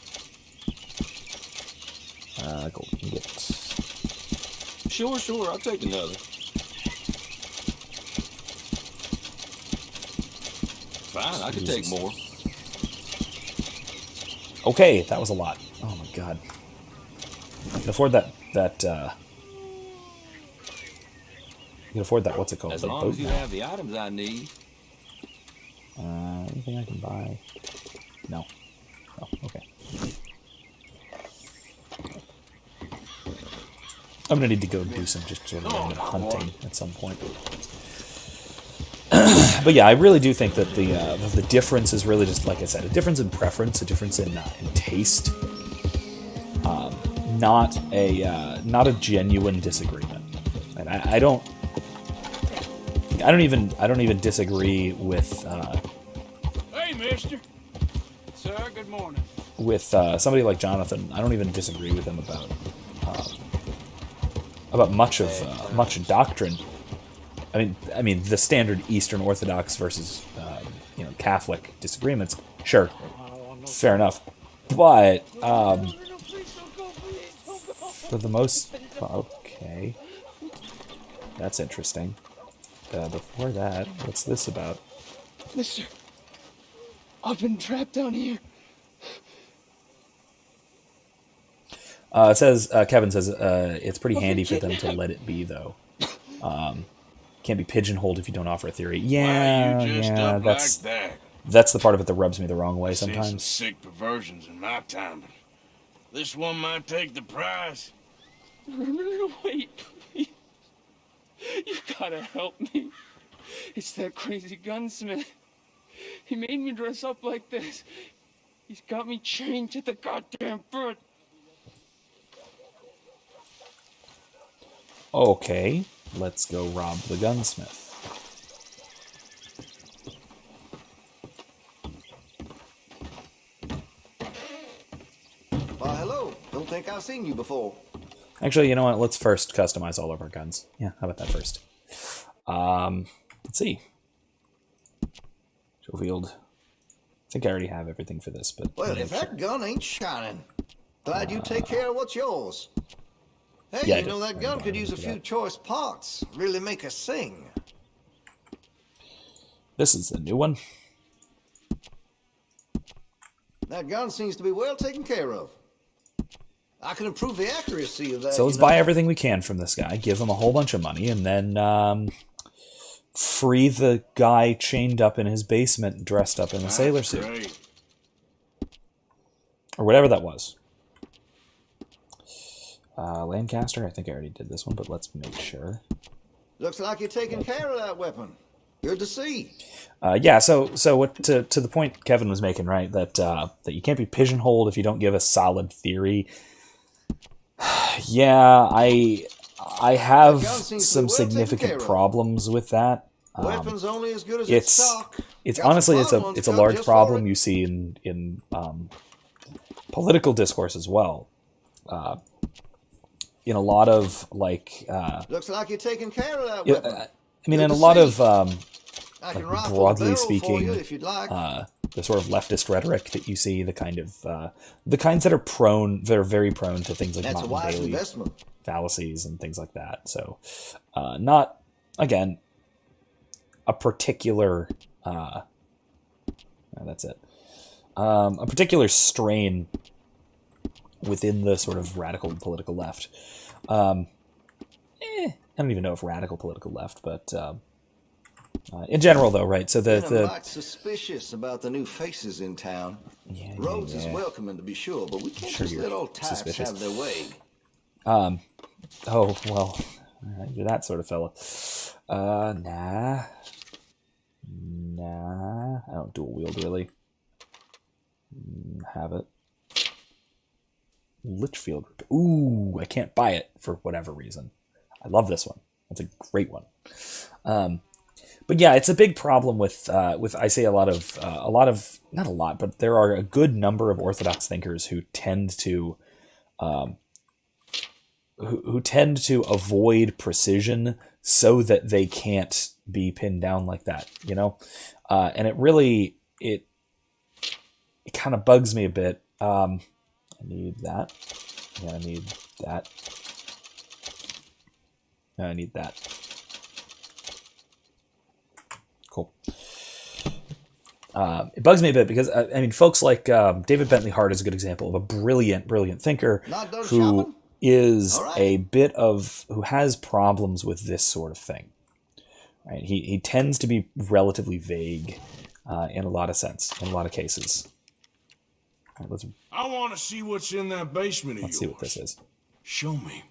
Golden gift. Sure, I'll take another. Fine, I can take more. Okay, that was a lot. Oh my god. I can afford that. You can afford that. What's it called? As The long boat as you now. have the items I need. Anything I can buy? No. Oh, okay. I'm gonna need to go do some just sort of random hunting at some point. But yeah, I really do think that the difference is really just, like I said, a difference in preference, a difference in taste, not a genuine disagreement. And I don't even disagree with Hey, mister. Sir, good morning. with somebody like Jonathan. I don't even disagree with him about much doctrine. I mean, the standard Eastern Orthodox versus Catholic disagreements. Sure, fair enough, but for the most, okay, that's interesting. Before that, what's this about? Mister, I've been trapped down here. It says Kevin says it's pretty handy for them to let it be though. Can't be pigeonholed if you don't offer a theory. Yeah, Why you just yeah, up that's like that? that's the part of it that rubs me the wrong way I've seen some sometimes. sick perversions in my time. This one might take the prize. No, wait, please. You gotta help me. It's that crazy gunsmith. He made me dress up like this. He's got me chained to the goddamn foot. Okay, let's go rob the gunsmith. Why, hello. Don't think I've seen you before. Actually, you know what? Let's first customize all of our guns. Yeah, how about that first? Let's see. Schofield. I think I already have everything for this, but Well, I'm if not that gun ain't shining, glad you take care of what's yours. Hey, Yeah, I you know did. that gun could use a few choice parts. Really make us sing. This is the new one. That gun seems to be well taken care of. I can improve the accuracy of that. So let's you know. buy everything we can from this guy, give him a whole bunch of money, and then free the guy chained up in his basement, dressed up in a sailor suit. Great. Or whatever that was. Lancaster, I think I already did this one, but let's make sure. Looks like you're taking care of that weapon. Good to see. Yeah, so what to the point Kevin was making, right? That you can't be pigeonholed if you don't give a solid theory. Yeah, I have some significant problems with that. Weapons only as good as its stock. It's Got honestly some fine ones it's a cut large just for problem it. you see in political discourse as well. In a lot of Looks like you're taking care of that yeah, weapon. I mean, Good in a to lot see. of I can rifle the broadly barrel for speaking, you if you'd like. the sort of leftist rhetoric that you see, the kind of the kinds that are very prone to things like That's a Martin wise Bailey investment. fallacies and things like that. So, not again a particular. That's it. A particular strain within the sort of radical political left. I don't even know if radical political left, but in general, though, right? So I'm the not suspicious about the new faces in town. Rhodes is welcoming, to be sure, but we can't Sure just you're let old types suspicious. have their way. oh well, you're that sort of fella. Nah, I don't dual wield really. Have it. Litchfield. Ooh, I can't buy it for whatever reason. I love this one. That's a great one. But But yeah, it's a big problem with I say a lot of not a lot, but there are a good number of Orthodox thinkers who tend to who tend to avoid precision so that they can't be pinned down like that, you know? And it really, it kind of bugs me a bit. I need that. Yeah, I need that. I need that. Cool. It bugs me a bit because, I mean, folks like David Bentley Hart is a good example of a brilliant, brilliant thinker who is a bit of, who has problems with this sort of thing. Right? He tends to be relatively vague in a lot of cases. All right, I want to see what's in that basement of yours. Let's see what this is. Show me.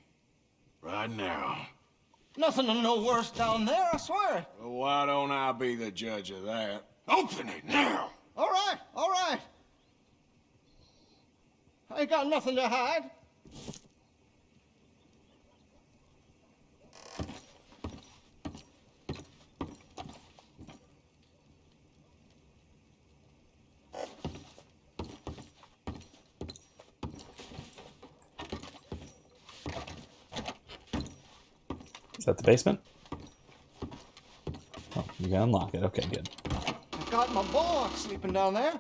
Right now. Nothing no worse down there, I swear. Well, why don't I be the judge of that? Open it now! All right, all right. I ain't got nothing to hide. Is that the basement? Oh, you can unlock it. Okay, good. I got my boy sleeping down there.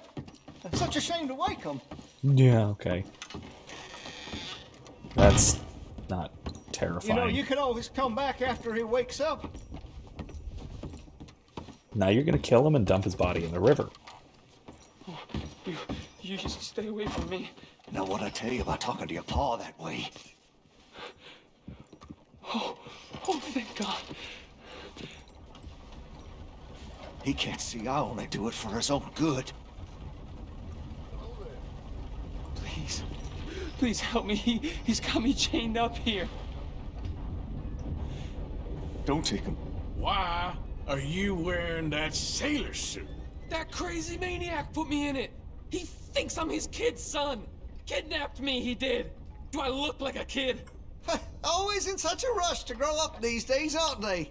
It's such a shame to wake him. Yeah, okay. That's not terrifying. You know, you can always come back after he wakes up. Now you're gonna kill him and dump his body in the river. Oh, you just stay away from me. Now what I tell you about talking to your pa that way? Oh, thank God. He can't see I only do it for his own good. Please help me. He's got me chained up here. Don't take him. Why are you wearing that sailor suit? That crazy maniac put me in it. He thinks I'm his kid's son. Kidnapped me, he did. Do I look like a kid? Always in such a rush to grow up these days, aren't they?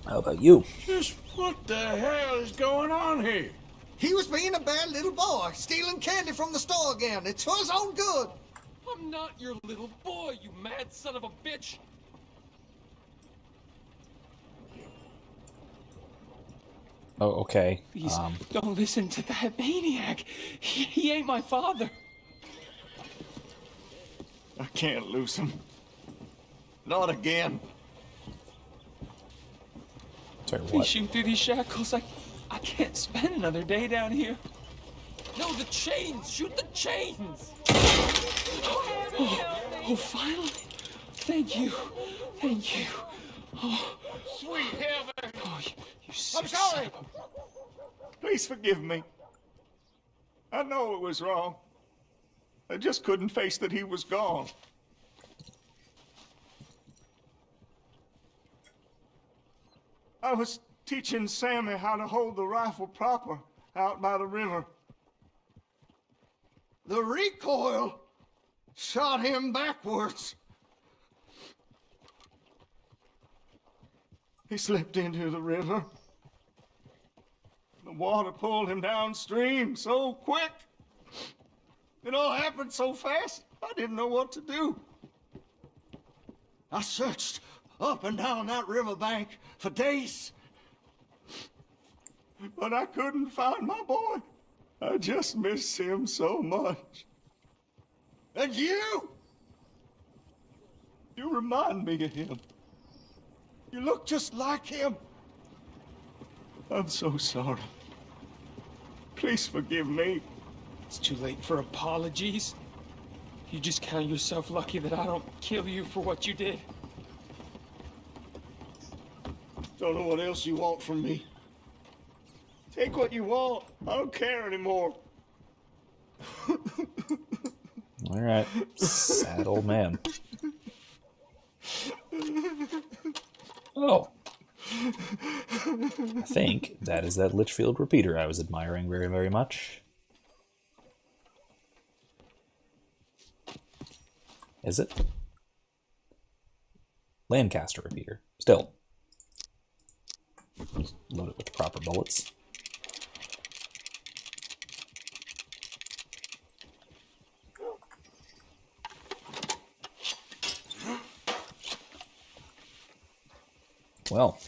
How about you? Just what the hell is going on here? He was being a bad little boy, stealing candy from the store again. It's for his own good. I'm not your little boy, you mad son of a bitch. Oh, okay. Please, don't listen to that maniac. He ain't my father. I can't lose him. Not again. Sorry, what? Please shoot through these shackles. I can't spend another day down here. No, the chains! Shoot the chains! Oh, finally. Thank you. Thank you. Oh, sweet heaven. Oh, you I'm sorry. Please forgive me. I know it was wrong. I just couldn't face that he was gone. I was teaching Sammy how to hold the rifle proper out by the river. The recoil shot him backwards. He slipped into the river. The water pulled him downstream so quick. It all happened so fast, I didn't know what to do. I searched up and down that riverbank for days. But I couldn't find my boy. I just miss him so much. And you remind me of him. You look just like him. I'm so sorry. Please forgive me. It's too late for apologies. You just count yourself lucky that I don't kill you for what you did. Don't know what else you want from me. Take what you want. I don't care anymore. All right, sad old man. Oh. I think that is that Litchfield repeater I was admiring very, very much. Is it? Lancaster repeater. Still. Load it with the proper bullets. Well.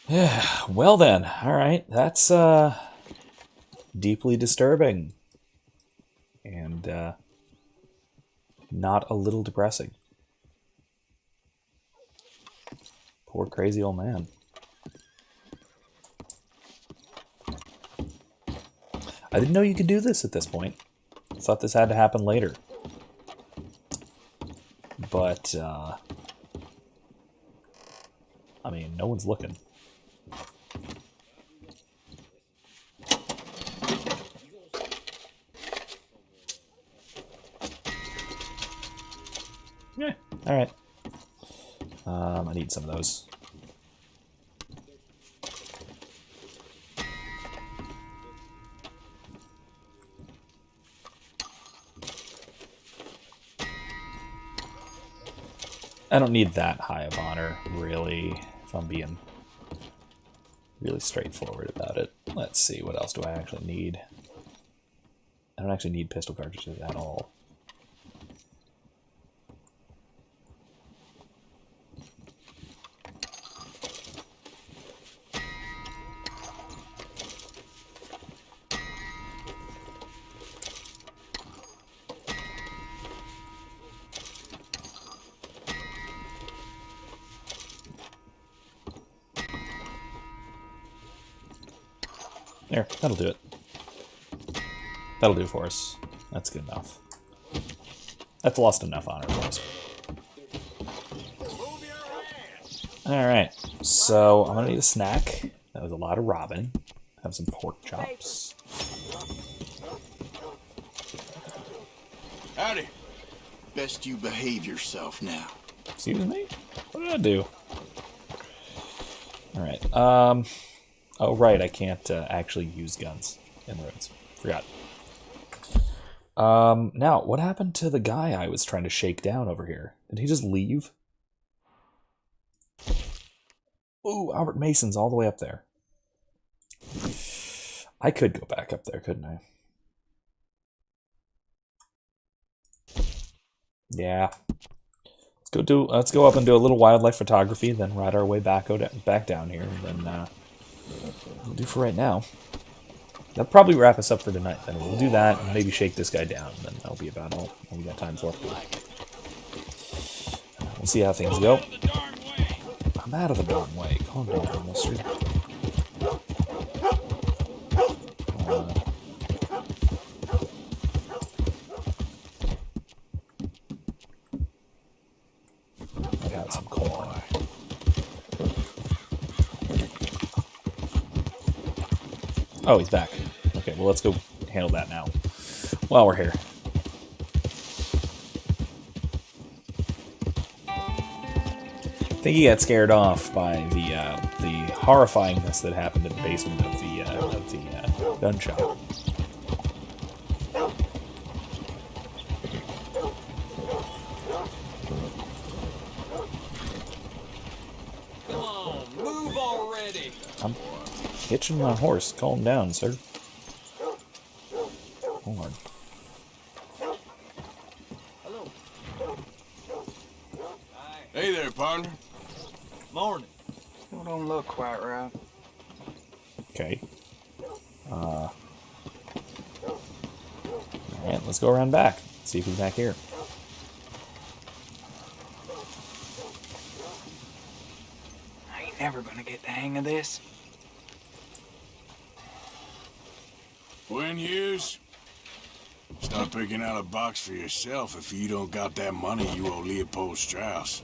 Yeah, well then. Alright, that's deeply disturbing. And not a little depressing. Poor crazy old man. I didn't know you could do this at this point. I thought this had to happen later. But, I mean, no one's looking. Yeah, alright. I need some of those. I don't need that high of honor, really, if I'm being really straightforward about it. Let's see, what else do I actually need? I don't actually need pistol cartridges at all. There, that'll do it. That'll do for us. That's good enough. That's lost enough honor for us. Alright, so I'm gonna need a snack. That was a lot of robbing. Have some pork chops. Howdy. Best you behave yourself now. Excuse me? What did I do? Alright, oh, right, I can't actually use guns in Rhodes. Forgot. Now, what happened to the guy I was trying to shake down over here? Did he just leave? Ooh, Albert Mason's all the way up there. I could go back up there, couldn't I? Yeah. Let's go up and do a little wildlife photography, then ride our way back down here, and then we'll do for right now. That'll probably wrap us up for tonight. Then we'll do that and maybe shake this guy down. And then that'll be about all we got time for. We'll see how things go. I'm out of the darn way. Calm down, mister. I got some corn. Oh, he's back. Okay, well, let's go handle that now while we're here. I think he got scared off by the horrifyingness that happened in the basement of the gun shop. Come on, move already. I'm hitching my horse. Calm down, sir. Hold on. Hello. Hey there, partner. Morning. Still don't look quite right. Okay. Alright, let's go around back. See if he's back here. I ain't never gonna get the hang of this. When Hughes, start picking out a box for yourself if you don't got that money you owe Leopold Strauss.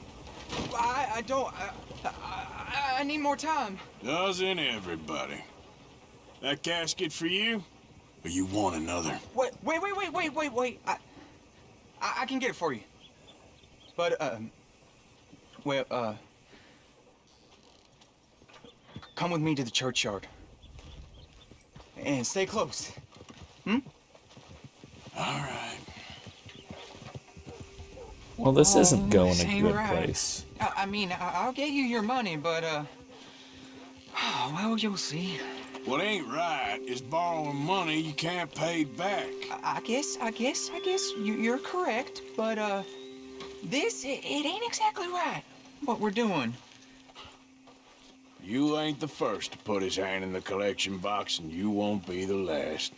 I don't. I need more time. Doesn't everybody? That casket for you? Or you want another? Wait. I can get it for you. But, come with me to the churchyard. And stay close. Hmm? All right. Well, this isn't going this a ain't good right. place. I mean, I'll get you your money, but, well, you'll see. What ain't right is borrowing money you can't pay back. I guess you're correct, but, this, it ain't exactly right, what we're doing. You ain't the first to put his hand in the collection box, and you won't be the last.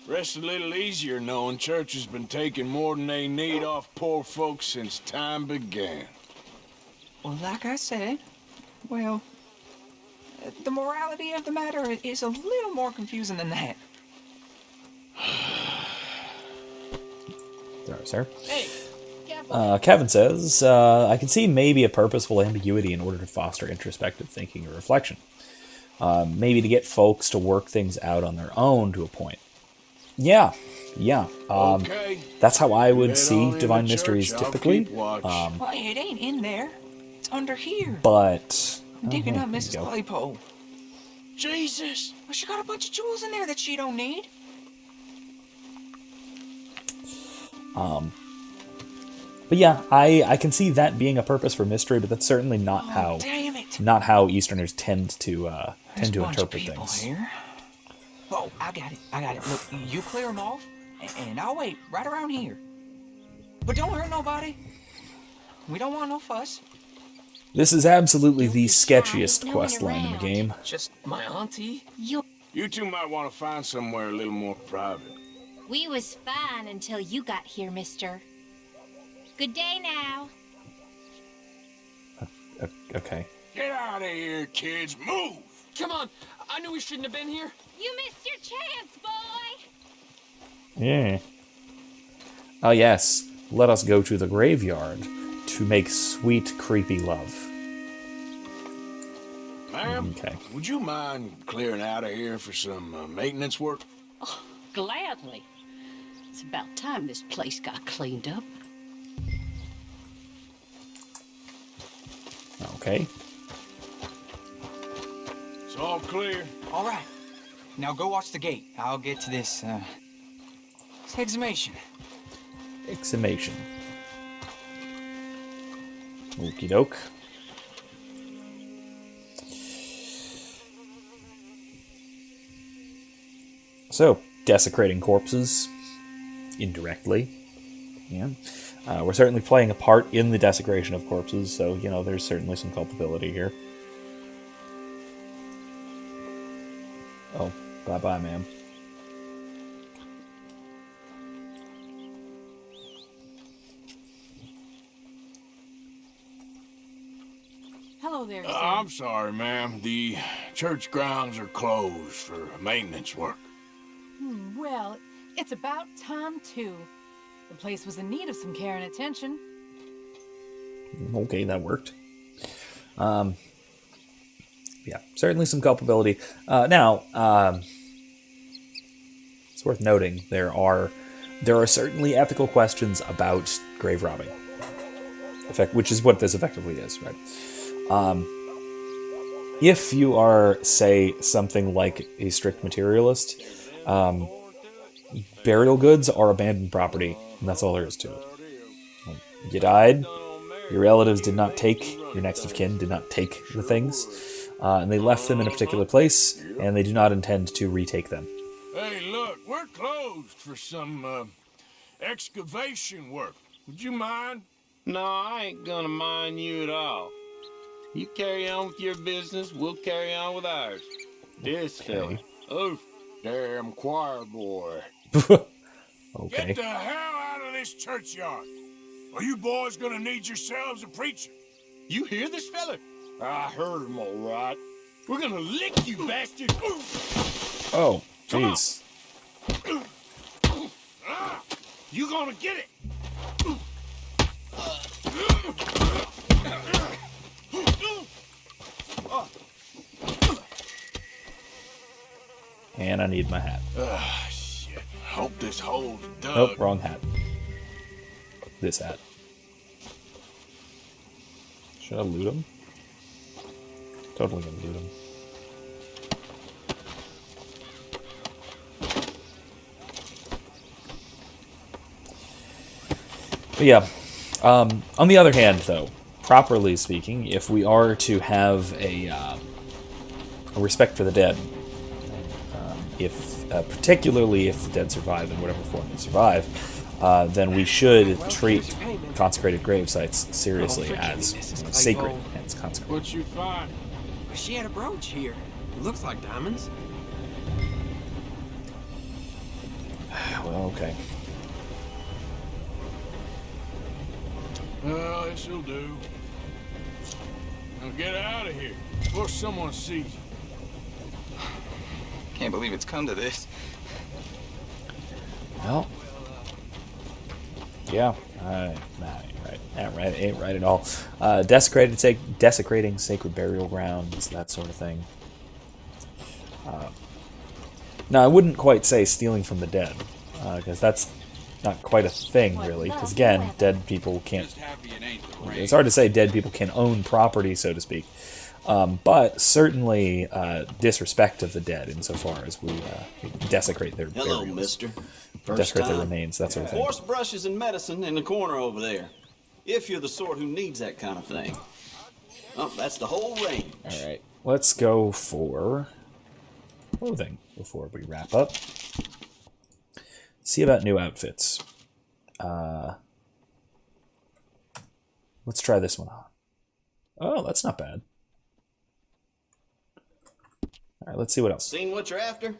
Rests a little easier knowing church has been taking more than they need off poor folks since time began. Well, like I said, well, the morality of the matter is a little more confusing than that. Sorry, sir. Hey, Kevin says, I can see maybe a purposeful ambiguity in order to foster introspective thinking or reflection. Maybe to get folks to work things out on their own to a point. Yeah. Okay. That's how I would Head see on Divine into Mysteries church, I'll typically. keep watch. Well, it ain't in there. It's under here. But... I'm digging up there Mrs. you go. Claypole. Jesus! Well, she got a bunch of jewels in there that she don't need. But yeah, I can see that being a purpose for mystery, but that's certainly not how Easterners tend to interpret things. Here. Oh, I got it. Look, you clear them off, and I'll wait right around here. But don't hurt nobody. We don't want no fuss. This is absolutely the sketchiest quest line in the game. Just my auntie? You two might want to find somewhere a little more private. We was fine until you got here, mister. Good day now. Okay. Get out of here, kids. Move! Come on. I knew we shouldn't have been here. You missed your chance, boy. Yeah. Oh yes, let us go to the graveyard to make sweet, creepy love. Ma'am, okay. Would you mind clearing out of here for some maintenance work? Oh, gladly. It's about time this place got cleaned up. Okay. It's all clear. All right. Now go watch the gate. I'll get to this, exhumation. Exhumation. Okie doke. So, desecrating corpses. Indirectly. Yeah. We're certainly playing a part in the desecration of corpses, so, you know, there's certainly some culpability here. Oh, bye-bye, ma'am. Hello there, sir. I'm sorry, ma'am. The church grounds are closed for maintenance work. Well, it's about time, too. The place was in need of some care and attention. Okay, that worked. Yeah, certainly some culpability. Now, it's worth noting there are certainly ethical questions about grave robbing, which is what this effectively is, right? If you are, say, something like a strict materialist, burial goods are abandoned property, and that's all there is to it. You died, your relatives did not take, your next of kin did not take the things, and they left them in a particular place, and they do not intend to retake them. Hey, look, we're closed for some excavation work. Would you mind? No, I ain't gonna mind you at all. You carry on with your business, we'll carry on with ours. This fella. Oh, damn choir boy. Okay. Get the hell out of this churchyard. Are you boys gonna need yourselves a preacher? You hear this fella? I heard him all right. We're gonna lick you, bastard. Oh, jeez. You gonna get it. And I need my hat. Shit. Hope this hole's dug. Nope, wrong hat. This hat. Should I loot him? Totally gonna loot him. But yeah, On the other hand, though, properly speaking, if we are to have a respect for the dead, particularly if the dead survive in whatever form they survive, then we should treat consecrated grave sites seriously as sacred and as consecrated. What you find? She had a brooch here. It looks like diamonds. Well, okay. Well, this'll do. Now get out of here before someone sees you. Can't believe it's come to this. Well, yeah, ain't right at all. Desecrating sacred burial grounds, that sort of thing. Now, I wouldn't quite say stealing from the dead, because that's not quite a thing, really. Because again, dead people can't. It's hard to say dead people can own property, so to speak. But certainly disrespect of the dead insofar as we desecrate their Hello, burials, mister. desecrate their remains, that sort of thing. Horse brushes and medicine in the corner over there. If you're the sort who needs that kind of thing. Oh, that's the whole range. All right, let's go for clothing before we wrap up. See about new outfits. Let's try this one on. Oh, that's not bad. All right, let's see what else. Seen what you're after?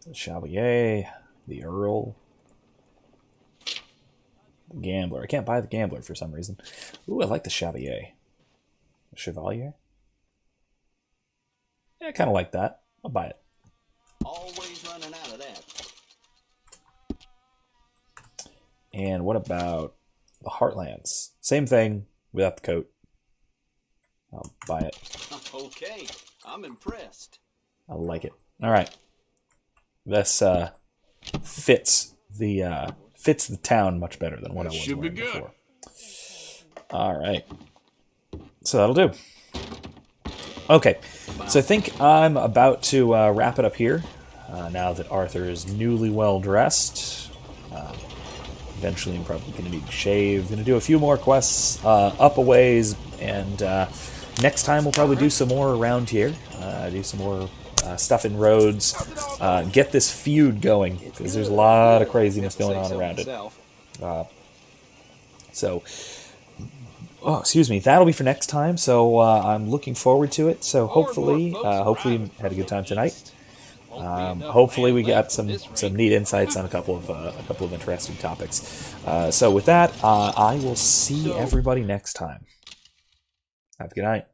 The Chevalier, the Earl, the Gambler. I can't buy the Gambler for some reason. Ooh, I like the Chevalier. The Chevalier? Yeah, I kind of like that. I'll buy it. Always running out of that. And what about the Heartlands? Same thing without the coat. I'll buy it. Okay, I'm impressed. I like it. All right. This fits the town much better than what I was wearing before. All right. So that'll do. Okay. So I think I'm about to wrap it up here. Now that Arthur is newly well dressed. Eventually I'm probably going to need to shave. Going to do a few more quests up a ways, and next time we'll probably do some more around here. Do some more stuff in Rhodes. Get this feud going, because there's a lot of craziness going on around it. Oh, excuse me. That'll be for next time. So I'm looking forward to it. So hopefully you had a good time tonight. Hopefully we got some neat insights on a couple of interesting topics. So with that, I will see everybody next time. Have a good night.